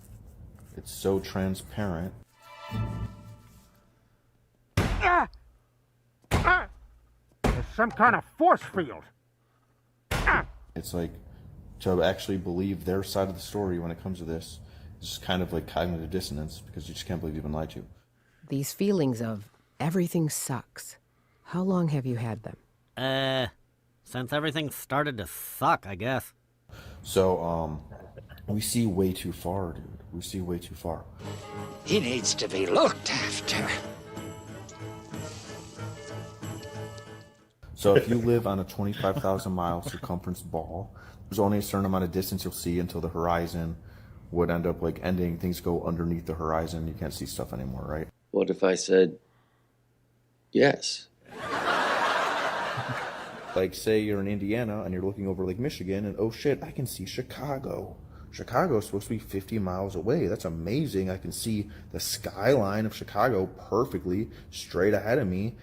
it's so transparent. There's some kind of force field. It's like, to actually believe their side of the story when it comes to this, it's just kind of like cognitive dissonance, because you just can't believe you've been lied to. These feelings of everything sucks. How long have you had them? Since everything started to suck, I guess. So, we see way too far, dude. We see way too far. He needs to be looked after. So if you live on a 25,000 mile circumference ball, there's only a certain amount of distance you'll see until the horizon would end up like ending. Things go underneath the horizon. You can't see stuff anymore, right? What if I said yes? Like, say you're in Indiana and you're looking over Lake Michigan and, oh shit, I can see Chicago. Chicago's supposed to be 50 miles away. That's amazing. I can see the skyline of Chicago perfectly straight ahead of me.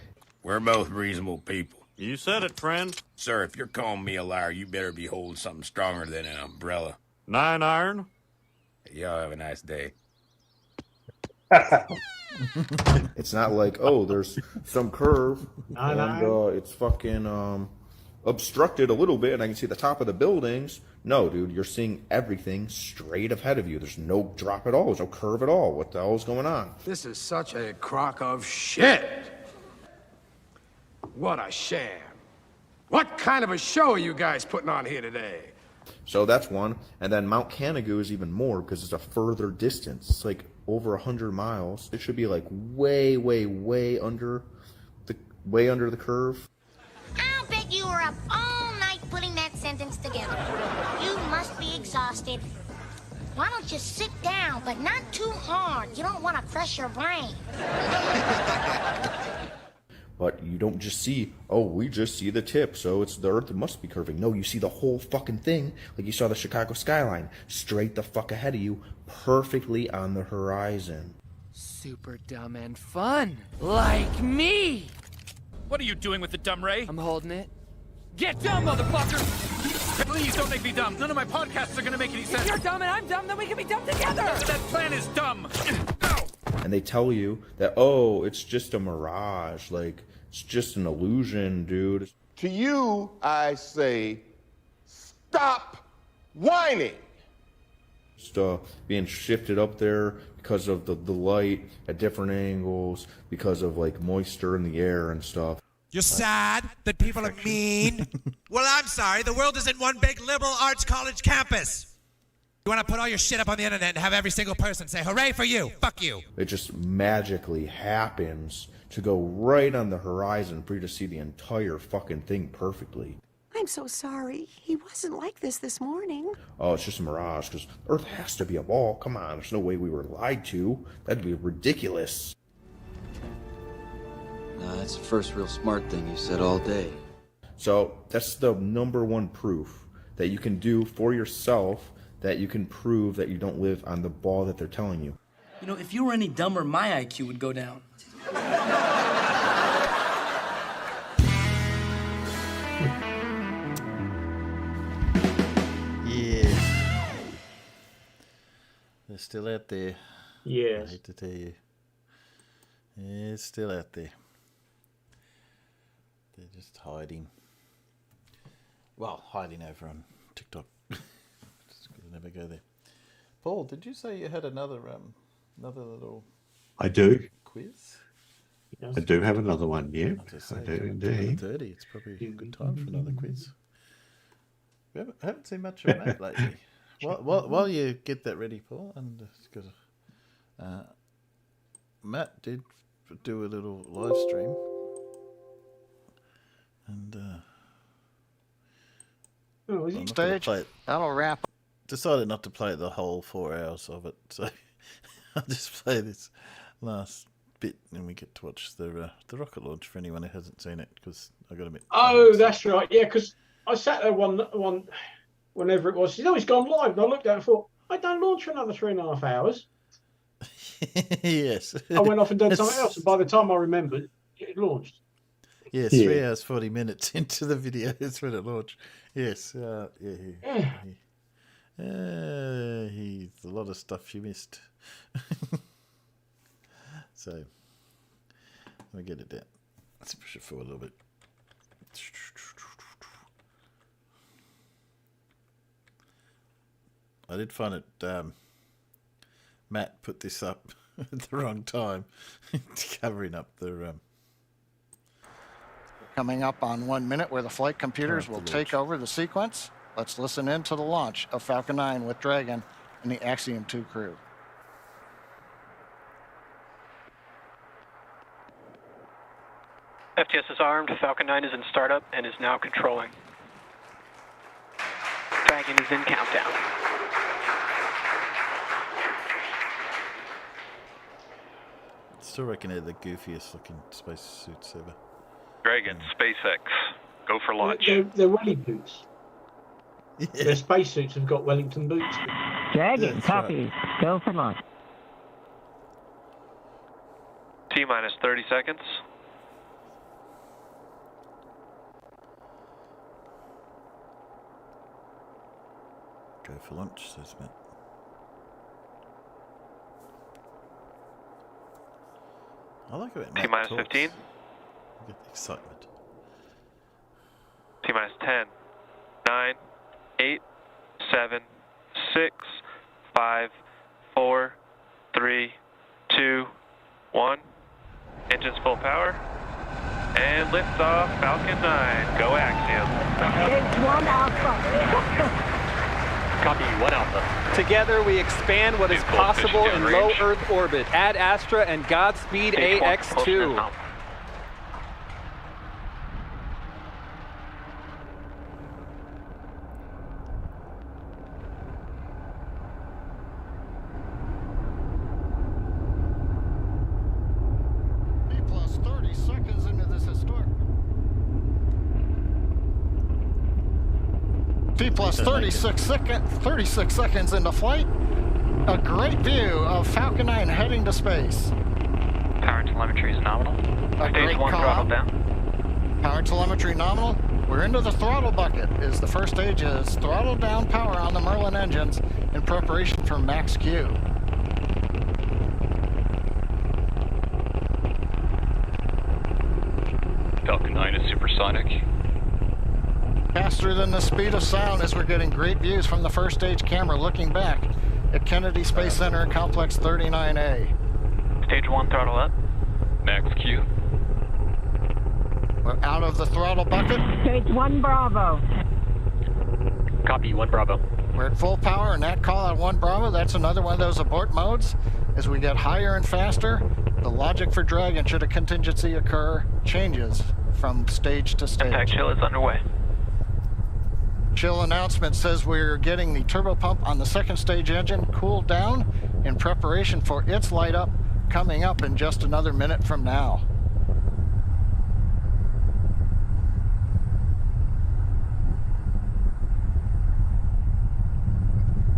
We're both reasonable people. You said it, friend. Sir, if you're calling me a liar, you better be holding something stronger than an umbrella. 9 iron? Y'all have a nice day. It's not like, oh, there's some curve and it's fucking obstructed a little bit and I can see the top of the buildings. No, dude, you're seeing everything straight ahead of you. There's no drop at all. There's no curve at all. What the hell is going on? This is such a crock of shit. What a sham. What kind of a show are you guys putting on here today? So that's one. And then Mount Canigou is even more because it's a further distance. It's like over 100 miles. It should be like way, way, way under the curve. I'll bet you were up all night putting that sentence together. You must be exhausted. Why don't you sit down, but not too hard? You don't want to crush your brain. But you don't just see, oh, we just see the tip, so it's the Earth must be curving. No, you see the whole fucking thing, like you saw the Chicago skyline, straight the fuck ahead of you, perfectly on the horizon. Super dumb and fun, like me. What are you doing with the dumb ray? I'm holding it. Get dumb, motherfucker! Please don't make me dumb. None of my podcasts are gonna make any sense. If you're dumb and I'm dumb, then we can be dumb together. That plan is dumb. And they tell you that, oh, it's just a mirage, like, it's just an illusion, dude. To you, I say, stop whining. Just being shifted up there because of the light at different angles, because of, like, moisture in the air and stuff. You're sad that people are mean? Well, I'm sorry. The world isn't one big liberal arts college campus. You want to put all your shit up on the internet and have every single person say, hooray for you, fuck you. It just magically happens to go right on the horizon for you to see the entire fucking thing perfectly. I'm so sorry. He wasn't like this morning. Oh, it's just a mirage, because Earth has to be a ball. Come on, there's no way we were lied to. That'd be ridiculous. No, that's the first real smart thing you said all day. So, that's the #1 proof that you can do for yourself, that you can prove that you don't live on the ball that they're telling you. You know, if you were any dumber, my IQ would go down. Yeah. They're still out there. Yes. I hate to tell you. It's still out there. They're just hiding. Well, hiding over on TikTok. Just never go there. Paul, did you say you had another little I do. quiz? I do have another one, yeah. I do indeed. indeed. 30. It's probably a good time for another quiz. We haven't seen much of Matt lately. While you get that ready, Paul, and Matt did do a little live stream, and Stage. That'll wrap up. Decided not to play the whole 4 hours of it, so I'll just play this last bit, and we get to watch the rocket launch for anyone who hasn't seen it, because I got to admit. Oh, that's right. Yeah, because I sat there one whenever it was. It's gone live, and I looked at it and thought, I don't launch for another 3.5 hours. Yes. I went off and did something else, and by the time I remembered, it launched. Yes, 3 hours 40 minutes into the video is when it launched. Yes, he's a lot of stuff you missed. So let me get it down. Let's push it forward a little bit. I did find it. Matt put this up at the wrong time, covering up the. Coming up on 1 minute, where the flight computers will take over the sequence. Let's listen in to the launch of Falcon 9 with Dragon and the Axiom 2 crew. FTS is armed. Falcon 9 is in startup and is now controlling. Dragon is in countdown. Still reckon they're the goofiest looking space suits ever. Dragon, SpaceX, go for launch. They're welly boots. Yeah. Their spacesuits have got Wellington boots. Dragon, copy. Right. Go for launch. T-minus 30 seconds. Go for launch, says Matt. I like it. T-minus 15. Get the excitement. T-minus 10, 9, 8, 7, 6, 5, 4, 3, 2, 1. Engines full power. And liftoff, Falcon 9. Go Axiom. It's 1 Alpha. Copy, 1 Alpha. Together we expand what is possible in low Earth orbit. Ad Astra and Godspeed AX2. Plus 36 seconds into flight. A great view of Falcon 9 heading to space. Power telemetry is nominal. Stage 1 throttle down. Power telemetry nominal. We're into the throttle bucket. The first stage is throttle down power on the Merlin engines in preparation for max Q. Falcon 9 is supersonic. Faster than the speed of sound, as we're getting great views from the first stage camera looking back at Kennedy Space Center Complex 39A. Stage 1 throttle up. Max Q. We're out of the throttle bucket. Stage 1 Bravo. Copy, 1 Bravo. We're at full power, and that call on 1 Bravo, that's another one of those abort modes. As we get higher and faster, the logic for Dragon, should a contingency occur, changes from stage to stage. Impact chill is underway. Chill announcement says we're getting the turbo pump on the second stage engine cooled down in preparation for its light up, coming up in just another minute from now.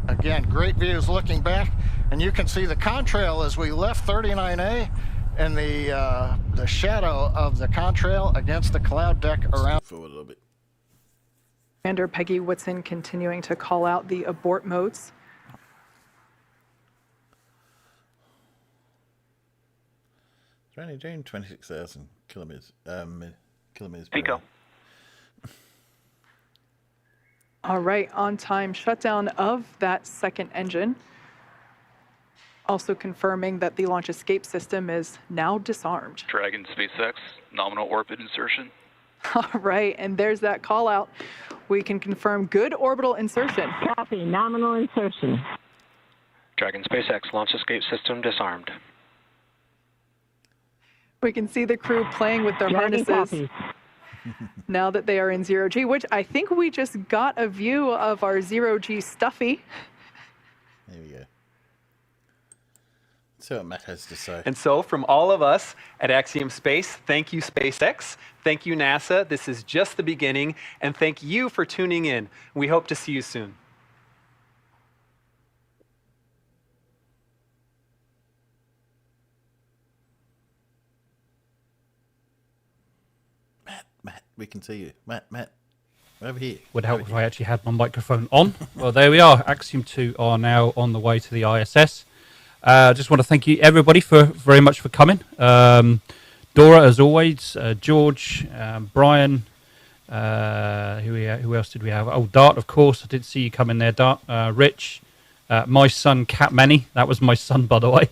Again, great views looking back, and you can see the contrail as we left 39A and the shadow of the contrail against the cloud deck around. Forward a little bit. Commander Peggy Whitson continuing to call out the abort modes. It's only doing 26,000 kilometers per Pico. hour. All right, on time shutdown of that second engine. Also confirming that the launch escape system is now disarmed. Dragon SpaceX, nominal orbit insertion. All right, and there's that call out. We can confirm good orbital insertion. Copy, nominal insertion. Dragon SpaceX, launch escape system disarmed. We can see the crew playing with their Dragon harnesses now that they are in zero G, which I think we just got a view of our zero G Stuffy. There we go. See what Matt has to say. And so from all of us at Axiom Space, thank you SpaceX, thank you NASA, this is just the beginning, and thank you for tuning in. We hope to see you soon. Matt, we can see you. Matt, over here. Would help if I actually had my microphone on. Well, there we are. Axiom 2 are now on the way to the ISS. I just want to thank you, everybody, very much for coming. Dora, as always, George, Brian, who else did we have? Oh, Dart, of course. I did see you come in there, Dart. Rich, my son, Cat Manny. That was my son, by the way.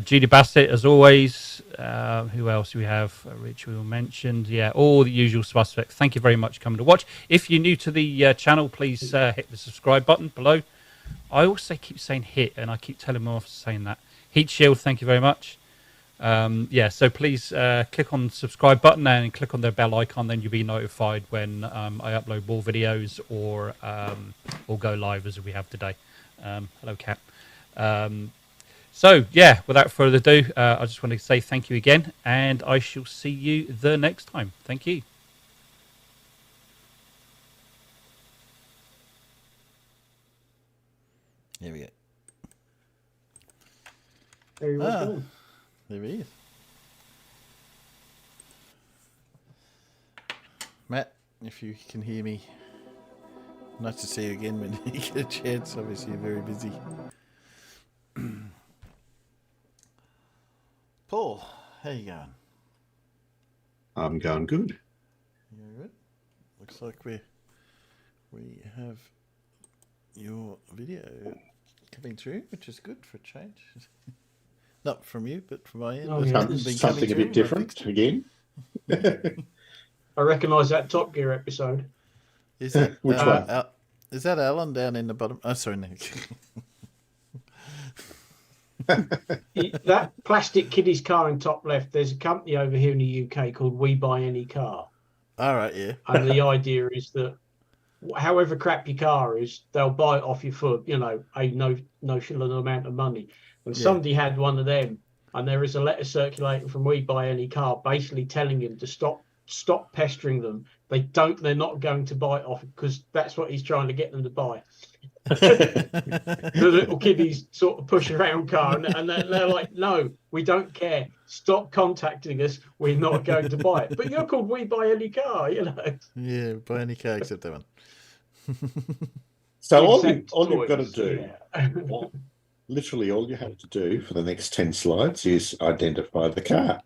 Judy Bassett, as always. Who else do we have? Rich, we all mentioned. Yeah, all the usual suspects. Thank you very much for coming to watch. If you're new to the channel, please hit the subscribe button below. I also keep saying hit, and I keep telling them off saying that. Heat Shield, thank you very much. Yeah, so please click on the subscribe button and click on the bell icon. Then you'll be notified when I upload more videos or go live as we have today. Hello, Cat. So, yeah, without further ado, I just want to say thank you again, and I shall see you the next time. Thank you. Here we go. Very well done. There he is. Matt, if you can hear me, nice to see you again when you get a chance. Obviously, you're very busy. Paul, how you going? I'm going good. You're good. Looks like we have your video coming through, which is good for a change. Not from you, but from my end. Oh, yeah. Something a bit different again. I recognise that Top Gear episode. Is that which one? Is that Alan down in the bottom? Oh, sorry, no. That plastic kiddie's car in top left, there's a company over here in the UK called We Buy Any Car. All right, yeah. And the idea is that however crap your car is, they'll buy it off you for, a notional amount of money. And somebody had one of them, and there is a letter circulating from We Buy Any Car basically telling him to stop pestering them. They're not going to buy it off because that's what he's trying to get them to buy. The little kiddies sort of push around car and they're like, no, we don't care, stop contacting us, we're not going to buy it. But you're called We Buy Any Car, Yeah, buy any car except that one. So all you've got to do, literally all you have to do for the next 10 slides is identify the car.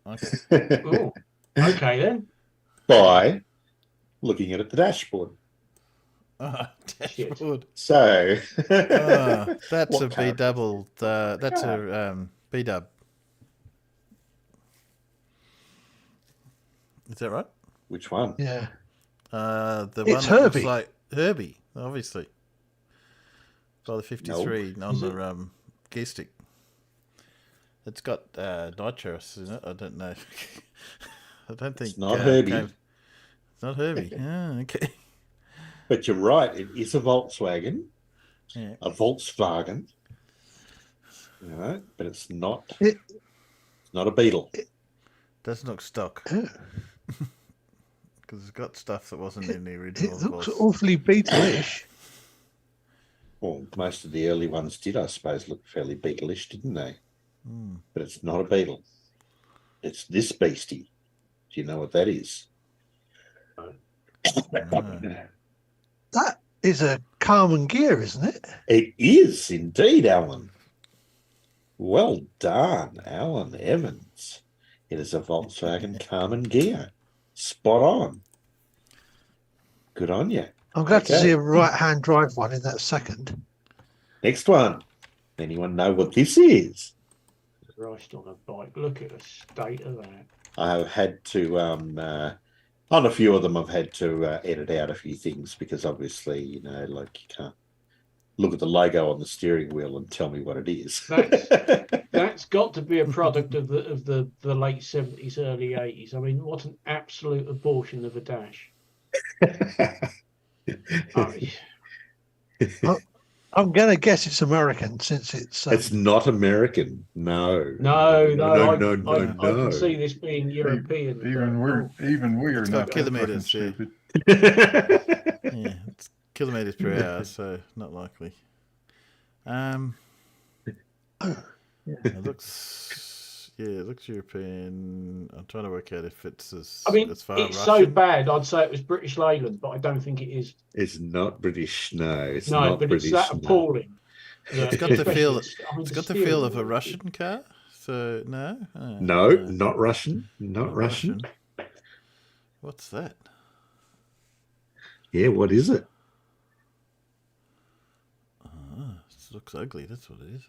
Okay. Ooh, okay then. By looking at the dashboard. Dashboard. So that's a B double. That's a B dub. Is that right? Which one? Yeah. The It's one that Herbie. looks like Herbie, obviously. By the 53 on the gear stick. It's got nitrous in it. I don't know. I don't think it's not Herbie. It's not Herbie. Okay. But you're right. It is a Volkswagen. Yeah. A Volkswagen. All right, but it's not. It's not a Beetle. Doesn't look stock. Because it's got stuff that wasn't in the original. It looks awfully Beatle-ish. Well, most of the early ones did, I suppose, look fairly Beetle-ish, didn't they? Mm. But it's not a Beetle. It's this beastie. Do you know what that is? That is a Carmen gear, isn't it? It is indeed, Alan. Well done, Alan Evans. It is a Volkswagen Carmen Ghia. Spot on. Good on you. I'm glad to see a right-hand drive one in that second. Next one. Anyone know what this is? Christ on a bike. Look at the state of that. I've had to, on a few of them, I've had to edit out a few things because obviously, you know, like you can't look at the logo on the steering wheel and tell me what it is. That's got to be a product of the late 70s, early 80s. I mean, what an absolute abortion of a dash. I'm going to guess it's American since it's... It's not American. No. No. I No. can see this being European. Even we're It's not got kilometres. stupid. Yeah, it's kilometres per hour, so not likely. It looks European. I'm trying to work out if it's as far it's Russian. so bad. I'd say it was British Leyland, but I don't think it is. It's not British. No, it's no, not but British. It's that appalling. It's got the feel. It's got the feel of a Russian car. So no. No, not Russian. Not Russian. What's that? Yeah, what is it? It looks ugly. That's what it is.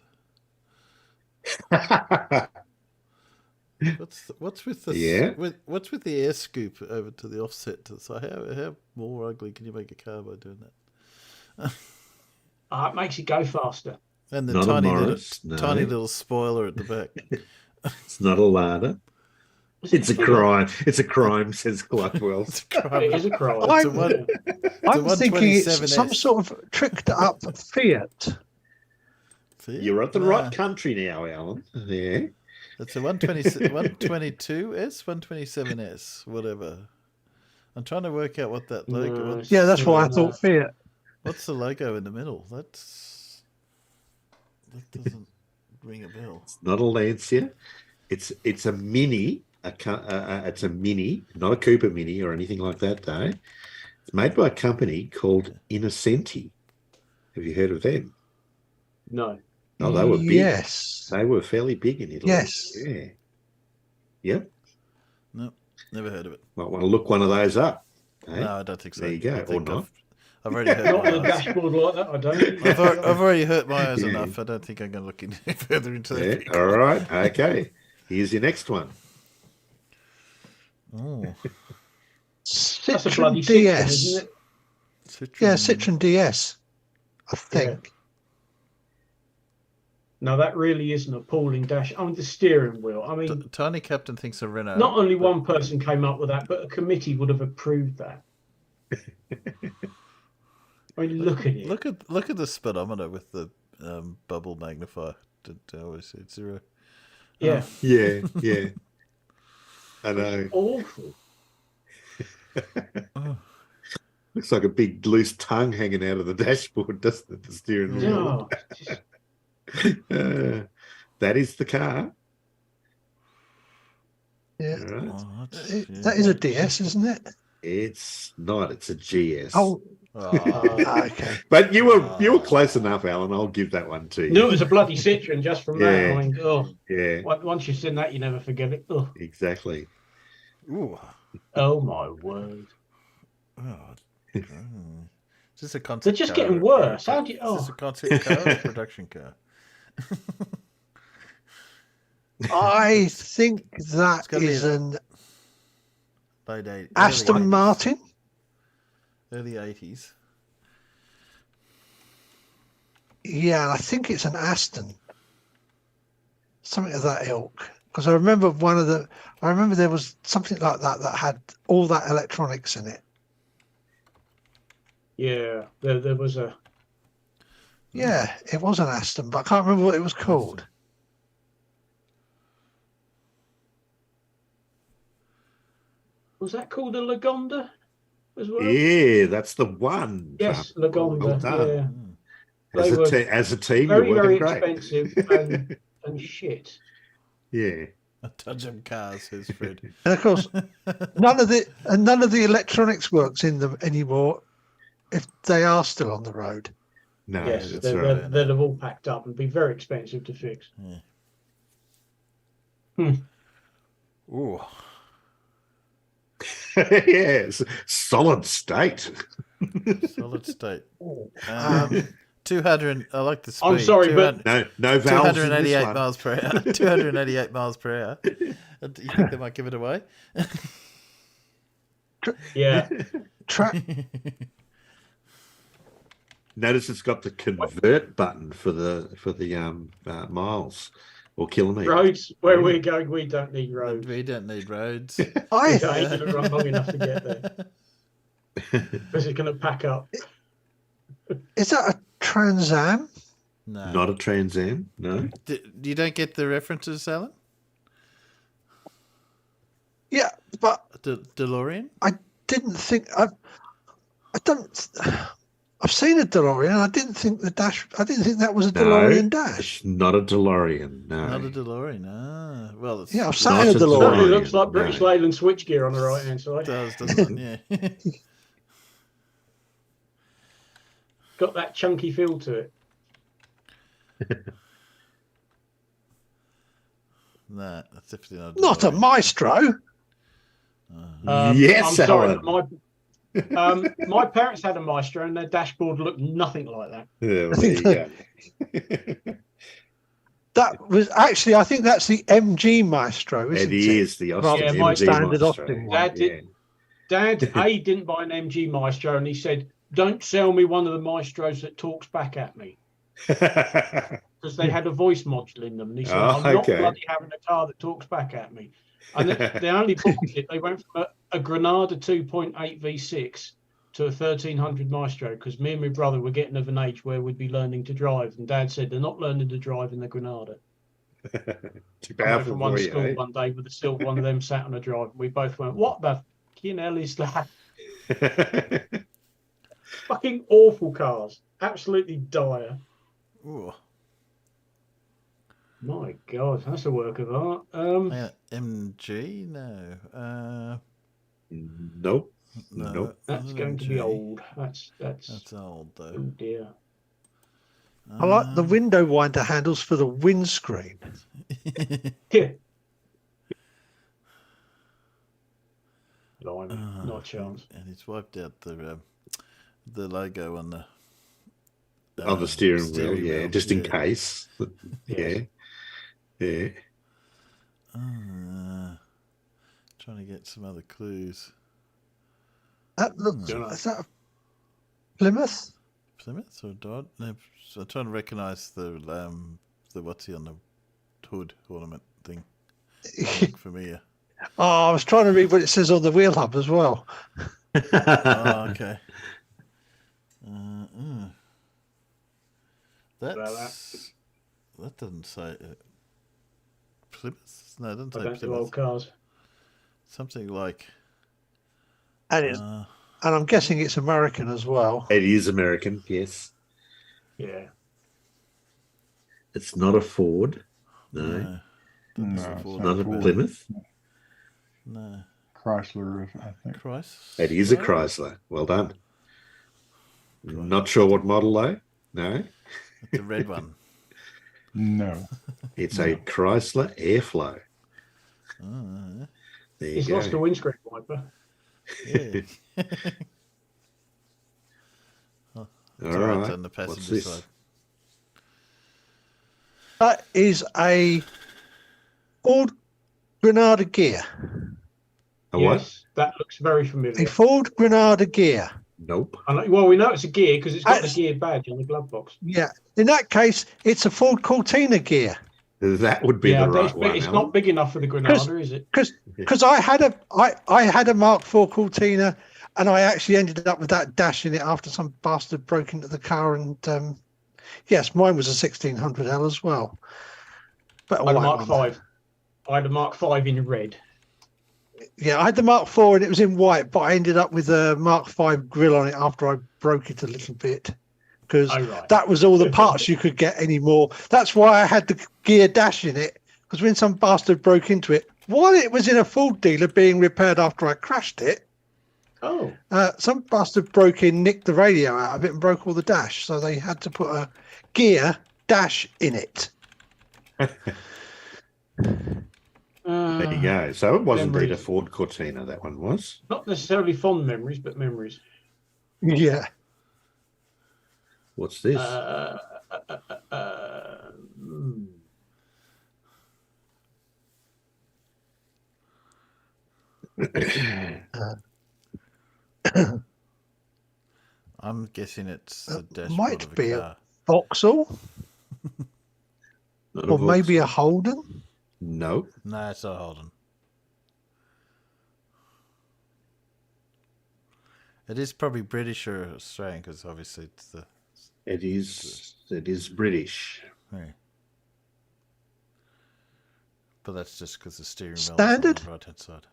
What's with the what's with the air scoop over to the offset to the side? How more ugly can you make a car by doing that? It makes it go faster. And the Not tiny little spoiler at the back. It's not a Lada. It's a crime. It's a crime, says Gladwell. It is a crime. I'm thinking it's some sort of tricked up Fiat. You're at the right country now, Alan. Yeah. It's a 122S, 127S, whatever. I'm trying to work out what that logo is. Yeah, that's why I thought Fiat. What's the logo in the middle? That doesn't ring a bell. It's not a Lancia. It's a Mini. It's a Mini, not a Cooper Mini or anything like that, though. It's made by a company called Innocenti. Have you heard of them? No. Oh, they were big. Yes. They were fairly big in Italy. Yes. Yeah. Yep. No, never heard of it. Might want to look one of those up. Eh? No, I don't think so. There you go. Or not. I've already hurt Not my on the eyes. dashboard like that, I don't. I've already hurt my eyes enough. I don't think I'm going to look any further into that. Yeah. All right. Okay. Here's your next one. Oh. That's a bloody Citroen Citroen, DS. isn't it? Yeah, Citroen DS, I think. No, that really is an appalling dash. I mean, the steering wheel. I mean, Tiny Captain thinks a Renault. not only one person came up with that, but a committee would have approved that. I mean, look at it. Look at the speedometer with the bubble magnifier. Always it's 0. Yeah. Yeah. I know. Awful. Looks like a big loose tongue hanging out of the dashboard, doesn't it? The steering wheel. That is the car. Yeah. Right. That is a DS, isn't it? It's not. It's a GS. Oh. Okay. But you were close enough, Alan. I'll give that one to you. No, it was a bloody Citroen just from that. Yeah. I mean, Yeah. Once you've seen that, you never forget it. Oh, Exactly. Ooh. oh my word. Oh. Is this a concept They're just car getting or- worse. How do you? Is this a concept car or a production car? I think that gotta be is an Late 80s, Aston early 80s. Martin. Early 80s. Yeah, I think it's an Aston. Something of that ilk. Because I remember there was something like that had all that electronics in it. Yeah, there was a. Yeah, it was an Aston, but I can't remember what it was called. Was that called a Lagonda as well? Yeah, that's the one. Yes, Well Lagonda. done. Yeah. As a team, very, you're very working great. expensive and shit. Yeah. A touch of cars, says Fred. And of course, none of the electronics works in them anymore if they are still on the road. No, Yes, that's they'd right. have all packed up and be very expensive to fix. Yeah. Ooh. Yes, solid state. Solid state. 200. I like the speed. I'm sorry, but no valves in this 288 one. miles per hour. 288 miles per hour. Do you think they might give it away? Yeah. Notice it's got the convert button for the miles or kilometers. Roads where we're going, we don't need roads. We don't need roads. It ain't going to run long enough to get there. Because it's going to pack up. Is that a Trans Am? No. Not a Trans Am, no. You don't get the references, Alan? Yeah, but DeLorean? I didn't think I've seen a DeLorean. I didn't think that was a DeLorean dash. It's not a DeLorean. No, not a DeLorean. Ah, well, it's I've sat in a DeLorean. It looks like British Leyland switchgear on the right hand side. It does, doesn't it? Yeah. Got that chunky feel to it. No, that's definitely not a Maestro. Yes, I'm sorry, Alan. but my parents had a Maestro, and their dashboard looked nothing like that. Yeah, well, there you go. That was actually, I think that's the MG Maestro, isn't it? It is the Austin MG standard Maestro. Austin one. Dad didn't buy an MG Maestro, and he said, "Don't sell me one of the Maestros that talks back at me." Because they had a voice module in them. And he said, I'm not bloody having a car that talks back at me. And they only bought it. They went from a Granada 2.8 V6 to a 1300 Maestro because me and my brother were getting of an age where we'd be learning to drive. And Dad said, they're not learning to drive in the Granada. Too I went powerful from one for to you, school eh? one day with a silk one of them sat on a drive. We both went, what the fucking hell is that? Fucking awful cars. Absolutely dire. Ooh. My God, that's a work of art. MG? No. Nope. No, Nope. That's going to be old. That's old though. Oh dear. I like the window winder handles for the windscreen. Yeah. Blimey, not a chance. And he's wiped out the logo on the steering wheel, yeah, just in case. Yeah. Trying to get some other clues. That looks. Is that a Plymouth? Plymouth or Dodd? No, so I'm trying to recognise the what's he on the hood ornament thing. Look familiar. Oh, I was trying to read what it says on the wheel hub as well. Oh, okay. That doesn't say Plymouth. No, it doesn't say I don't do Plymouth. old cars. Something like. And I'm guessing it's American as well. It is American, yes. Yeah. It's not a Ford. No. No, It's not a Plymouth. No. Chrysler, I think. Chrysler. It is a Chrysler. Well done. Not sure what model though. No. The red one. No. It's a Chrysler Airflow. There you He's go. lost a windscreen wiper. Yeah. All right. On the What's passenger this? side. That is a Ford Granada gear. A what? Yes, that looks very familiar. A Ford Granada gear. Nope. Well, we know it's a gear because it's got the gear badge on the glove box. Yeah. In that case, it's a Ford Cortina gear. That would be the right one. It's Alan. not big enough for the Granada, is it? Because I had a Mark IV Cortina, and I actually ended up with that dash in it after some bastard broke into the car. And yes, mine was a 1600L as well. But I had a Mark V. I had a Mark V in red. Yeah, I had the Mark IV and it was in white, but I ended up with a Mark V grill on it after I broke it a little bit. Because that was all the parts you could get anymore. That's why I had the gear dash in it. Because when some bastard broke into it, while it was in a Ford dealer being repaired after I crashed it, some bastard broke in, nicked the radio out of it and broke all the dash. So they had to put a gear dash in it. There you go. So it was indeed a memories. Ford Cortina, that one was. Not necessarily fond memories, but memories. Yeah. What's this? I'm guessing it's the dashboard Might of a be car. a Vauxhall. Not a Or maybe a Vauxhall. Holden. No. No, it's not Holden. It is probably British or Australian because obviously it's the. It is British. Yeah. But that's just because the steering wheel is on Standard? the right hand side.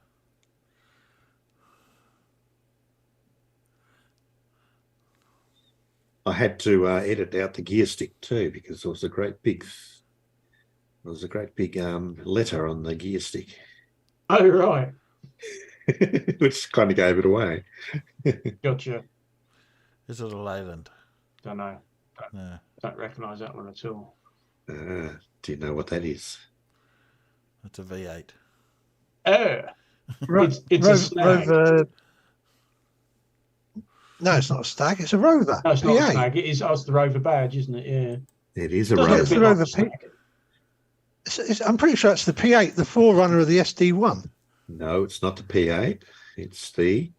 I had to edit out the gear stick too because there was a great big letter on the gear stick. Oh, right. Which kind of gave it away. Gotcha. Is it a Leyland? Don't know. No. Don't recognise that one at all. Do you know what that is? It's a V8. Oh. It's a Stag. Rover. No, it's not a Stag. It's a Rover. No, it's not PA. a Stag. It is the Rover badge, isn't it? Yeah. It is a Does look Rover. It's the bit like Rover a Stag. I'm pretty sure it's the P8, the forerunner of the SD1. No, it's not the P8. It's the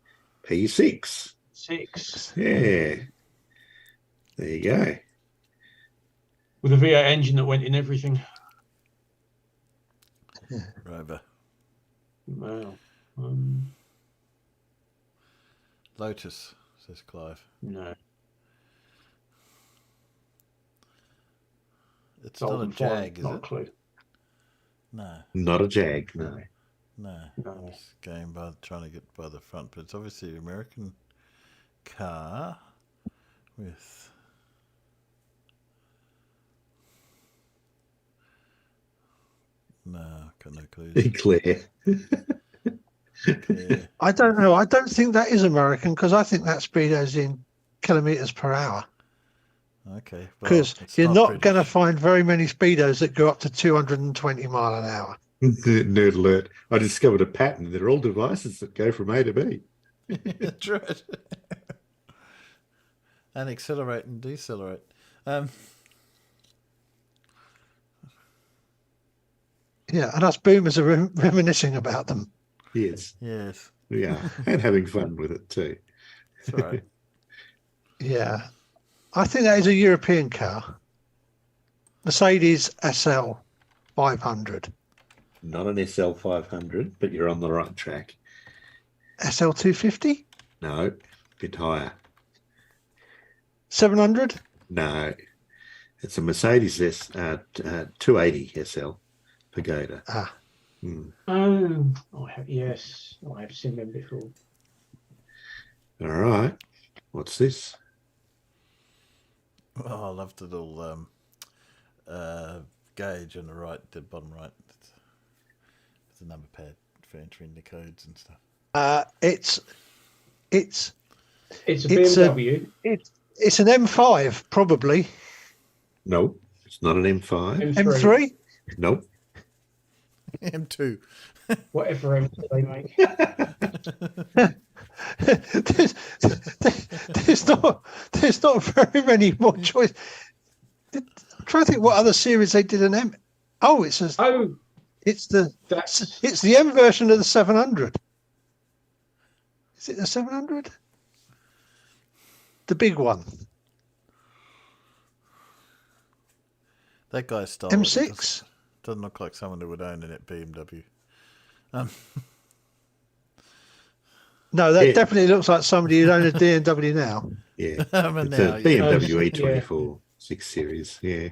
P6. 6. Yeah. There you go. With a V8 engine that went in everything. Rover. Wow. Lotus, says Clive. No. It's not a Jag, is not it? A clue. No. Not a Jag, no. No. I'm just going by trying to get by the front, but it's obviously an American car with. No, got no clues. Claire. Claire. I don't know. I don't think that is American because I think that speedo's in kilometers per hour. Okay. Because it's you're not British. going to find very many speedos that go up to 220 mile an hour. Nerd alert. I discovered a pattern. They're all devices that go from A to B. That's right. And accelerate and decelerate. Yeah, and us boomers are reminiscing about them. Yes. Yes. Yeah. And having fun with it too. That's right. Yeah. I think that is a European car. Mercedes SL 500. Not an SL 500, but you're on the right track. SL 250? No, a bit higher. 700? No, it's a Mercedes 280 SL Pagoda. Ah. Yes, I have seen them before. All right. What's this? Oh, I love the little gauge on the right, the bottom right. It's a number pad for entering the codes and stuff. It's a BMW. It's an M5 probably. No, it's not an M5. M3? Nope. M2. Whatever M2 they make. there's not very many more choice. I'm trying to think what other series they did an M. Oh, it's the M version of the 700. Is it the 700? The big one. That guy's style. M6? Doesn't look like someone who would own it at BMW. No, that definitely looks like somebody who'd own a BMW now. Yeah, It's a BMW E24 6 Series. Yeah.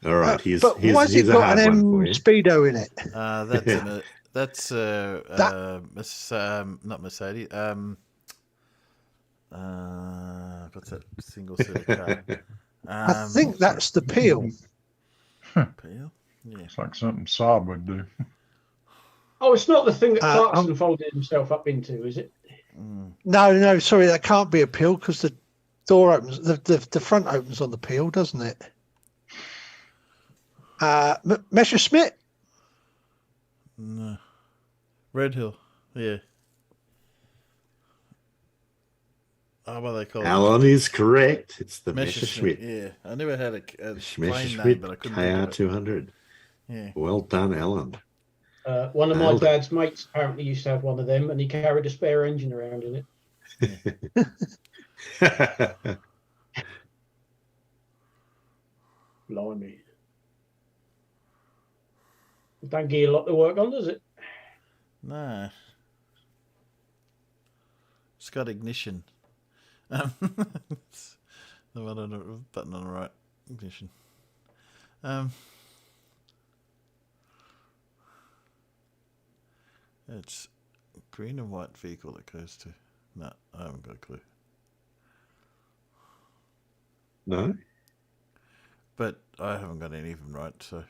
All right, here's why has it a got hard an one M for you. Speedo in it? That's not Mercedes. What's that single seater car? I think that's the Peel. Peel? Yeah. It's like something Saab would do. Oh, it's not the thing that Clarkson folded himself up into, is it? No, sorry, that can't be a Peel because the door opens, the front opens on the Peel, doesn't it? Messerschmitt? No. Red Hill. Yeah. Oh, what they call it? Alan is correct. It's the Messerschmitt. Messerschmitt. Yeah, I never had a plane name, Messerschmitt but I couldn't think of it. KR200. Yeah. Well done, Alan. One of my dad's mates apparently used to have one of them, and he carried a spare engine around in it. Blimey. It don't get a lot to work on, does it? No. It's got ignition. It's the one on the button on the right. Ignition. It's green and white vehicle that goes to. No, I haven't got a clue. No? But I haven't got any of them right, so.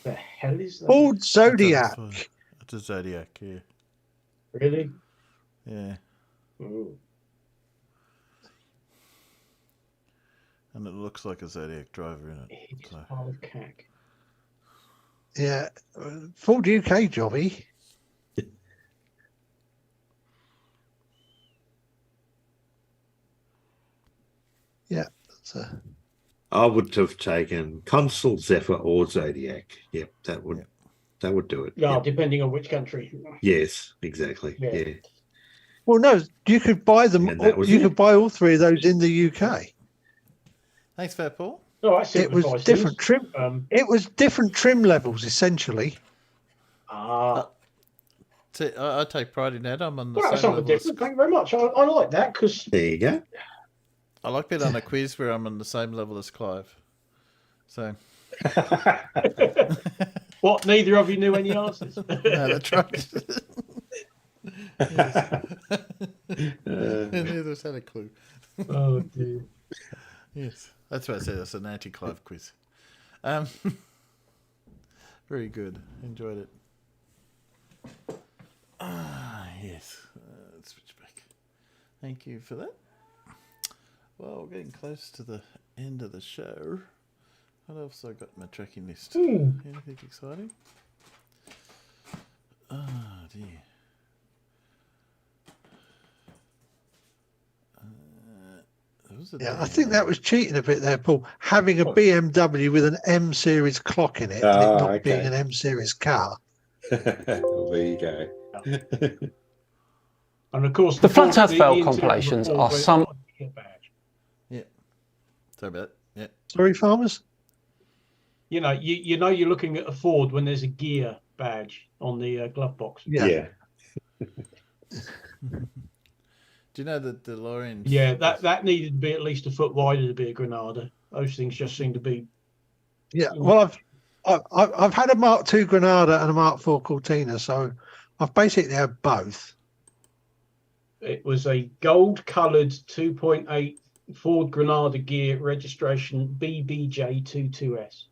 The hell is that? Ford Zodiac. It's a Zodiac, yeah. Really? Yeah. Ooh. And it looks like a Zodiac driver in it. So. Yeah. Ford UK jobby. Yeah. That's a... I would have taken Consul, Zephyr, or Zodiac. Yep, that would do it. Yeah, yep. Depending on which country. Yes, exactly. Yeah. Well, no, you could buy them. You could buy all three of those in the UK. Thanks for that, Paul. Oh, it was different trim. It was different trim levels essentially. Ah. I take pride in that. I'm on the That's same something level. different. Thank you very much. I like that because. There you go. I like being on a quiz where I'm on the same level as Clive. So. What? Neither of you knew any answers. No, that's right. Neither of us had a clue. Oh dear. Yes, that's why I said it's an anti-Clive quiz. Very good. Enjoyed it. Yes. Let's switch back. Thank you for that. Well, we're getting close to the end of the show. What else have I got in my tracking list? Anything exciting? Oh, dear. Yeah, I think that was cheating a bit there, Paul. Having a BMW with an M series clock in it, and it not being an M series car. Well, there you go. And of course, the flat Earth fail compilations are some. Yeah. Sorry about that. Yeah. Sorry, farmers. You know, you're looking at a Ford when there's a gear badge on the glove box. Yeah. Do you know that the DeLorean? Yeah, that needed to be at least a foot wider to be a Granada. Those things just seem to be. Yeah, well, I've had a Mark II Granada and a Mark IV Cortina, so I've basically had both. It was a gold-coloured 2.8 Ford Granada gear registration BBJ22S.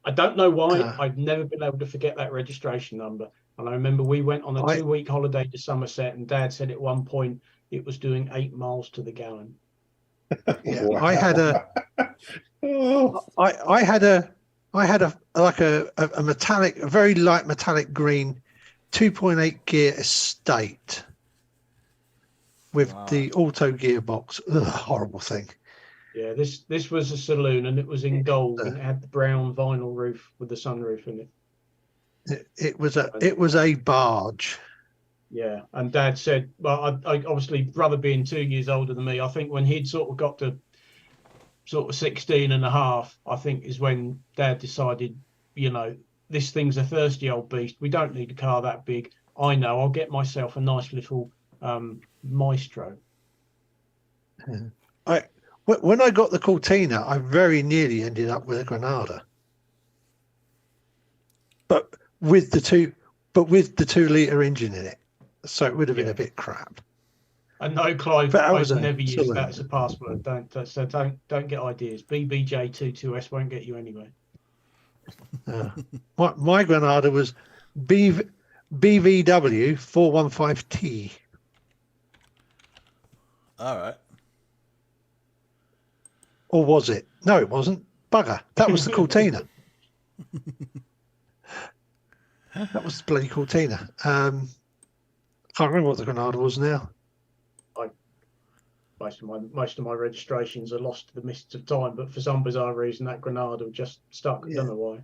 I don't know why. I've never been able to forget that registration number. And I remember we went on a 2-week holiday to Somerset, and Dad said at one point it was doing 8 miles to the gallon. Yeah, wow. I had a metallic, a very light metallic green 2.8 gear estate with the auto gearbox. Ugh, horrible thing. Yeah, this was a saloon, and it was in gold, and it had the brown vinyl roof with the sunroof in it. It was a barge. Yeah, and Dad said, well, I obviously, brother being 2 years older than me, I think when he'd sort of got to sort of 16 and a half, I think is when Dad decided, you know, this thing's a thirsty old beast. We don't need a car that big. I know, I'll get myself a nice little Maestro. When I got the Cortina, I very nearly ended up with a Granada. But with the 2-litre engine in it, so it would have been a bit crap. And no, Clive, I've never used that as a password. Don't get ideas. BBJ22S won't get you anywhere. My Granada was BVW 415T. All right. Or was it? No, it wasn't. Bugger. That was the Cortina. That was bloody Cortina. Can't remember what the Granada was now. Most of my registrations are lost to the mists of time, but for some bizarre reason, that Granada just stuck. I don't know why.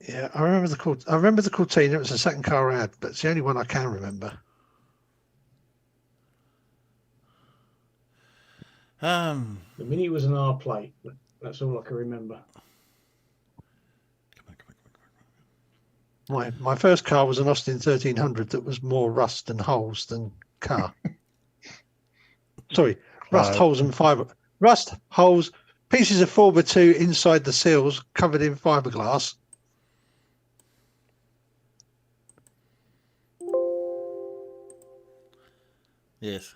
Yeah, I remember the Cortina. It was the second car I had, but it's the only one I can remember. The Mini was an R plate. That's all I can remember. My first car was an Austin 1300 that was more rust and holes than car. Sorry, rust, holes and fibre. Rust, holes, pieces of 4x2 inside the seals covered in fiberglass. Yes.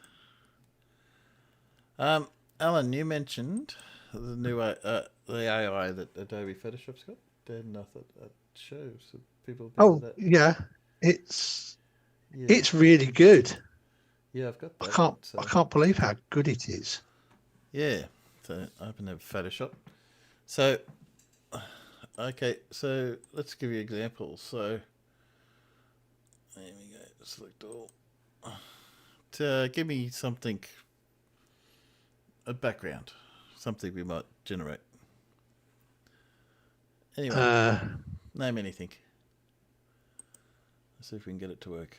Alan, you mentioned the new the AI that Adobe Photoshop's got. And I thought that shows people. That. Yeah, it's really good. Yeah, I've got that. I can't believe how good it is. Yeah, so I open up Photoshop. So, okay, so let's give you examples. So, there we go. Select all. Give me something, a background, something we might generate. Anyway, name anything. Let's see if we can get it to work.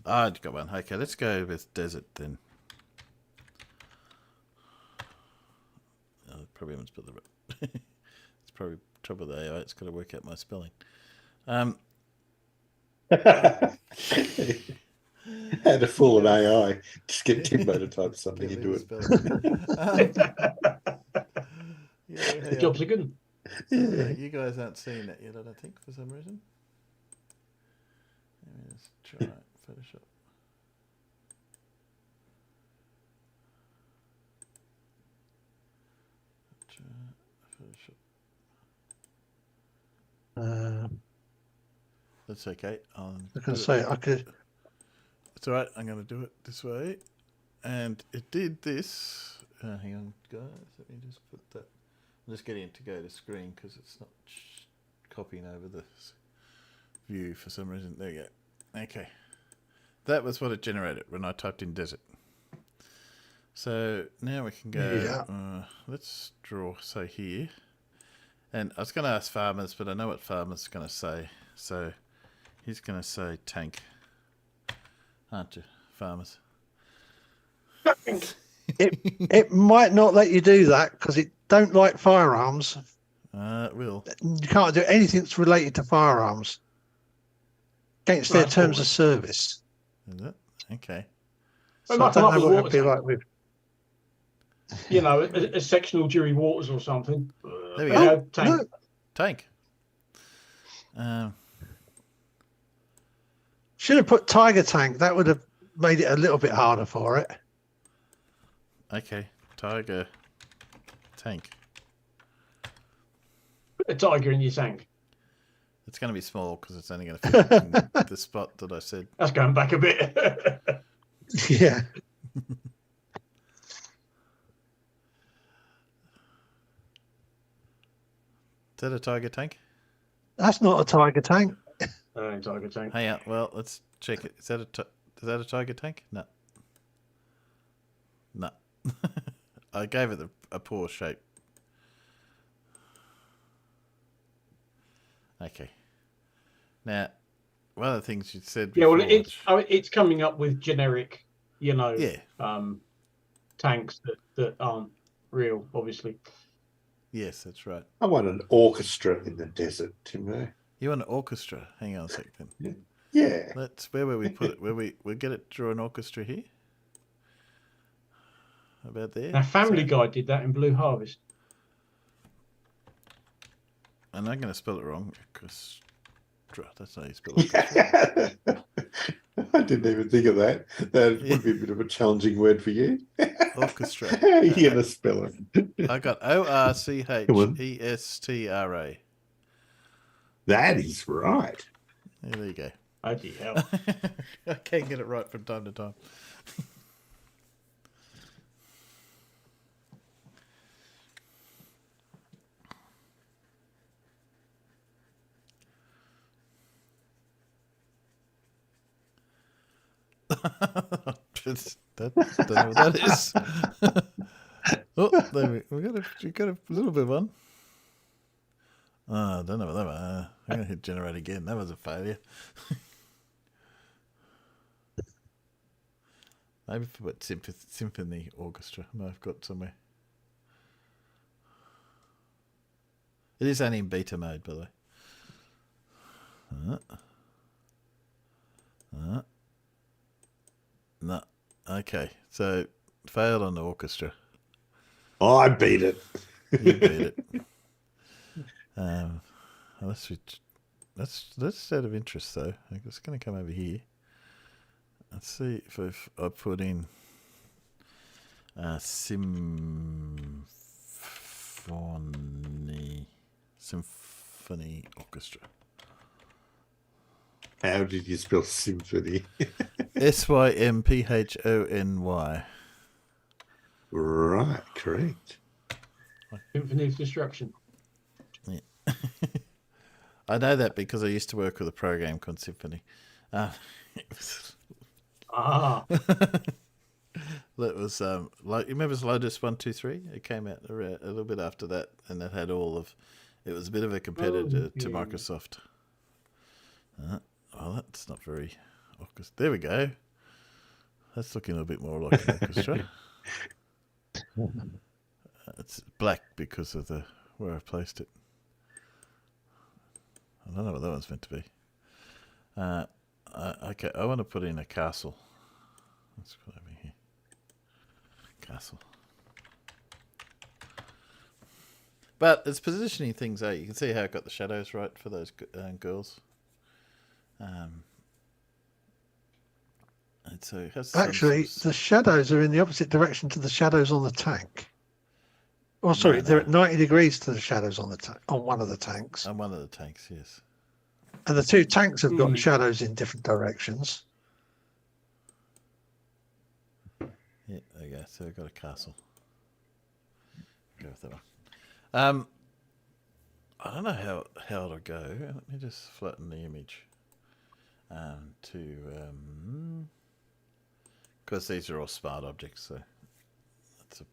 I'd got one. Okay, let's go with desert then. Probably haven't spelled it right. It's probably trouble with the AI. It's got to work out my spelling. Had a fool an AI. Just get Timbo to type something into it. The job's a good one. Yeah, you guys aren't seeing that yet, I don't think, for some reason. Let's try Photoshop. That's okay. I can say I could. It's all right. I'm going to do it this way, and it did this. Hang on, guys. Let me just put that. I'm just getting it to go to screen because it's not copying over the view for some reason. There you go. Okay, that was what it generated when I typed in desert. So now we can go. Yeah. Let's draw. Say here. And I was going to ask farmers, but I know what farmers are going to say. So he's going to say tank. Aren't you, farmers? It might not let you do that because it don't like firearms. It will. You can't do anything that's related to firearms against their terms of service. Is it? Okay. So I don't know what it'd be like with. You know, a sectional Dewey Waters or something. There we go. Tank. No. Tank. Should have put Tiger Tank. That would have made it a little bit harder for it. Okay. Tiger Tank. Put a tiger in your tank. It's going to be small because it's only going to fit in the spot that I said. That's going back a bit. Yeah. Is that a Tiger Tank? That's not a Tiger Tank. Tiger Tank. Hang on. Well, let's check it. Is that a Tiger Tank? No. No. I gave it a poor shape. Okay. Now, one of the things you said before... Yeah, well, it's coming up with generic, tanks that aren't real, obviously. Yes, that's right. I want an orchestra in the desert, Timbo. You want an orchestra? Hang on a second. Yeah. Where will we put it? We'll get it, draw an orchestra here. About there. Now, Family Guy did that in Blue Harvest. And I'm going to spell it wrong because that's how you spell it. I didn't even think of that. That would be a bit of a challenging word for you. Orchestra. How are you going to spell it? I got ORCHESTRA. That is right. There you go. Bloody hell. I can't get it right from time to time. Don't know what that is. Oh, there we got a little bit of one. Oh, I don't know what that was. I'm going to hit generate again. That was a failure. Maybe for what symphony orchestra. I've got somewhere. It is only in beta mode, by the way. No. Okay, so failed on the orchestra. Oh, I beat it. You beat it. That's out of interest, though. I'm just going to come over here. Let's see if I put in symphony orchestra. How did you spell symphony? SYMPHONY. Right, correct. Symphony of Destruction. Yeah. I know that because I used to work with a program called Symphony. That was like, you remember Lotus 123? It came out a little bit after that, and it had all of. It was a bit of a competitor to Microsoft. Well, that's not very orchestra. There we go. That's looking a bit more like an orchestra. It's black because of where I placed it. I don't know what that one's meant to be. Okay, I want to put in a castle. Let's put over here. Castle. But it's positioning things out. You can see how I got the shadows right for those girls. And so it has actually, the shadows are in the opposite direction to the shadows on the tank. Oh, sorry, they're at 90 degrees to the shadows on on one of the tanks. On one of the tanks, yes. And the two tanks have got shadows in different directions. Yeah, there you go. So we've got a castle. Go with that one. I don't know how it'll go. Let me just flatten the image. Because these are all smart objects, so that's a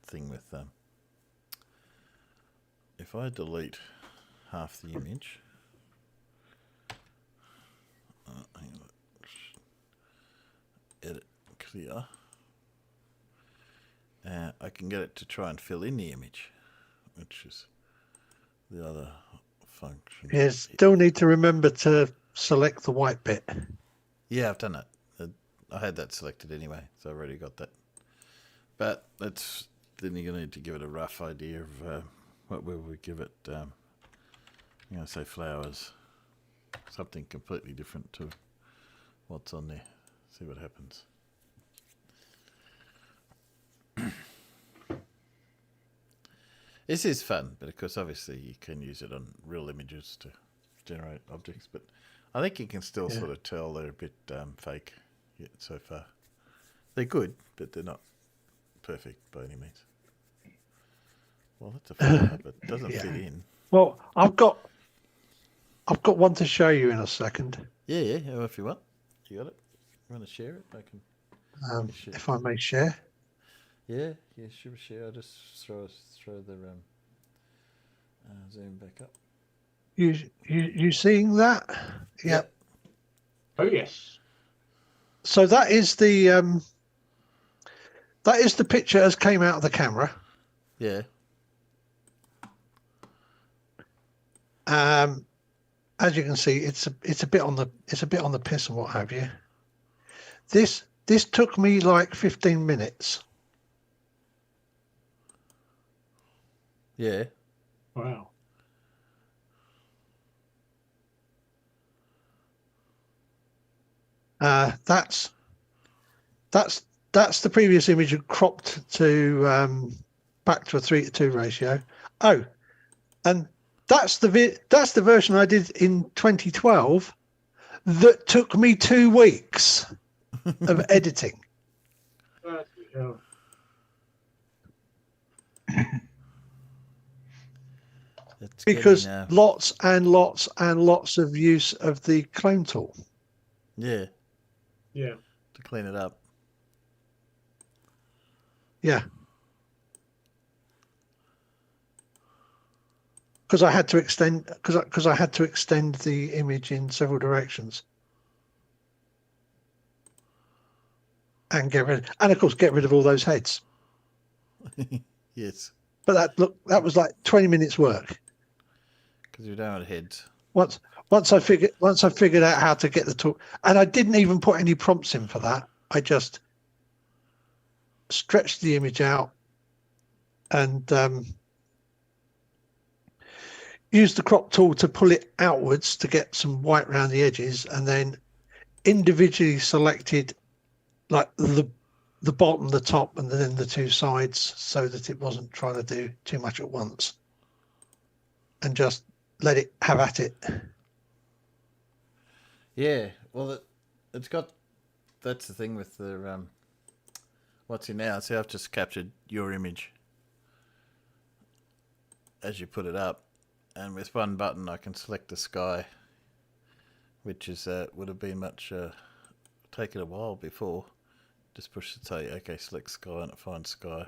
thing with them. If I delete half the image, edit, clear, I can get it to try and fill in the image, which is the other function. You still need to remember to select the white bit. Yeah, I've done it. I had that selected anyway, so I already got that. But then you're going to need to give it a rough idea of what will we give it. I'm going to say flowers, something completely different to what's on there. See what happens. This is fun, but of course, obviously, you can use it on real images to generate objects. But I think you can still sort of tell they're a bit fake yet so far. They're good, but they're not perfect by any means. Well, that's a flower, but it doesn't fit in. Well, I've got one to show you in a second. Yeah. Well, if you want, you got it. You want to share it? I can. If I may share. Yeah, sure. Share. I'll just throw the zoom back up. You seeing that? Yep. Oh yes. So that is the picture as came out of the camera. Yeah. As you can see, it's a bit on the piss and what have you. This took me like 15 minutes. Yeah. Wow. That's the previous image cropped to back to a 3:2 ratio. Oh, and that's the version I did in 2012 that took me 2 weeks of editing. Because lots and lots and lots of use of the clone tool. Yeah. Yeah. to clean it up. Yeah. Because I had to extend the image in several directions. And of course get rid of all those heads. Yes. But that was like 20 minutes work. Because you don't have heads. Once I figured out how to get the tool, and I didn't even put any prompts in for that. I just stretched the image out and used the crop tool to pull it outwards to get some white around the edges, and then individually selected like the bottom, the top, and then the two sides, so that it wasn't trying to do too much at once, and just let it have at it. Yeah, well, it's got. That's the thing with the what's in now. See, I've just captured your image as you put it up, and with one button I can select the sky, which is would have been much taken a while before. Just push the say, okay, select sky, and it finds sky,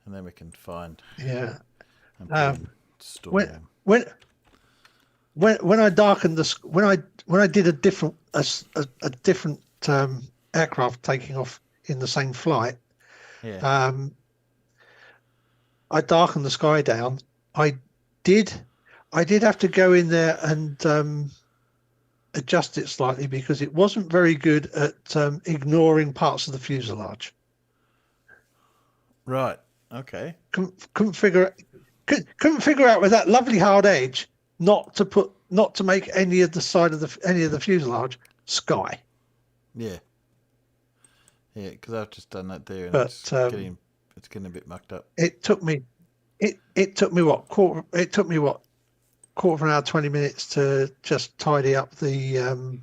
and then we can find. Yeah. Storm. When I darkened when I did a different aircraft taking off in the same flight, yeah. I darkened the sky down. I did have to go in there and adjust it slightly because it wasn't very good at ignoring parts of the fuselage. Right. Okay. Couldn't figure out with that lovely hard edge not to make any of the side of any of the fuselage sky. Yeah. Yeah, because I've just done that there, and But, it's getting a bit mucked up. It took me quarter of an hour, 20 minutes to just tidy up the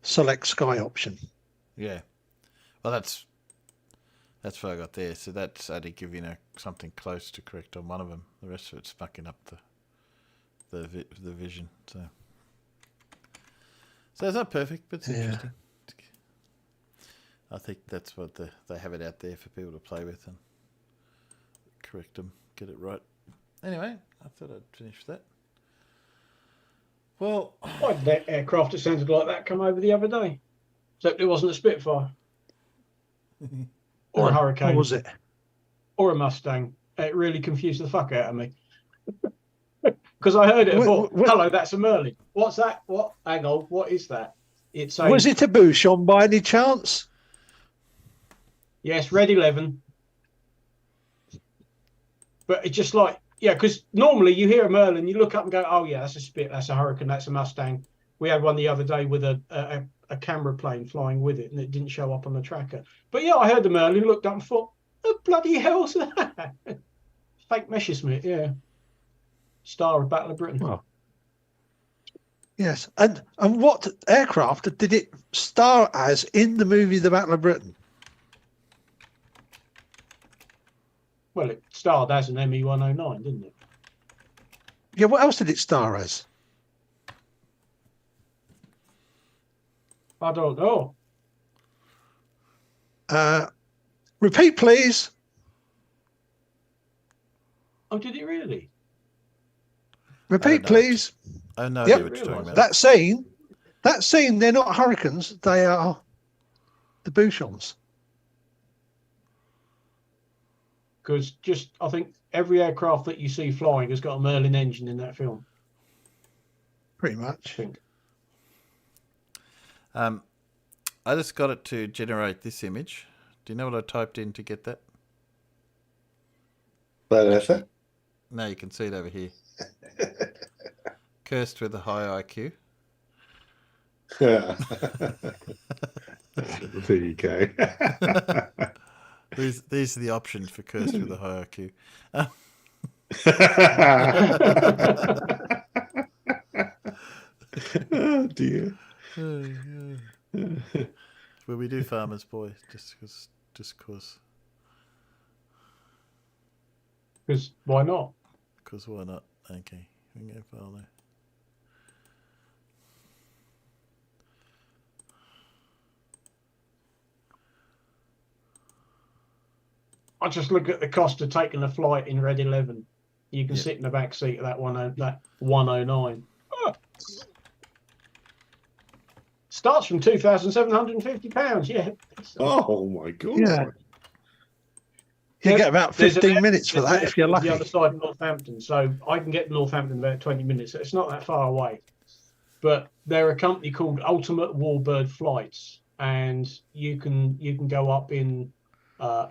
select sky option. Yeah. Well, that's what I got there. So that's only giving something close to correct on one of them. The rest of it's mucking up the vision. So it's not perfect, but it's interesting. I think that's what they have it out there for people to play with and correct them, get it right. Anyway, I thought I'd finish that. Well, why did that aircraft that sounded like that come over the other day? Except it wasn't a Spitfire. Or a Hurricane. What was it? Or a Mustang. It really confused the fuck out of me. Because I heard it and thought, hello, that's a Merlin. What's that? What? Hang on, what is that? Was it a Bouchon by any chance? Yes, Red 11. But it's just like, yeah, because normally you hear a Merlin, you look up and go, oh yeah, that's a Spit, that's a Hurricane, that's a Mustang. We had one the other day with a camera plane flying with it, and it didn't show up on the tracker. But yeah, I heard the Merlin, looked up and thought, oh, bloody hell's that? Fake Messerschmitt, yeah. Star of Battle of Britain. Oh. Yes, and what aircraft did it star as in the movie The Battle of Britain? Well, it starred as an ME-109, didn't it? Yeah, what else did it star as? I don't know. Repeat, please. Oh, did it really? Repeat, please. I have no idea what you're talking about. That scene, they're not Hurricanes, they are the Bouchons. Because I think every aircraft that you see flying has got a Merlin engine in that film. Pretty much. I just got it to generate this image. Do you know what I typed in to get that? No, you can see it over here. Cursed with a high IQ. There you go. These are the options for cursed with a high IQ. Oh dear. Well, we do Farmer's Boy just because. Because why not? Because why not? Okay, we can go file there. I just look at the cost of taking a flight in Red 11. You can sit in the back seat of that 109. Oh. Starts from £2,750. Yeah. Oh my God. Yeah. You get about 15 minutes for that if you're lucky. The other side of Northampton, so I can get to Northampton in about 20 minutes. It's not that far away. But they're a company called Ultimate Warbird Flights, and you can go up in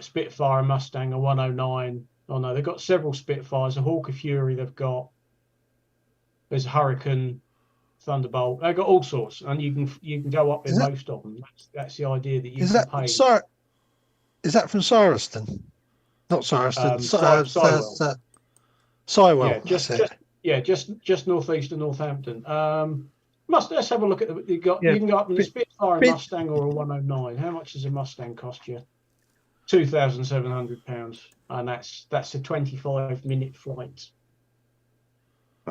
Spitfire, a Mustang, a 109. Oh no, they've got several Spitfires, a Hawker Fury. They've got there's a Hurricane, Thunderbolt. They've got all sorts, and you can go up in most of them. That's the idea that you can pay. Is that from Sireston? Not Sireston. Sywell. Yeah, just northeast of Northampton. Let's have a look at you can go up in a Spitfire, a Mustang, or a 109. How much does a Mustang cost you? £2,700, and that's a 25-minute flight.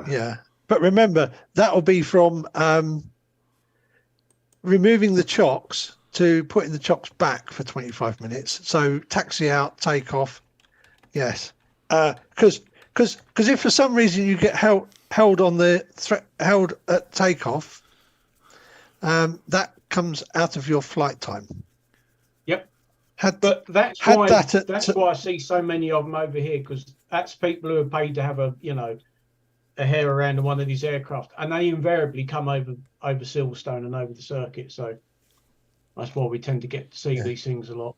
Yeah, but remember that will be from removing the chocks to putting the chocks back for 25 minutes. So taxi out, take off. Yes, because if for some reason you get held on held at takeoff, that comes out of your flight time. Yep. But that's why I see so many of them over here, because that's people who are paid to have a hair around one of these aircraft, and they invariably come over Silverstone and over the circuit. So that's why we tend to get to see these things a lot.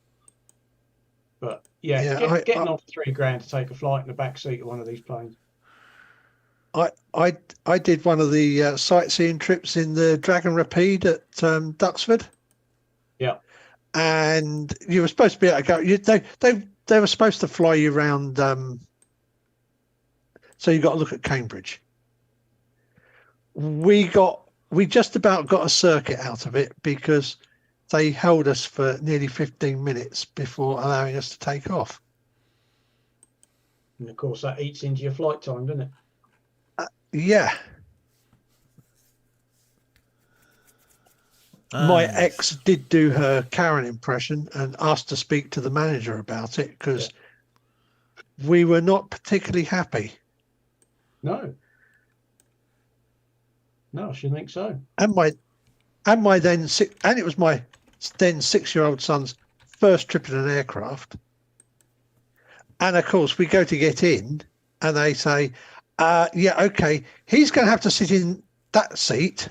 But getting off £3,000 to take a flight in the back seat of one of these planes. I did one of the sightseeing trips in the Dragon Rapide at Duxford. Yeah. And you were supposed to be able to go. They were supposed to fly you around. So you got to look at Cambridge. We just about got a circuit out of it because they held us for nearly 15 minutes before allowing us to take off. And of course, that eats into your flight time, doesn't it? Yeah. My ex did do her Karen impression and asked to speak to the manager about it because we were not particularly happy. No, I should think so. And it was my then 6-year-old son's first trip in an aircraft. And of course, we go to get in, and they say, okay, he's going to have to sit in that seat.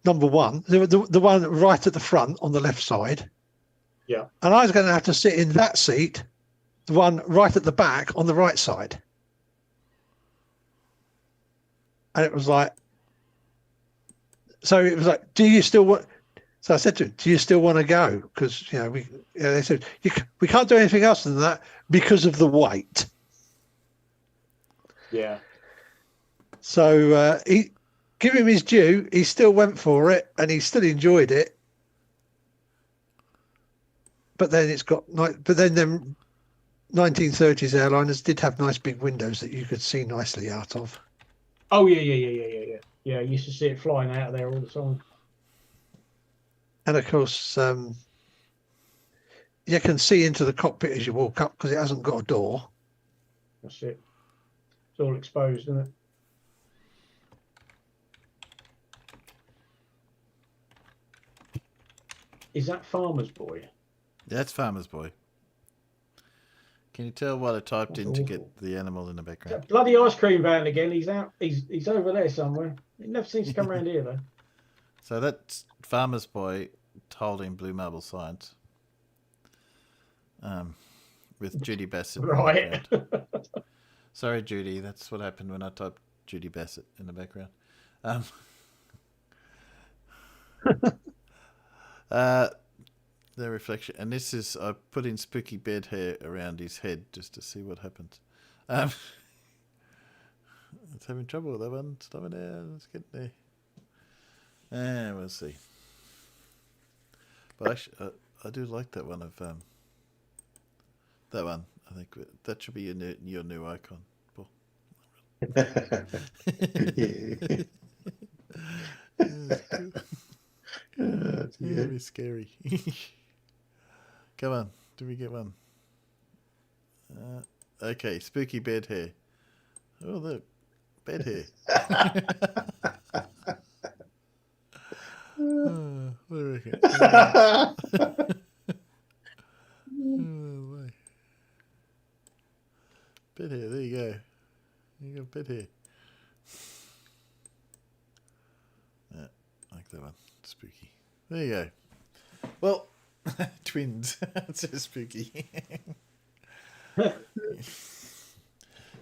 Number one, the one right at the front on the left side. Yeah. And I was going to have to sit in that seat, the one right at the back on the right side. And it was like, do you still want? So I said to him, do you still want to go? Because they said we can't do anything else than that because of the weight. Yeah. So give him his due. He still went for it, and he still enjoyed it. But then them 1930s airliners did have nice big windows that you could see nicely out of. Oh yeah. Yeah, I used to see it flying out of there all the time. And of course, you can see into the cockpit as you walk up because it hasn't got a door. That's it. It's all exposed, isn't it? Is that Farmer's Boy? That's Farmer's Boy. Can you tell what I typed in to get the animal in the background? That bloody ice cream van again. He's out. He's over there somewhere. He never seems to come around here though. So that's Farmer's Boy holding Blue Marble signs. With Judy Bassett. Right. Sorry, Judy. That's what happened when I typed Judy Bassett in the background. The reflection, and this is I put in spooky bed hair around his head just to see what happens. It's having trouble with that one. Stop it there. Let's get there. And we'll see. But actually, I do like that one of that one. I think that should be your new icon, Paul. Very scary. Come on, do we get one? Okay, spooky bed hair. Oh, look, bed hair. What do you reckon? Oh, bed hair, there you go. You got bed hair. Yeah, like that one. Spooky. There you go. Well, twins. It's so spooky.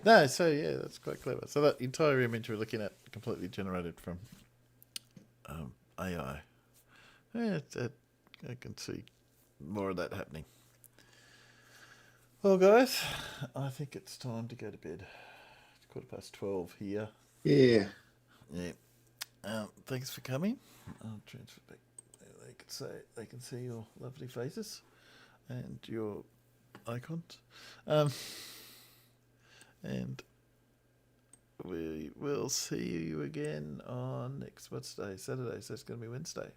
No, so yeah, that's quite clever. So that entire image we're looking at completely generated from AI. Yeah, I can see more of that happening. Well, guys, I think it's time to go to bed. It's 12:15 here. Yeah. Yeah. Thanks for coming. I'll transfer back. They can see your lovely faces and your icons. And we will see you again on next Saturday. So it's going to be Wednesday.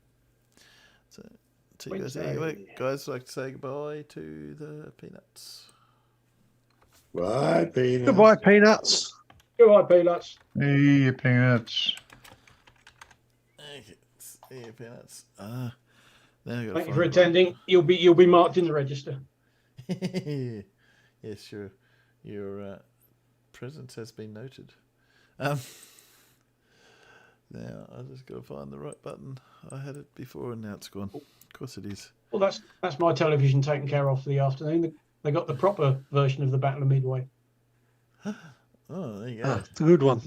So see you guys anyway. Guys, like to say goodbye to the Peanuts. Bye, Peanuts. Goodbye, Peanuts. Goodbye, Peanuts. Hey, Peanuts. See you, Peanuts. Now Thank you for attending. You'll be marked in the register. Yes, sure. Your presence has been noted. Now I just got to find the right button. I had it before and now it's gone. Of course it is. Well, that's my television taken care of for the afternoon. They got the proper version of the Battle of Midway. Oh, there you go. It's a good one.